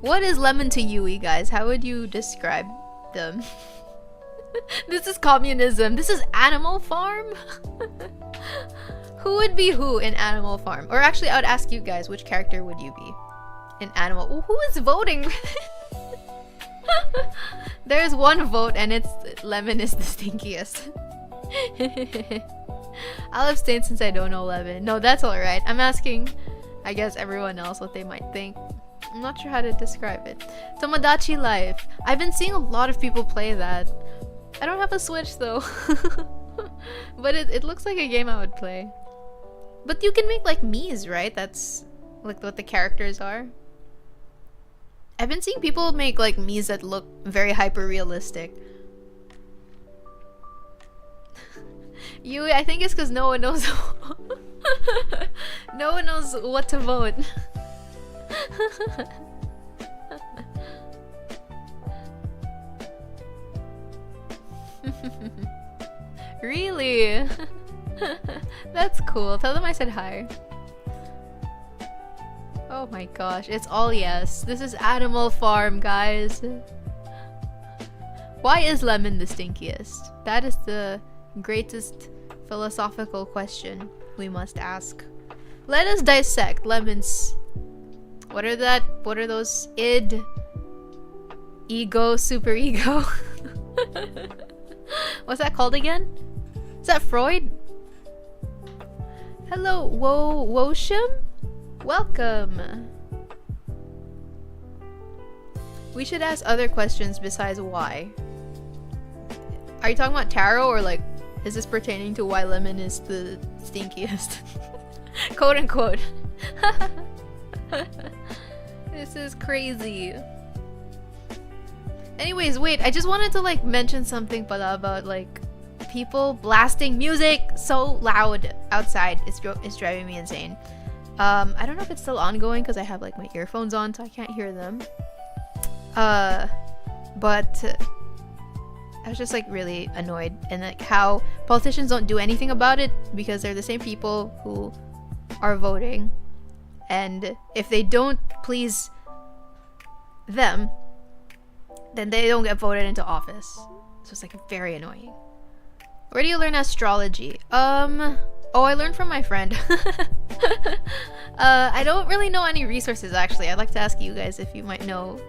what is Lemon to Yui, guys? How would you describe them? This is communism. This is Animal Farm? Who would be who in Animal Farm? Or actually, I would ask you guys, which character would you be? An animal. Ooh, who is voting? There's one vote and it's Lemon is the stinkiest. I'll abstain since I don't know Lemon. No, that's alright. I'm asking, I guess, everyone else what they might think. I'm not sure how to describe it. Tomodachi Life. I've been seeing a lot of people play that. I don't have a Switch though. But it looks like a game I would play. But you can make like Miis, right? That's like what the characters are. I've been seeing people make like Miis that look very hyper realistic. I think it's because no one knows. No one knows what to vote. Really? That's cool. Tell them I said hi. Oh my gosh, it's all yes. This is Animal Farm, guys. Why is lemon the stinkiest? That is the greatest philosophical question we must ask. Let us dissect lemons. What are those? Id, ego, super ego. What's that called again? Is that Freud? Hello, Woshim? Welcome. We should ask other questions besides why. Are you talking about tarot, or like, is this pertaining to why lemon is the stinkiest? Quote unquote. This is crazy. Anyways, wait, I just wanted to like mention something pala about like people blasting music so loud outside. It's driving me insane. I don't know if it's still ongoing because I have like my earphones on, so I can't hear them. But I was just like really annoyed, and like how politicians don't do anything about it because they're the same people who are voting, and if they don't please them, then they don't get voted into office. So it's like very annoying. Where do you learn astrology? Oh, I learned from my friend. I don't really know any resources actually. I'd like to ask you guys if you might know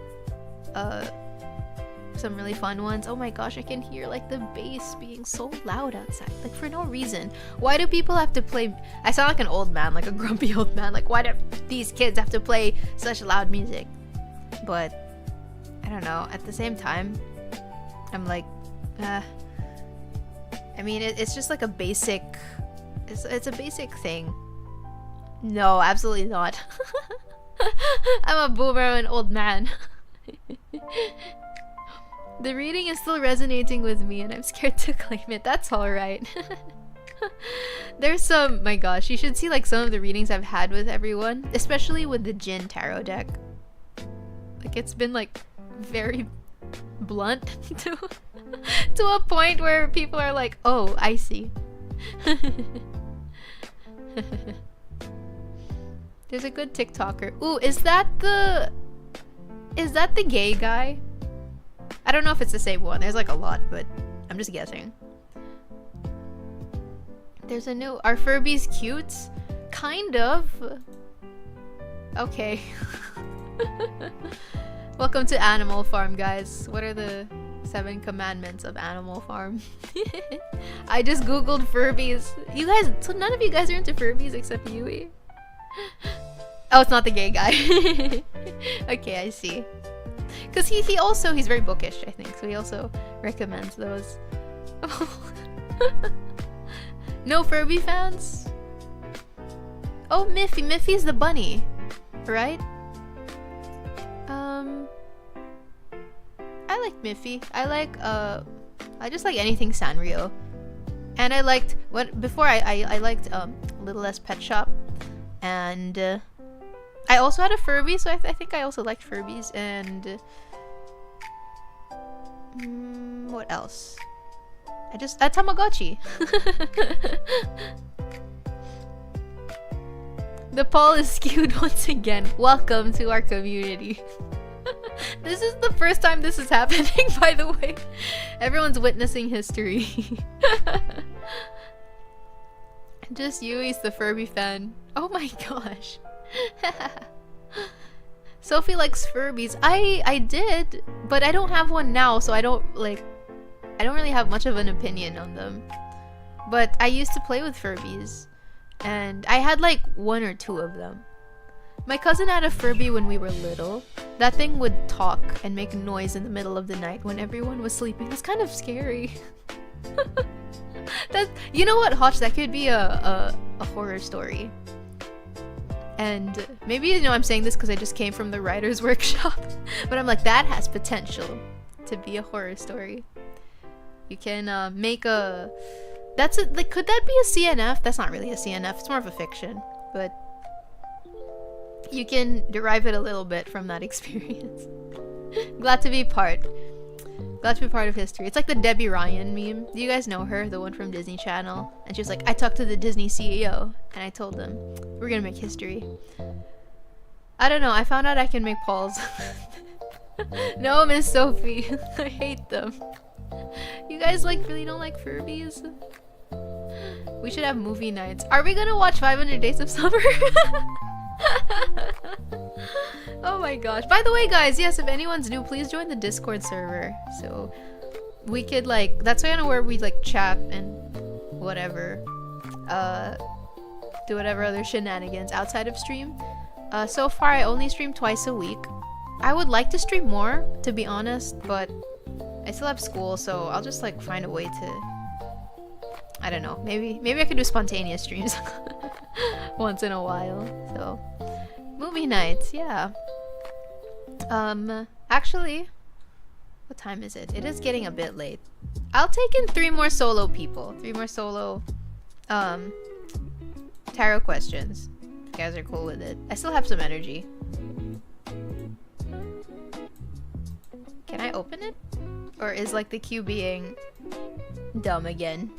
some really fun ones. Oh my gosh, I can hear like the bass being so loud outside, like for no reason. Why do people have to play? I sound like an old man, like a grumpy old man. Like, why do these kids have to play such loud music? But I don't know. At the same time, I'm like, I mean, it's just like a basic. It's a basic thing. No, absolutely not. I'm a boomer, I'm an old man. The reading is still resonating with me, and I'm scared to claim it. That's alright. There's some, my gosh, you should see like some of the readings I've had with everyone, especially with the Jinn tarot deck. Like, it's been like very blunt to a point where people are like, oh, I see. There's a good TikToker. Ooh, is that the gay guy? I don't know if it's the same one. There's like a lot, but I'm just guessing. There's a new... Are Furbies cute? Kind of. Okay. Welcome to Animal Farm, guys. What are the 7 commandments of Animal Farm? I just googled Furbies. You guys... So none of you guys are into Furbies except Yui? Oh, it's not the gay guy. Okay, I see. Because he's very bookish, I think. So he also recommends those. No Furby fans? Oh, Miffy. Miffy's the bunny. Right? I like Miffy. I just like anything Sanrio. And I liked... I liked Littlest Pet Shop. And... I also had a Furby, so I think I also liked Furbies. And... what else? A Tamagotchi. The poll is skewed once again. Welcome to our community. This is the first time this is happening, by the way. Everyone's witnessing history. Just Yui's the Furby fan. Oh my gosh. Sophie likes Furbies. I did, but I don't have one now, so I don't really have much of an opinion on them. But I used to play with Furbies, and I had like 1 or 2 of them. My cousin had a Furby when we were little. That thing would talk and make noise in the middle of the night when everyone was sleeping. It's kind of scary. That, you know what, Hotch? That could be a horror story. And maybe, you know, I'm saying this because I just came from the writer's workshop. But I'm like, that has potential to be a horror story. You can make a... That's a, like, could that be a CNF? That's not really a CNF. It's more of a fiction. But you can derive it a little bit from that experience. Glad to be part of history. It's like the Debbie Ryan meme. Do you guys know her? The one from Disney Channel. And she was like, I talked to the Disney CEO and I told them, we're gonna make history. I don't know. I found out I can make polls. No, Miss Sophie. I hate them. You guys like really don't like Furbies? We should have movie nights. Are we gonna watch 500 Days of Summer? Oh my gosh. By the way, guys, yes, if anyone's new, please join the Discord server. So we could, like, that's kind of where we, like, chat and whatever. Do whatever other shenanigans outside of stream. So far, I only stream twice a week. I would like to stream more, to be honest, but I still have school, so I'll just, like, find a way to... I don't know. Maybe I could do spontaneous streams once in a while. So, movie nights, yeah. Actually, what time is it? It is getting a bit late. I'll take in 3 more solo people. 3 more solo, tarot questions. You guys are cool with it. I still have some energy. Can I open it? Or is, like, the queue being dumb again?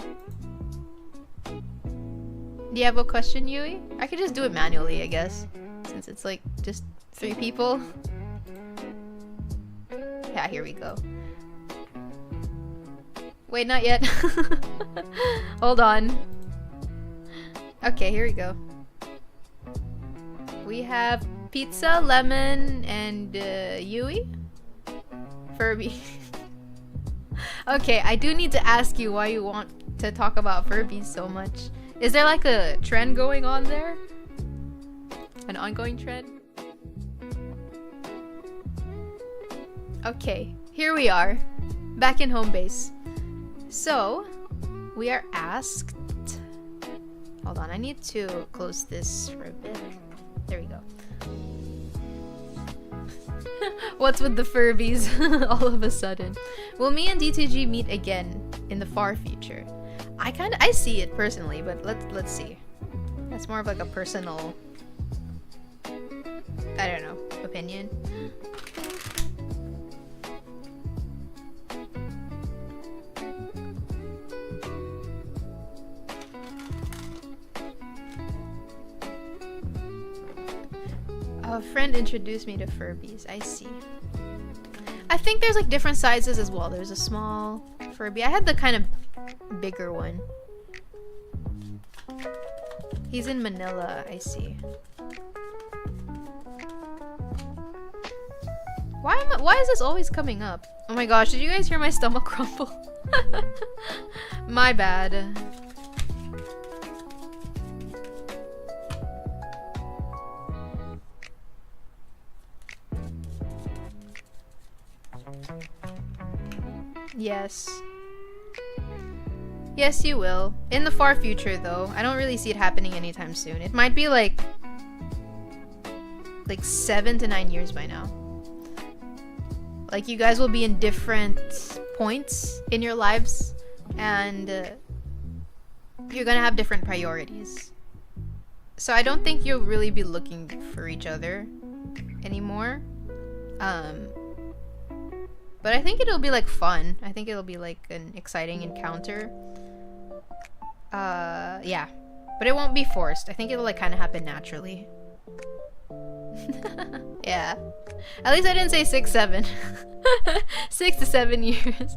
Do you have a question, Yui? I could just do it manually, I guess. Since it's, like, just 3 people. Yeah, here we go. Wait, not yet. Hold on. Okay, here we go. We have pizza, lemon, and Yui? Furby. Okay, I do need to ask you why you want to talk about Furbies so much. Is there like a trend going on there? An ongoing trend? Okay, here we are. Back in home base. So, we are asked... Hold on, I need to close this for a bit. There we go. What's with the Furbies all of a sudden? Will me and DTG meet again in the far future? I see it personally, but let's see. That's more of like a personal, I don't know, opinion. A friend introduced me to Furbies. I see. I think there's like different sizes as well. There's a small Furby. I had the kind of bigger one. He's in Manila, I see. Why is this always coming up? Oh my gosh, did you guys hear my stomach crumble? My bad. Yes. Yes, you will. In the far future, though. I don't really see it happening anytime soon. It might be like 7 to 9 years by now. Like, you guys will be in different points in your lives, and you're gonna have different priorities. So I don't think you'll really be looking for each other anymore. But I think it'll be like fun. I think it'll be like an exciting encounter. Yeah. But it won't be forced. I think it'll like kind of happen naturally. Yeah. At least I didn't say 6, 7. 6 to 7 years.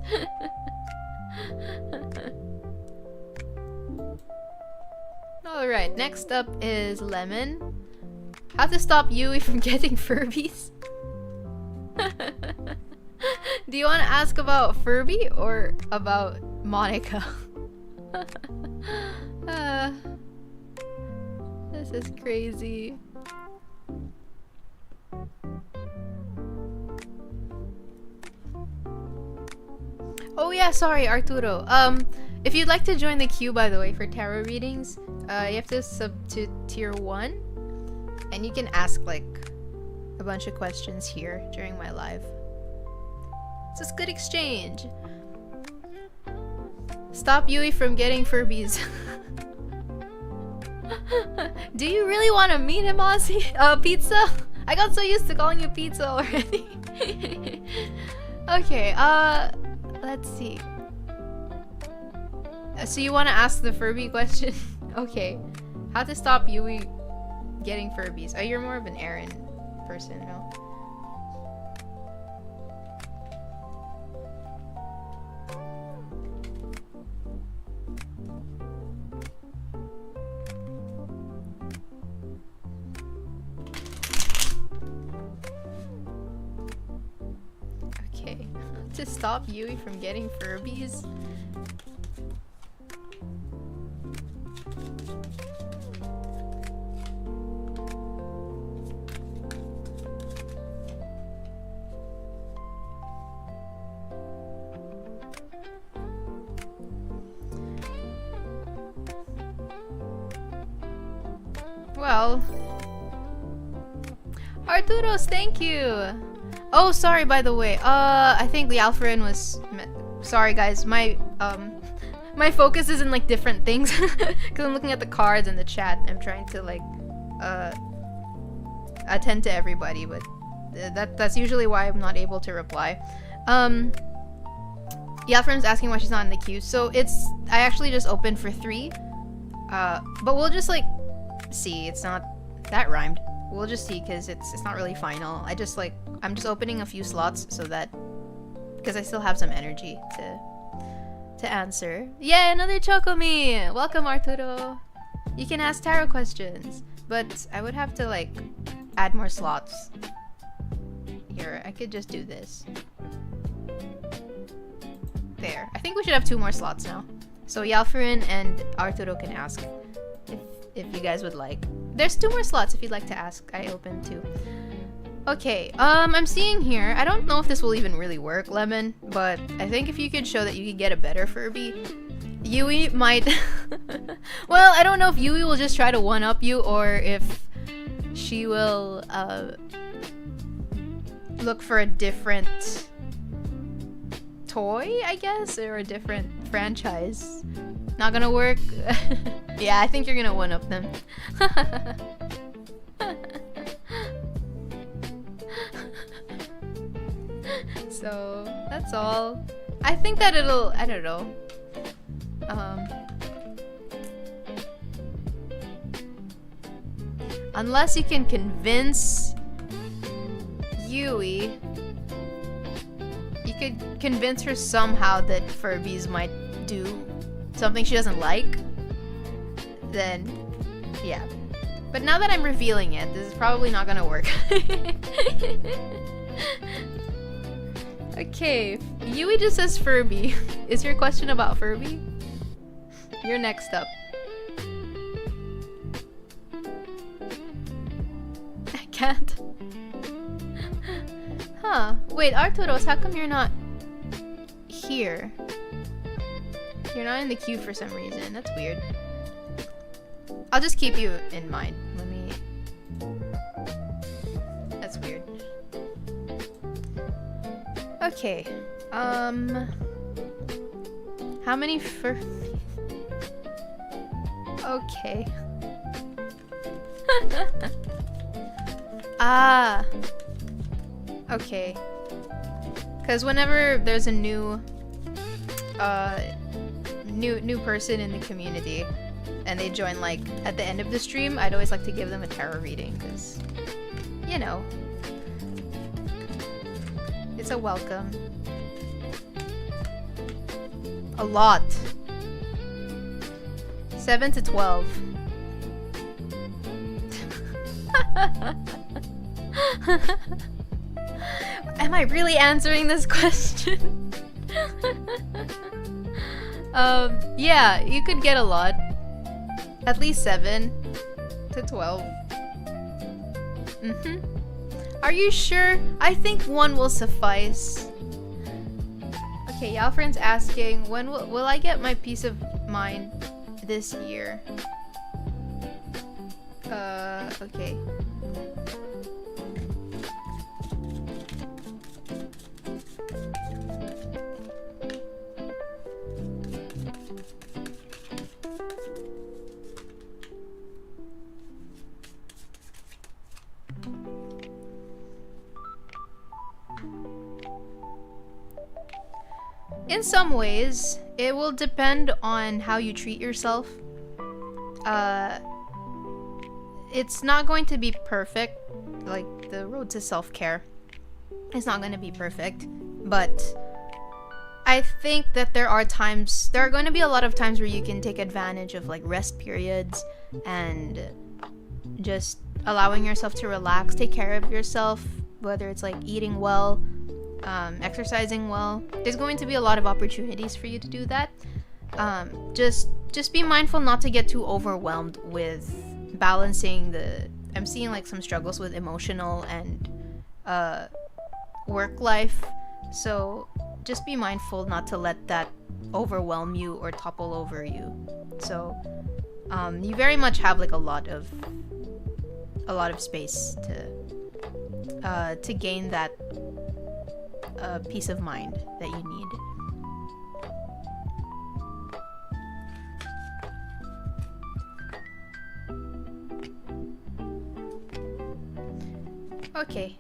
Alright, next up is Lemon. How to stop Yui from getting Furbies? Do you want to ask about Furby or about Monica? This is crazy. Oh yeah, sorry, Arturo. If you'd like to join the queue, by the way, for tarot readings, you have to sub to tier 1, and you can ask like a bunch of questions here during my live. It's just good exchange. Stop Yui from getting Furbies. Do you really want to meet him, Ozzy? Pizza? I got so used to calling you pizza already. Okay, let's see. So you want to ask the Furby question? Okay. How to stop Yui getting Furbies? Oh, you're more of an Aaron person, no? Okay. To stop Yui from getting Furbies? Well, Arturos, thank you. Oh, sorry, by the way. I think the Alpharin was. Sorry, guys. My my focus is in like different things because I'm looking at the cards and the chat. I'm trying to like attend to everybody, but that's usually why I'm not able to reply. Alpharin's asking why she's not in the queue. So I actually just opened for 3. But we'll just like. See, it's not that rhymed. We'll just see because it's not really final. I'm just opening a few slots so that because I still have some energy to answer. Yeah, another Chocomi. Welcome, Arturo. You can ask tarot questions, but I would have to like add more slots. Here, I could just do this. There. I think we should have 2 more slots now. So Yalfarin and Arturo can ask. If you guys would like. There's 2 more slots if you'd like to ask. I opened 2. Okay, I'm seeing here. I don't know if this will even really work, Lemon, but I think if you could show that you could get a better Furby, Yui might... Well, I don't know if Yui will just try to one-up you or if she will look for a different toy, I guess, or a different franchise. Not gonna work? Yeah, I think you're gonna one-up them. So, that's all. I think that it'll... I don't know. Unless you can convince Yui, you could convince her somehow that Furbies might do something she doesn't like, then yeah. But now that I'm revealing it, this is probably not gonna work. Okay, Yui just says Furby. Is your question about Furby? You're next up. I can't. Huh. Wait, Arturos, how come you're not here? You're not in the queue for some reason. That's weird. I'll just keep you in mind. Let me... That's weird. Okay. How many Furbies? Okay. Ah. Okay. Because whenever there's a new person in the community and they join like at the end of the stream, I'd always like to give them a tarot reading because, you know, it's a welcome. A lot. 7 to 12. Am I really answering this question? Yeah, you could get a lot. At least 7 to 12. Are you sure? I think 1 will suffice. Okay, y'all friends asking, when will I get my peace of mind this year? Okay. In some ways, it will depend on how you treat yourself. It's not going to be perfect, like the road to self-care. It's not going to be perfect, but I think that there are going to be a lot of times where you can take advantage of like rest periods and just allowing yourself to relax, take care of yourself, whether it's like eating well, exercising well. There's going to be a lot of opportunities for you to do that. Just be mindful not to get too overwhelmed with balancing I'm seeing like some struggles with emotional and work life, so just be mindful not to let that overwhelm you or topple over you. So you very much have like a lot of space to gain that peace of mind that you need. Okay,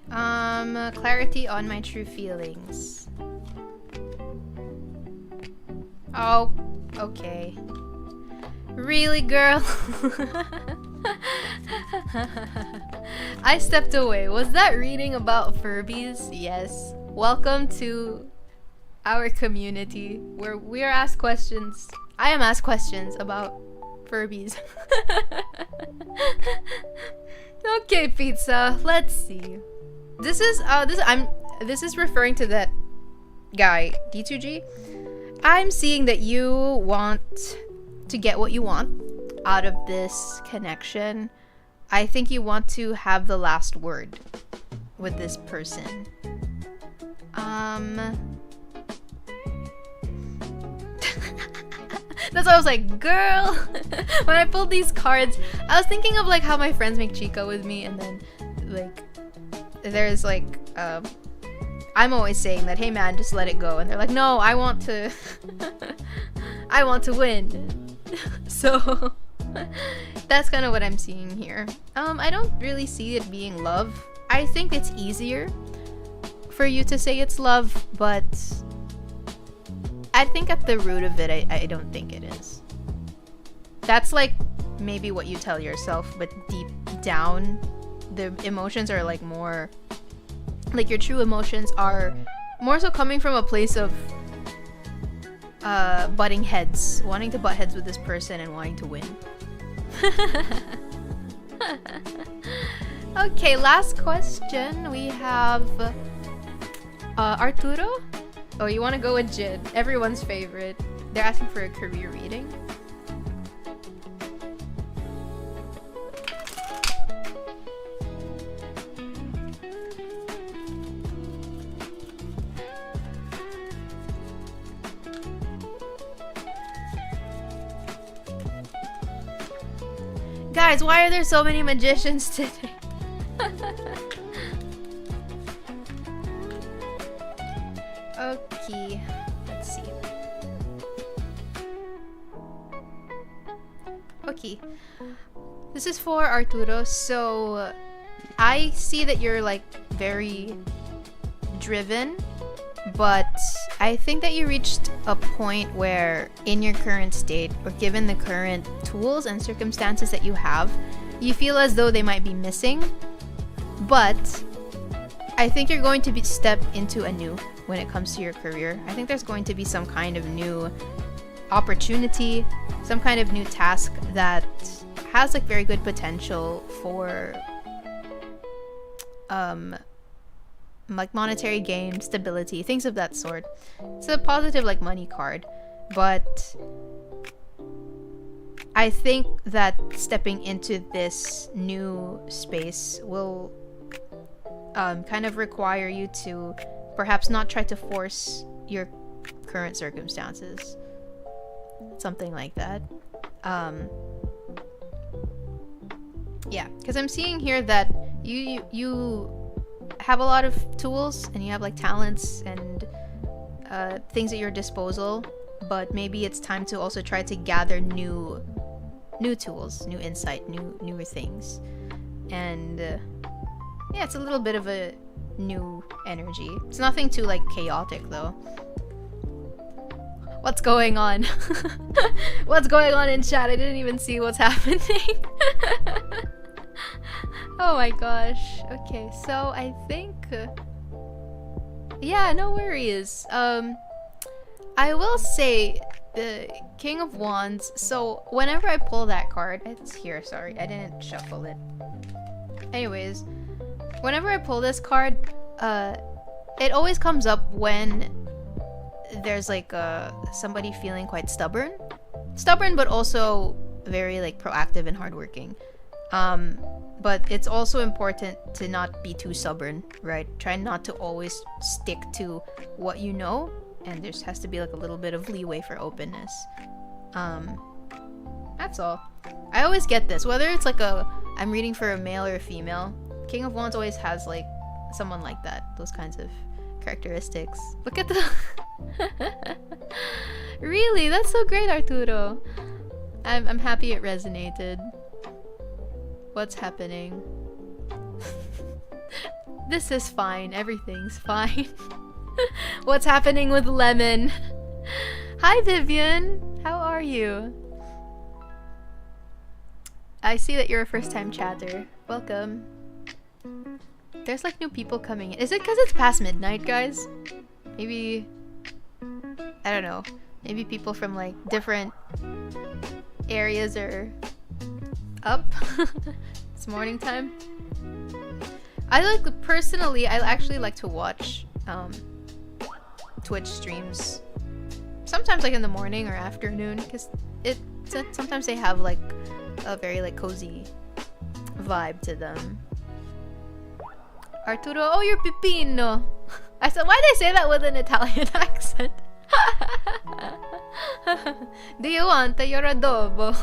clarity on my true feelings. Oh, okay. Really, girl? I stepped away. Was that reading about Furbies? Yes. Welcome to our community where we are asked questions. I am asked questions about Furbies. Okay, pizza. Let's see. This is referring to that guy, D2G. I'm seeing that you want to get what you want out of this connection. I think you want to have the last word with this person. That's why I was like, girl. When I pulled these cards, I was thinking of like how my friends make chica with me, and then like there's like I'm always saying that, hey man, just let it go, and they're like, no, I want to I want to win. So that's kind of what I'm seeing here. I don't really see it being love. I think it's easier for you to say it's love, but I think at the root of it, I don't think it is. That's like maybe what you tell yourself, but deep down, the emotions are like more, like your true emotions are more so coming from a place of butting heads, wanting to butt heads with this person and wanting to win. Okay, last question. We have Arturo? Oh, you want to go with Jid, everyone's favorite. They're asking for a career reading. Guys, why are there so many magicians today? Okay, let's see. Okay, this is for Arturo. So I see that you're like very driven, but I think that you reached a point where in your current state, or given the current tools and circumstances that you have, you feel as though they might be missing. But I think you're going to step into a new when it comes to your career. I think there's going to be some kind of new opportunity, some kind of new task that has like very good potential for like monetary gain, stability, things of that sort. It's a positive like money card, but I think that stepping into this new space will kind of require you to perhaps not try to force your current circumstances. Something like that. Yeah, because I'm seeing here that you have a lot of tools and you have like talents and things at your disposal, but maybe it's time to also try to gather new tools, new insight, newer things. And yeah, it's a little bit of a new energy. It's nothing too like chaotic though. What's going on? What's going on in chat? I didn't even see what's happening. Oh my gosh. Okay, so I think yeah, no worries. I will say the King of Wands. So whenever I pull that card, it's here, sorry, I didn't shuffle it. Anyways, whenever I pull this card, it always comes up when there's like somebody feeling quite stubborn, but also very like proactive and hardworking. But it's also important to not be too stubborn, right? Try not to always stick to what you know, and there has to be like a little bit of leeway for openness. That's all. I always get this, whether it's like I'm reading for a male or a female. King of Wands always has like someone like that, those kinds of characteristics. Look at the really, that's so great, Arturo. I'm happy it resonated. What's happening? This is fine. Everything's fine. What's happening with Lemon? Hi, Vivian. How are you? I see that you're a first-time chatter. Welcome. There's like new people coming in. Is it because it's past midnight, guys? Maybe... I don't know. Maybe people from like different areas are up. It's morning time. I actually like to watch Twitch streams sometimes like in the morning or afternoon, because sometimes they have like a very like cozy vibe to them. Arturo, oh, you're Pipino. I said, why did I say that with an Italian accent? Do you want your adobo?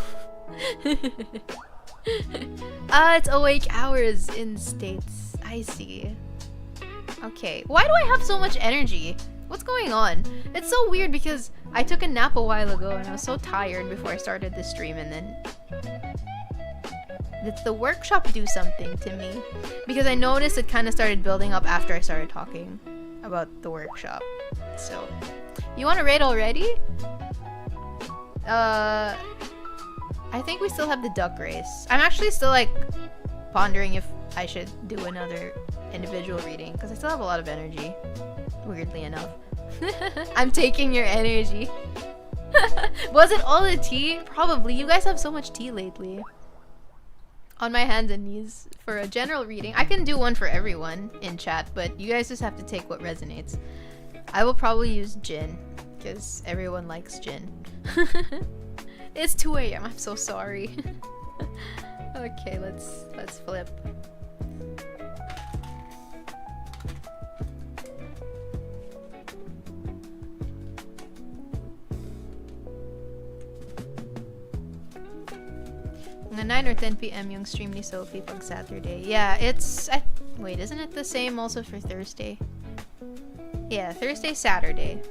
It's awake hours in States. I see. Okay. Why do I have so much energy? What's going on? It's so weird because I took a nap a while ago and I was so tired before I started the stream, and then did the workshop do something to me? Because I noticed it kind of started building up after I started talking about the workshop. So, you want to raid already? I think we still have the duck race. I'm actually still like pondering if I should do another individual reading because I still have a lot of energy, weirdly enough. I'm taking your energy. Was it all the tea? Probably. You guys have so much tea lately. On my hands and knees for a general reading. I can do one for everyone in chat, but you guys just have to take what resonates. I will probably use gin because everyone likes gin. It's 2 a.m. I'm so sorry. Okay, let's flip. Mga 9 or 10 p.m. yung stream ni Sophie pag Saturday. Yeah, it's... wait, isn't it the same also for Thursday? Yeah, Thursday, Saturday.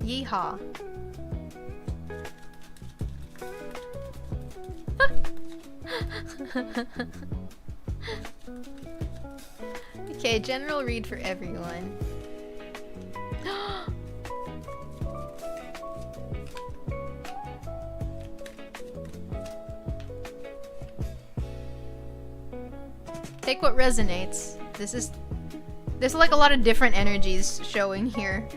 Yeehaw. Okay, general read for everyone. Take what resonates. There's like a lot of different energies showing here.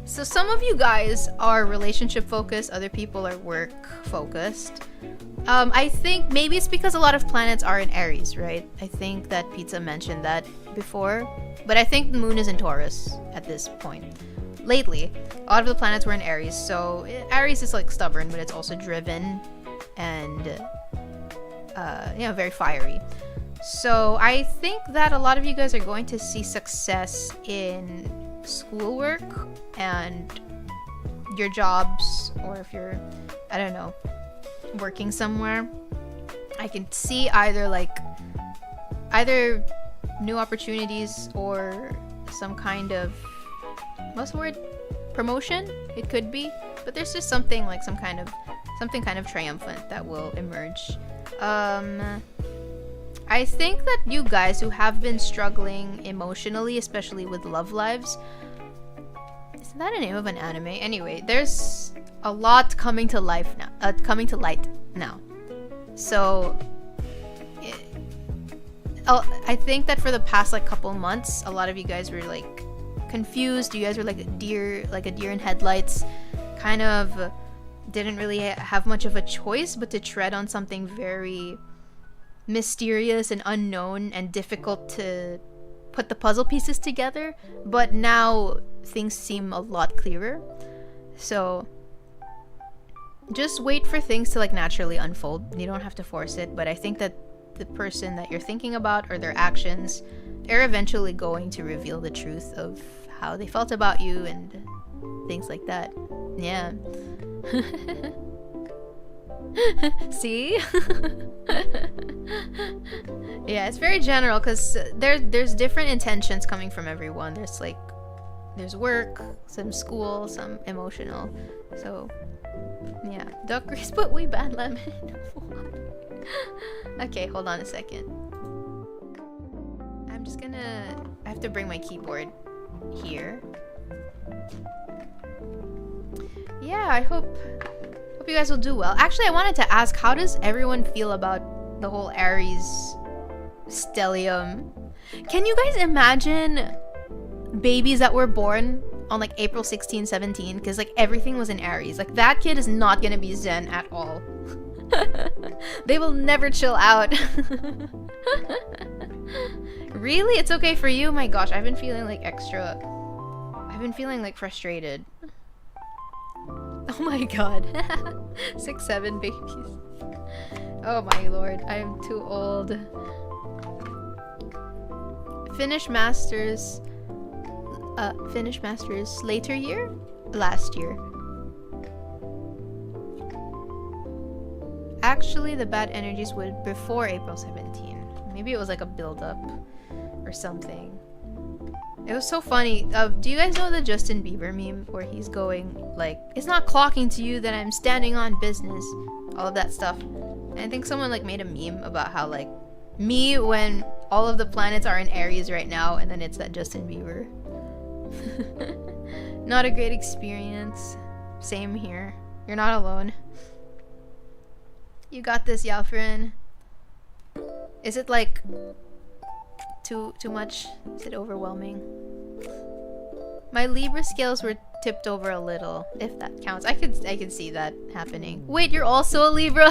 So some of you guys are relationship focused, other people are work focused. I think maybe it's because a lot of planets are in Aries, right? I think that Pizza mentioned that before. But I think the moon is in Taurus at this point. Lately, a lot of the planets were in Aries, so Aries is like stubborn, but it's also driven and very fiery. So I think that a lot of you guys are going to see success in schoolwork and your jobs, or if you're, I don't know, working somewhere, I can see either new opportunities or some kind of, what's the word, promotion. It could be, but there's just something like something kind of triumphant that will emerge. I think that you guys who have been struggling emotionally, especially with love lives, isn't that a name of an anime? Anyway, there's a lot coming to light now. So I think that for the past like couple months, a lot of you guys were like confused. You guys were like a deer in headlights, kind of didn't really have much of a choice but to tread on something very mysterious and unknown and difficult to put the puzzle pieces together. But now things seem a lot clearer. So just wait for things to like naturally unfold. You don't have to force it, but I think that the person that you're thinking about or their actions are eventually going to reveal the truth of how they felt about you and things like that. Yeah. See? Yeah, it's very general because there's different intentions coming from everyone. There's work, some school, some emotional. So yeah, duck grease, but we bad lemon. Okay, hold on a second. I have to bring my keyboard here. Yeah, I hope you guys will do well. Actually, I wanted to ask, how does everyone feel about the whole Aries stellium? Can you guys imagine babies that were born on like April 16, 17? Because like everything was in Aries. Like that kid is not gonna be zen at all. They will never chill out. Really? It's okay for you? My gosh, I've been feeling like frustrated. Oh my god. 6, 7 babies. Oh my lord, I am too old. Finish masters later year? Last year. Actually, the bad energies would before April 17. Maybe it was like a build-up or something. It was so funny. Do you guys know the Justin Bieber meme where he's going like, it's not clocking to you that I'm standing on business, all of that stuff. And I think someone like made a meme about how like me when all of the planets are in Aries right now, and then it's that Justin Bieber. Not a great experience. Same here. You're not alone. You got this, Yalfrin. Is it like too much? Is it overwhelming? My Libra scales were tipped over a little, if that counts. I could see that happening. Wait, you're also a Libra?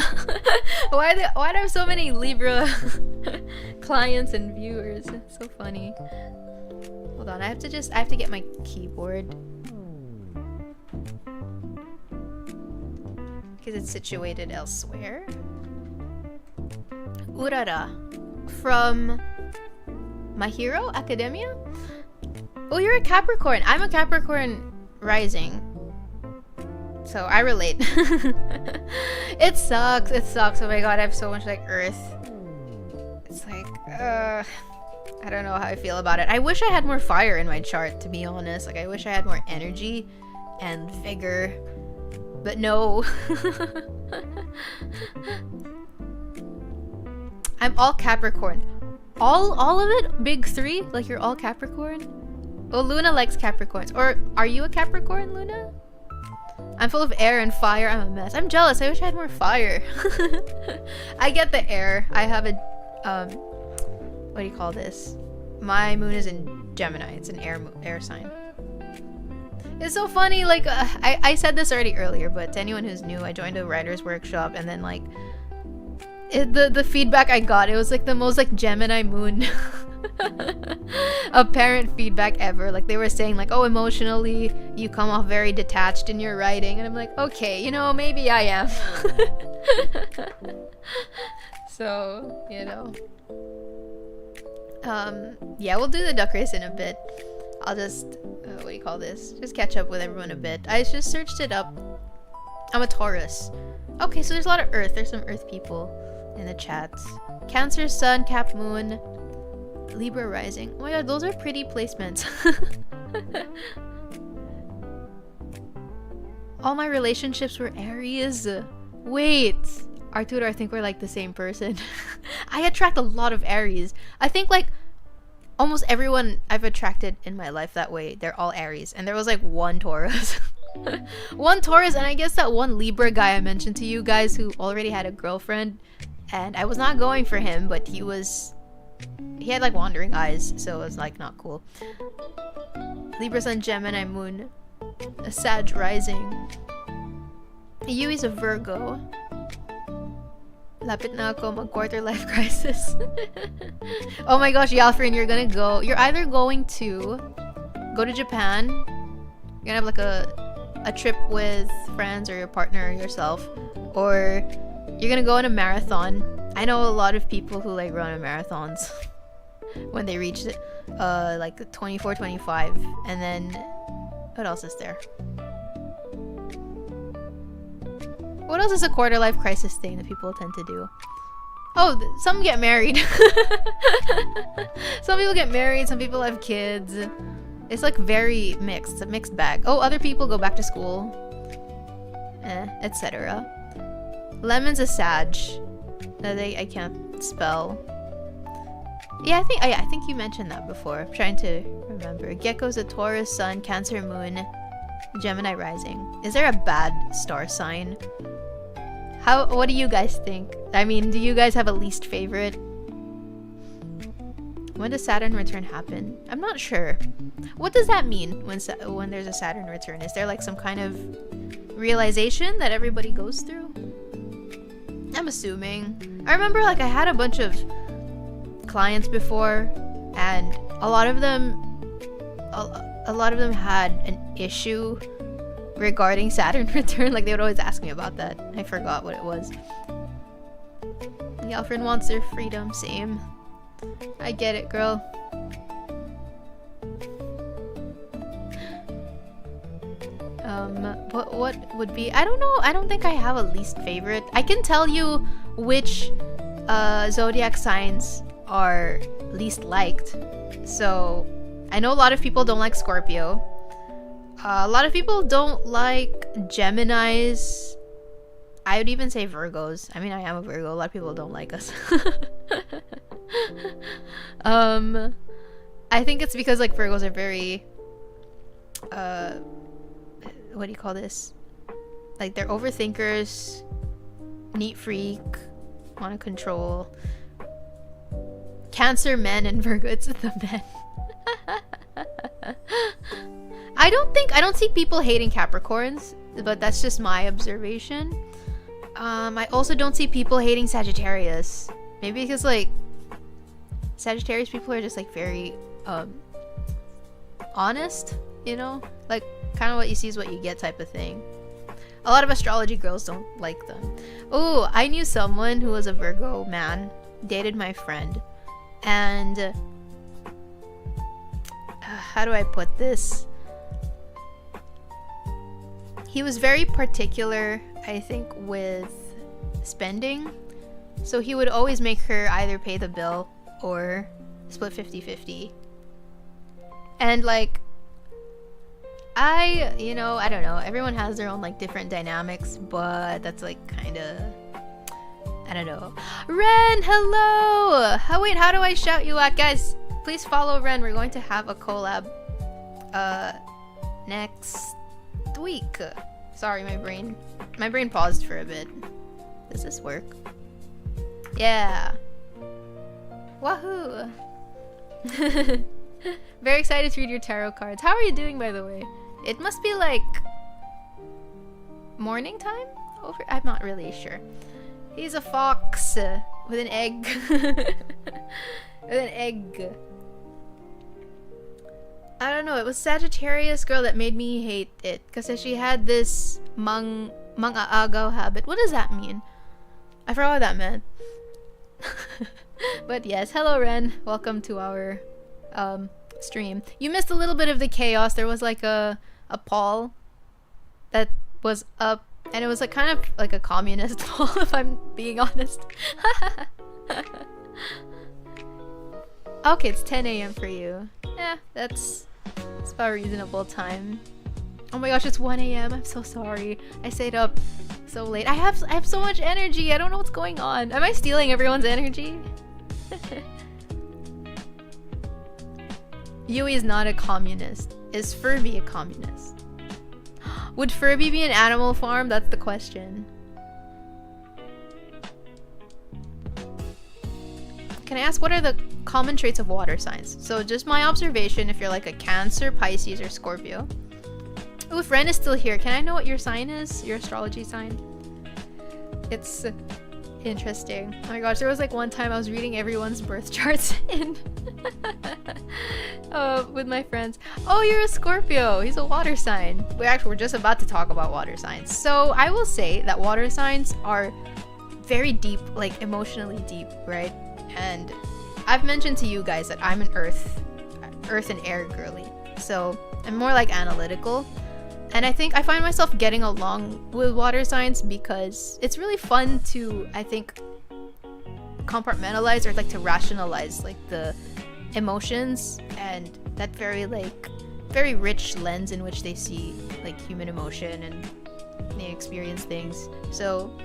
Why do I have so many Libra clients and viewers? It's so funny. Hold on, I have to get my keyboard. Because it's situated elsewhere. Urara. From My Hero Academia? Oh, you're a Capricorn. I'm a Capricorn rising. So I relate. It sucks. It sucks. Oh my god, I have so much like earth. It's like, I don't know how I feel about it. I wish I had more fire in my chart, to be honest. Like, I wish I had more energy and vigor. But no. I'm all Capricorn. All of it? Big 3? Like you're all Capricorn? Oh, Luna likes Capricorns. Or are you a Capricorn, Luna? I'm full of air and fire. I'm a mess. I'm jealous. I wish I had more fire. I get the air. I have a what do you call this? My moon is in Gemini. It's an air sign. It's so funny, like, I said this already earlier, but to anyone who's new, I joined a writer's workshop, and then, like, the feedback I got, it was, like, the most, like, Gemini moon apparent feedback ever. Like, they were saying, like, oh, emotionally, you come off very detached in your writing, and I'm like, okay, you know, maybe I am. So, you know. Yeah, we'll do the duck race in a bit. I'll just... what do you call this? Just catch up with everyone a bit. I just searched it up. I'm a Taurus. Okay, so there's a lot of Earth. There's some Earth people in the chats. Cancer, Sun, Cap, Moon, Libra rising. Oh my god, those are pretty placements. All my relationships were Aries. Wait, Arturo, I think we're like the same person. I attract a lot of Aries. I think like almost everyone I've attracted in my life that way, they're all Aries. And there was like one Taurus. One Taurus, and I guess that one Libra guy I mentioned to you guys who already had a girlfriend. And I was not going for him, but he had like wandering eyes, so it was like not cool. Libra Sun, Gemini Moon, a Sag rising. Yui's a Virgo. Lapit na ako mag-quarter life crisis. Oh my gosh, Yalfrin, you're either going to go to Japan, you're gonna have like a trip with friends or your partner or yourself, or you're gonna go on a marathon. I know a lot of people who like run marathons when they reach like 24, 25. And then what else is there? What else is a quarter life crisis thing that people tend to do? Oh, some get married. Some people get married, some people have kids. It's like very mixed. It's a mixed bag. Oh, other people go back to school. Etc. Lemon's a Sag. I can't spell. Yeah, I think you mentioned that before. I'm trying to remember. Gecko's a Taurus, Sun, Cancer, Moon, Gemini rising. Is there a bad star sign? What do you guys think? I mean, do you guys have a least favorite? When does Saturn return happen? I'm not sure. What does that mean when there's a Saturn return? Is there like some kind of realization that everybody goes through? I'm assuming. I remember like I had a bunch of clients before, and a lot of them had an issue regarding Saturn return. Like they would always ask me about that. I forgot what it was. Alfred wants their freedom. Same. I get it, girl. What would be? I don't know. I don't think I have a least favorite. I can tell you which zodiac signs are least liked. So I know a lot of people don't like Scorpio. A lot of people don't like Geminis. I would even say Virgos. I mean, I am a Virgo. A lot of people don't like us. I think it's because like Virgos are very what do you call this? Like they're overthinkers, neat freak, want to control. Cancer men and Virgo, it's the men. I don't see people hating Capricorns, but that's just my observation. I also don't see people hating Sagittarius. Maybe because like Sagittarius people are just like very honest, you know? Like kind of what you see is what you get type of thing. A lot of astrology girls don't like them. Oh, I knew someone who was a Virgo man, dated my friend, and how do I put this? He was very particular, I think, with spending. So he would always make her either pay the bill or split 50-50. And like, I don't know. Everyone has their own like different dynamics, but that's like kind of, I don't know. Ren, hello! Wait, how do I shout you out? Guys, please follow Ren. We're going to have a collab next week. Sorry, my brain paused for a bit. Does this work? Yeah. Wahoo! Very excited to read your tarot cards. How are you doing, by the way? It must be like morning time over. I'm not really sure. He's a fox with an egg. With an egg. I don't know. It was Sagittarius girl that made me hate it because she had this mang-aagaw habit. What does that mean? I forgot what that meant. But yes, hello Ren. Welcome to our stream. You missed a little bit of the chaos. There was like a poll that was up, and it was like kind of like a communist poll, if I'm being honest. Okay, it's 10 a.m. for you. Yeah, that's about a reasonable time. Oh my gosh, it's 1 a.m. I'm so sorry. I stayed up so late. I have so much energy. I don't know what's going on. Am I stealing everyone's energy? Yui is not a communist. Is Furby a communist? Would Furby be an Animal Farm? That's the question. Can I ask, what are the common traits of water signs? So just my observation, if you're like a Cancer, Pisces, or Scorpio. Oh, if Ren is still here, can I know what your sign is? Your astrology sign? It's interesting. Oh my gosh, there was like one time I was reading everyone's birth charts in with my friends. Oh, you're a Scorpio. He's a water sign. We're just about to talk about water signs. So I will say that water signs are very deep, like emotionally deep, right? And I've mentioned to you guys that I'm an earth and air girly. So I'm more like analytical. And I think I find myself getting along with water signs because it's really fun to, I think, compartmentalize or like to rationalize like the emotions and that very rich lens in which they see like human emotion and they experience things. So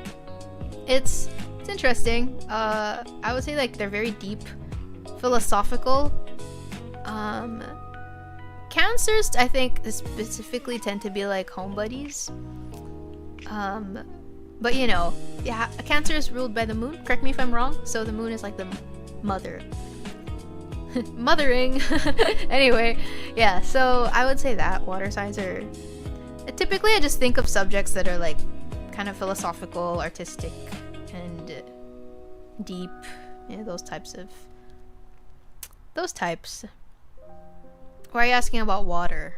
it's interesting. I would say like they're very deep, philosophical. Cancers, I think, specifically tend to be like home buddies. But you know, yeah, Cancer is ruled by the moon. Correct me if I'm wrong. So the moon is like the mother. Mothering. Anyway, yeah, so I would say that water signs are... Typically, I just think of subjects that are like kind of philosophical, artistic, and deep. Yeah, those types. Why are you asking about water?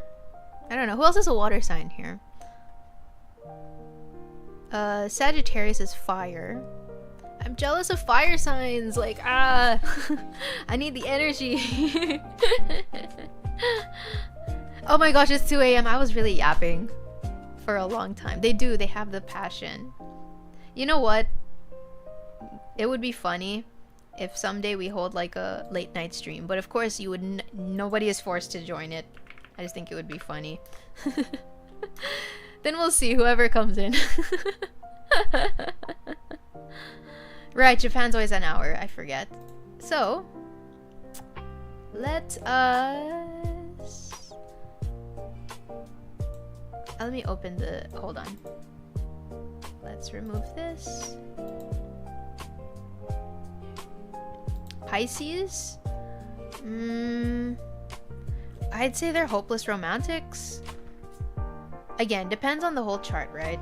I don't know. Who else is a water sign here? Sagittarius is fire. I'm jealous of fire signs. Like, I need the energy. Oh my gosh, it's 2 a.m. I was really yapping for a long time. They have the passion. You know what? It would be funny if someday we hold like a late night stream, but of course you would nobody is forced to join it. I just think it would be funny. Then we'll see whoever comes in. Right, Japan's always an hour, I forget. So let me open the, hold on. Let's remove this. Pisces? I'd say they're hopeless romantics. Again, depends on the whole chart, right?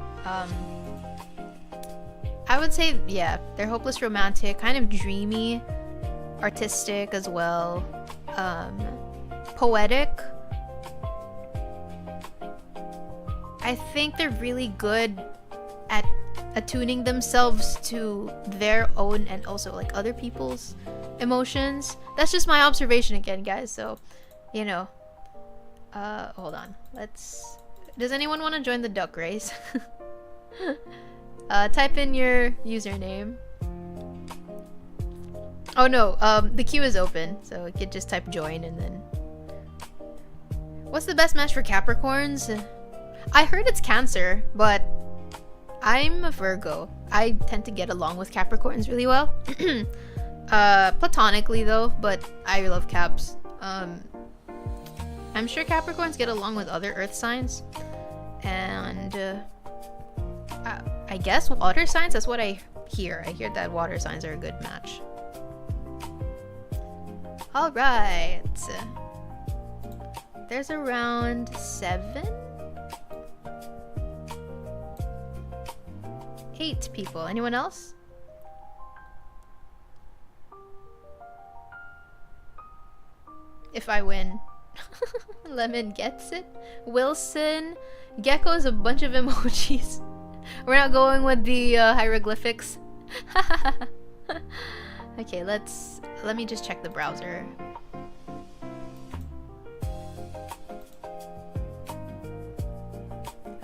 I would say, yeah, they're hopeless romantic, kind of dreamy, artistic as well, poetic. I think they're really good at attuning themselves to their own and also like other people's emotions. That's just my observation again, guys, so you know. Hold on, does anyone want to join the duck race? Type in your username. Oh no, the queue is open, so you could just type join and then... What's the best match for Capricorns? I heard it's Cancer, but I'm a Virgo. I tend to get along with Capricorns really well. Platonically though, but I love Caps. I'm sure Capricorns get along with other earth signs. And I guess water signs, that's what I hear. I hear that water signs are a good match. Alright. There's around 7? 8 people. Anyone else? If I win. Lemon gets it. Wilson. Gecko is a bunch of emojis. We're not going with the hieroglyphics. Okay, let me just check the browser.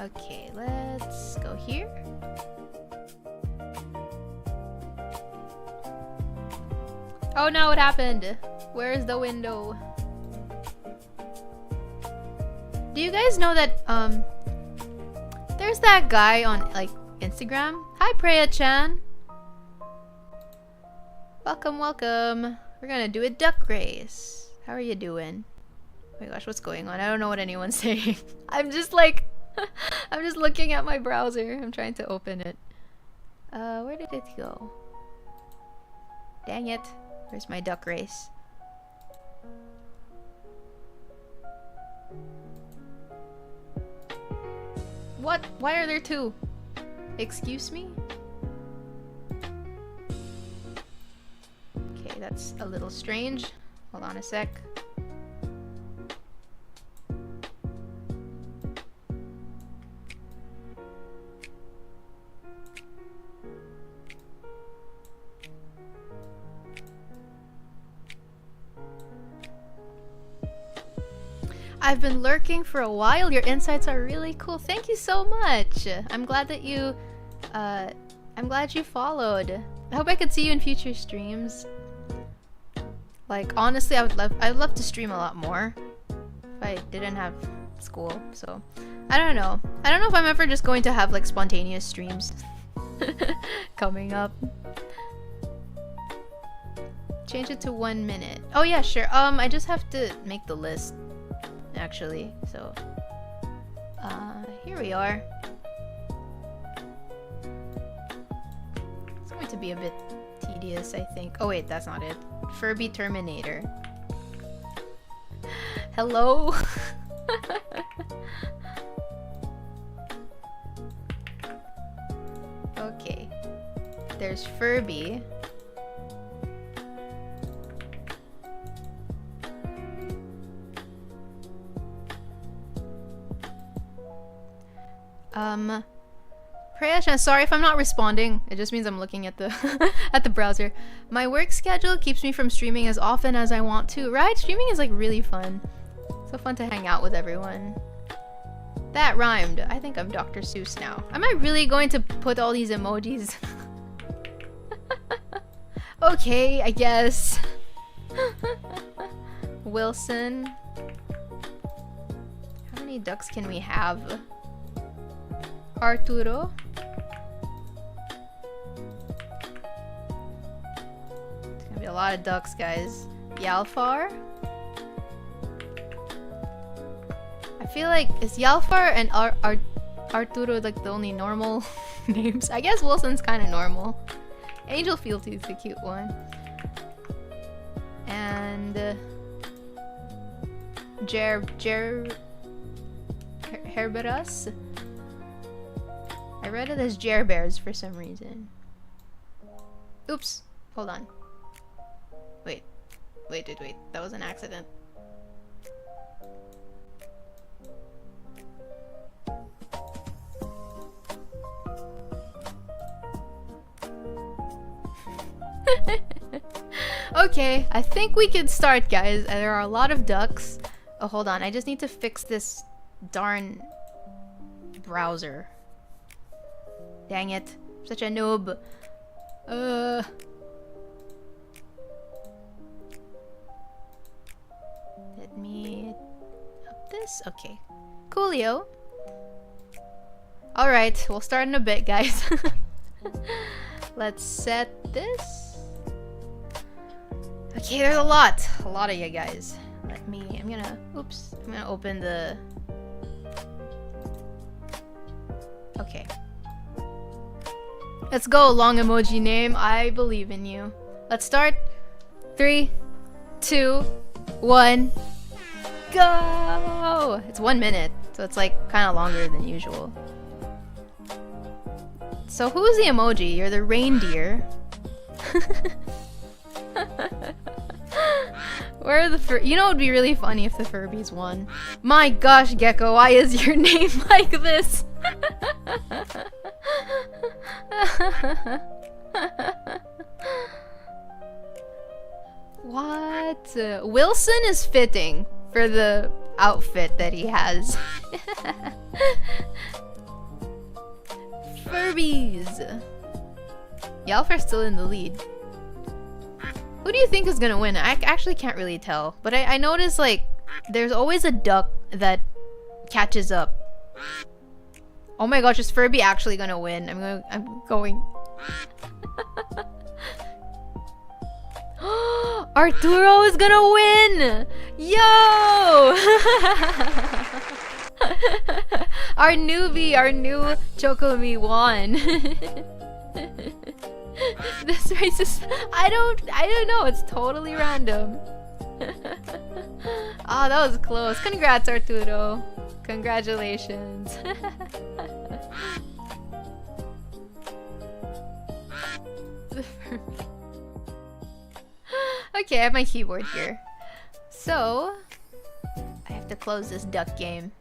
Okay, let's go here. Oh no, what happened? Where's the window? Do you guys know that there's that guy on like Instagram? Hi Preya-chan. Welcome, welcome. We're gonna do a duck race. How are you doing? Oh my gosh, what's going on? I don't know what anyone's saying. I'm just like I'm just looking at my browser. I'm trying to open it. Where did it go? Dang it. Where's my duck race? What? Why are there two? Excuse me? Okay, that's a little strange. Hold on a sec. I've been lurking for a while. Your insights are really cool. Thank you so much. I'm glad that you I'm glad you followed. I hope I could see you in future streams. Like honestly, I'd love to stream a lot more if I didn't have school. So, I don't know. I don't know if I'm ever just going to have like spontaneous streams coming up. Change it to 1 minute. Oh yeah, sure. I just have to make the list. Actually, so here we are. It's going to be a bit tedious, I think. Oh wait, that's not it. Furby Terminator. Hello. Okay, there's Furby. Preya-chan, sorry if I'm not responding. It just means I'm looking at the at the browser. My work schedule keeps me from streaming as often as I want to. Right? Streaming is like really fun. So fun to hang out with everyone. That rhymed. I think I'm Dr. Seuss now. Am I really going to put all these emojis? Okay, I guess. Wilson. How many ducks can we have? Arturo. It's gonna be a lot of ducks, guys. Yalfar. I feel like is Yalfar and Arturo like the only normal names? I guess Wilson's kind of normal. Angel Fealty is the cute one. And Herberas. I read it as Jer Bears for some reason. Oops. Hold on. Wait. That was an accident. Okay, I think we can start, guys. There are a lot of ducks. Oh, hold on. I just need to fix this darn browser. Dang it. I'm such a noob. Let me up this. Okay. Coolio. Alright, we'll start in a bit, guys. Let's set this. Okay, there's a lot of you guys. I'm gonna open the... Okay. Let's go, long emoji name. I believe in you. Let's start. 3, 2, 1, go! It's 1 minute, so it's like kind of longer than usual. So who's the emoji? You're the reindeer. Where are the you know, it would be really funny if the Furbies won. My gosh, Gecko, why is your name like this? What? Wilson is fitting for the outfit that he has. Furbies! Yalf are still in the lead. Who do you think is gonna win? I actually can't really tell. But I noticed, like, there's always a duck that catches up. Oh my gosh, is Furby actually gonna win? I'm going. Arturo is gonna win! Yo! Our newbie, our new Chocomi won. This race is I don't know, it's totally random. Oh, that was close. Congrats, Arturo. Congratulations. Okay, I have my keyboard here. So, I have to close this duck game.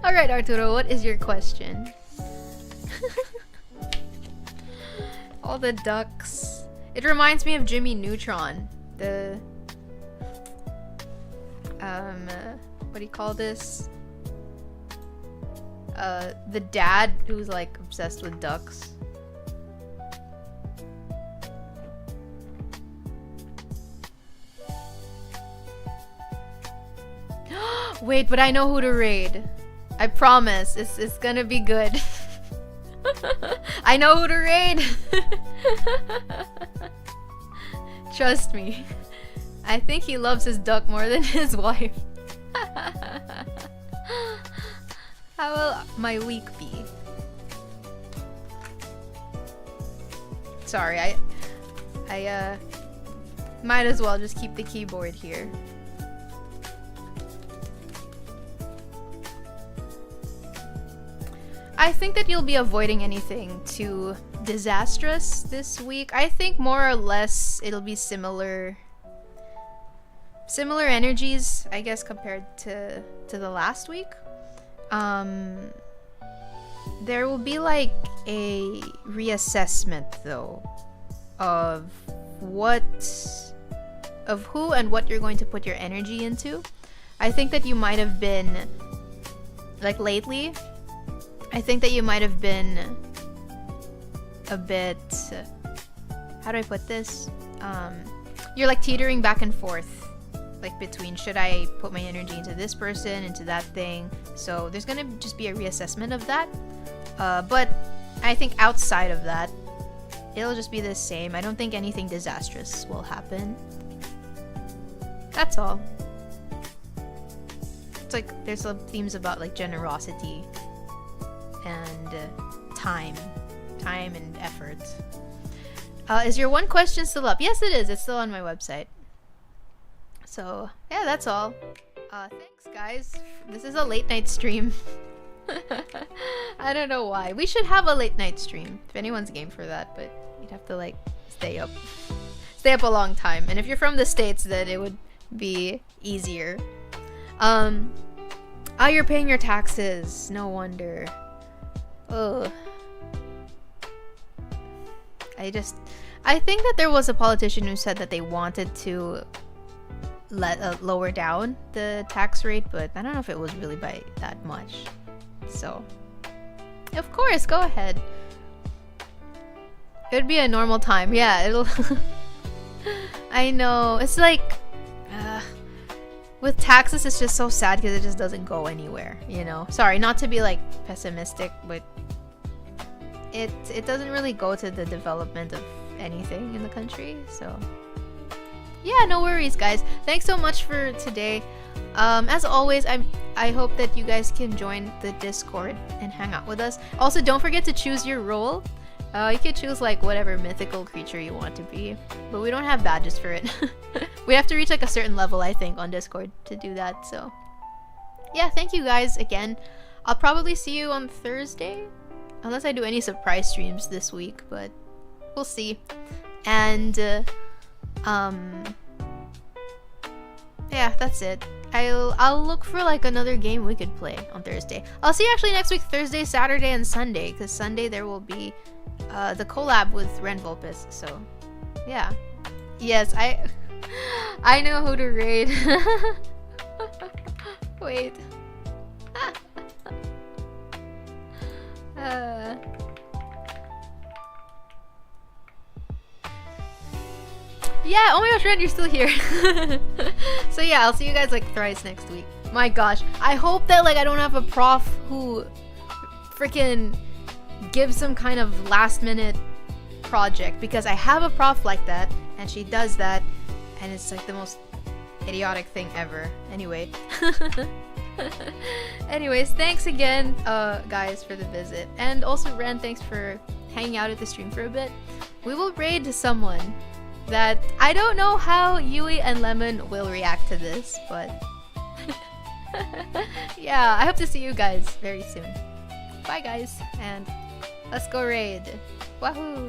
Alright, Arturo, what is your question? All the ducks. It reminds me of Jimmy Neutron. The... what do you call this? The dad who's like obsessed with ducks. Wait, but I know who to raid. I promise. It's gonna be good. I know who to raid. Trust me. I think he loves his duck more than his wife. How will my week be? Sorry, I might as well just keep the keyboard here. I think that you'll be avoiding anything too disastrous this week. I think more or less it'll be similar energies, I guess, compared to the last week. There will be like a reassessment though of who and what you're going to put your energy into. I think that you might have been like lately, I think that you might have been a bit, how do I put this? You're like teetering back and forth, like between should I put my energy into this person, into that thing. So there's gonna just be a reassessment of that. But I think outside of that, it'll just be the same. I don't think anything disastrous will happen. That's all. It's like there's some themes about like generosity and time and effort. Is your one question still up? Yes, it is. It's still on my website. So yeah, that's all. Thanks guys. This is a late night stream. I don't know why. We should have a late night stream if anyone's game for that, but you'd have to like stay up a long time. And if you're from the States, then it would be easier. You're paying your taxes. No wonder. Ugh. I think that there was a politician who said that they wanted to lower down the tax rate, but I don't know if it was really by that much. So, of course, go ahead. It would be a normal time. Yeah, it'll... I know. It's like... with taxes, it's just so sad because it just doesn't go anywhere, you know? Sorry, not to be, like, pessimistic, but... It doesn't really go to the development of anything in the country, so... Yeah, no worries, guys. Thanks so much for today. As always, I hope that you guys can join the Discord and hang out with us. Also, don't forget to choose your role. You can choose like whatever mythical creature you want to be, but we don't have badges for it. We have to reach like a certain level, I think, on Discord to do that. So yeah, thank you guys again. I'll probably see you on Thursday, unless I do any surprise streams this week, but we'll see. And yeah, that's it. I'll look for like another game we could play on Thursday. I'll see you actually next week, Thursday, Saturday, and Sunday, because Sunday there will be the collab with Ren Vulpes. So yeah, yes, I know who to raid. Wait. Yeah, oh my gosh, Ren, you're still here. So yeah, I'll see you guys like thrice next week. My gosh, I hope that like I don't have a prof who freaking gives some kind of last minute project, because I have a prof like that and she does that and it's like the most idiotic thing ever. Anyway. Anyways, thanks again guys for the visit, and also Ren, thanks for hanging out at the stream for a bit. We will raid someone that I don't know how Yui and Lemon will react to this, but yeah, I hope to see you guys very soon. Bye guys, and let's go raid. Wahoo!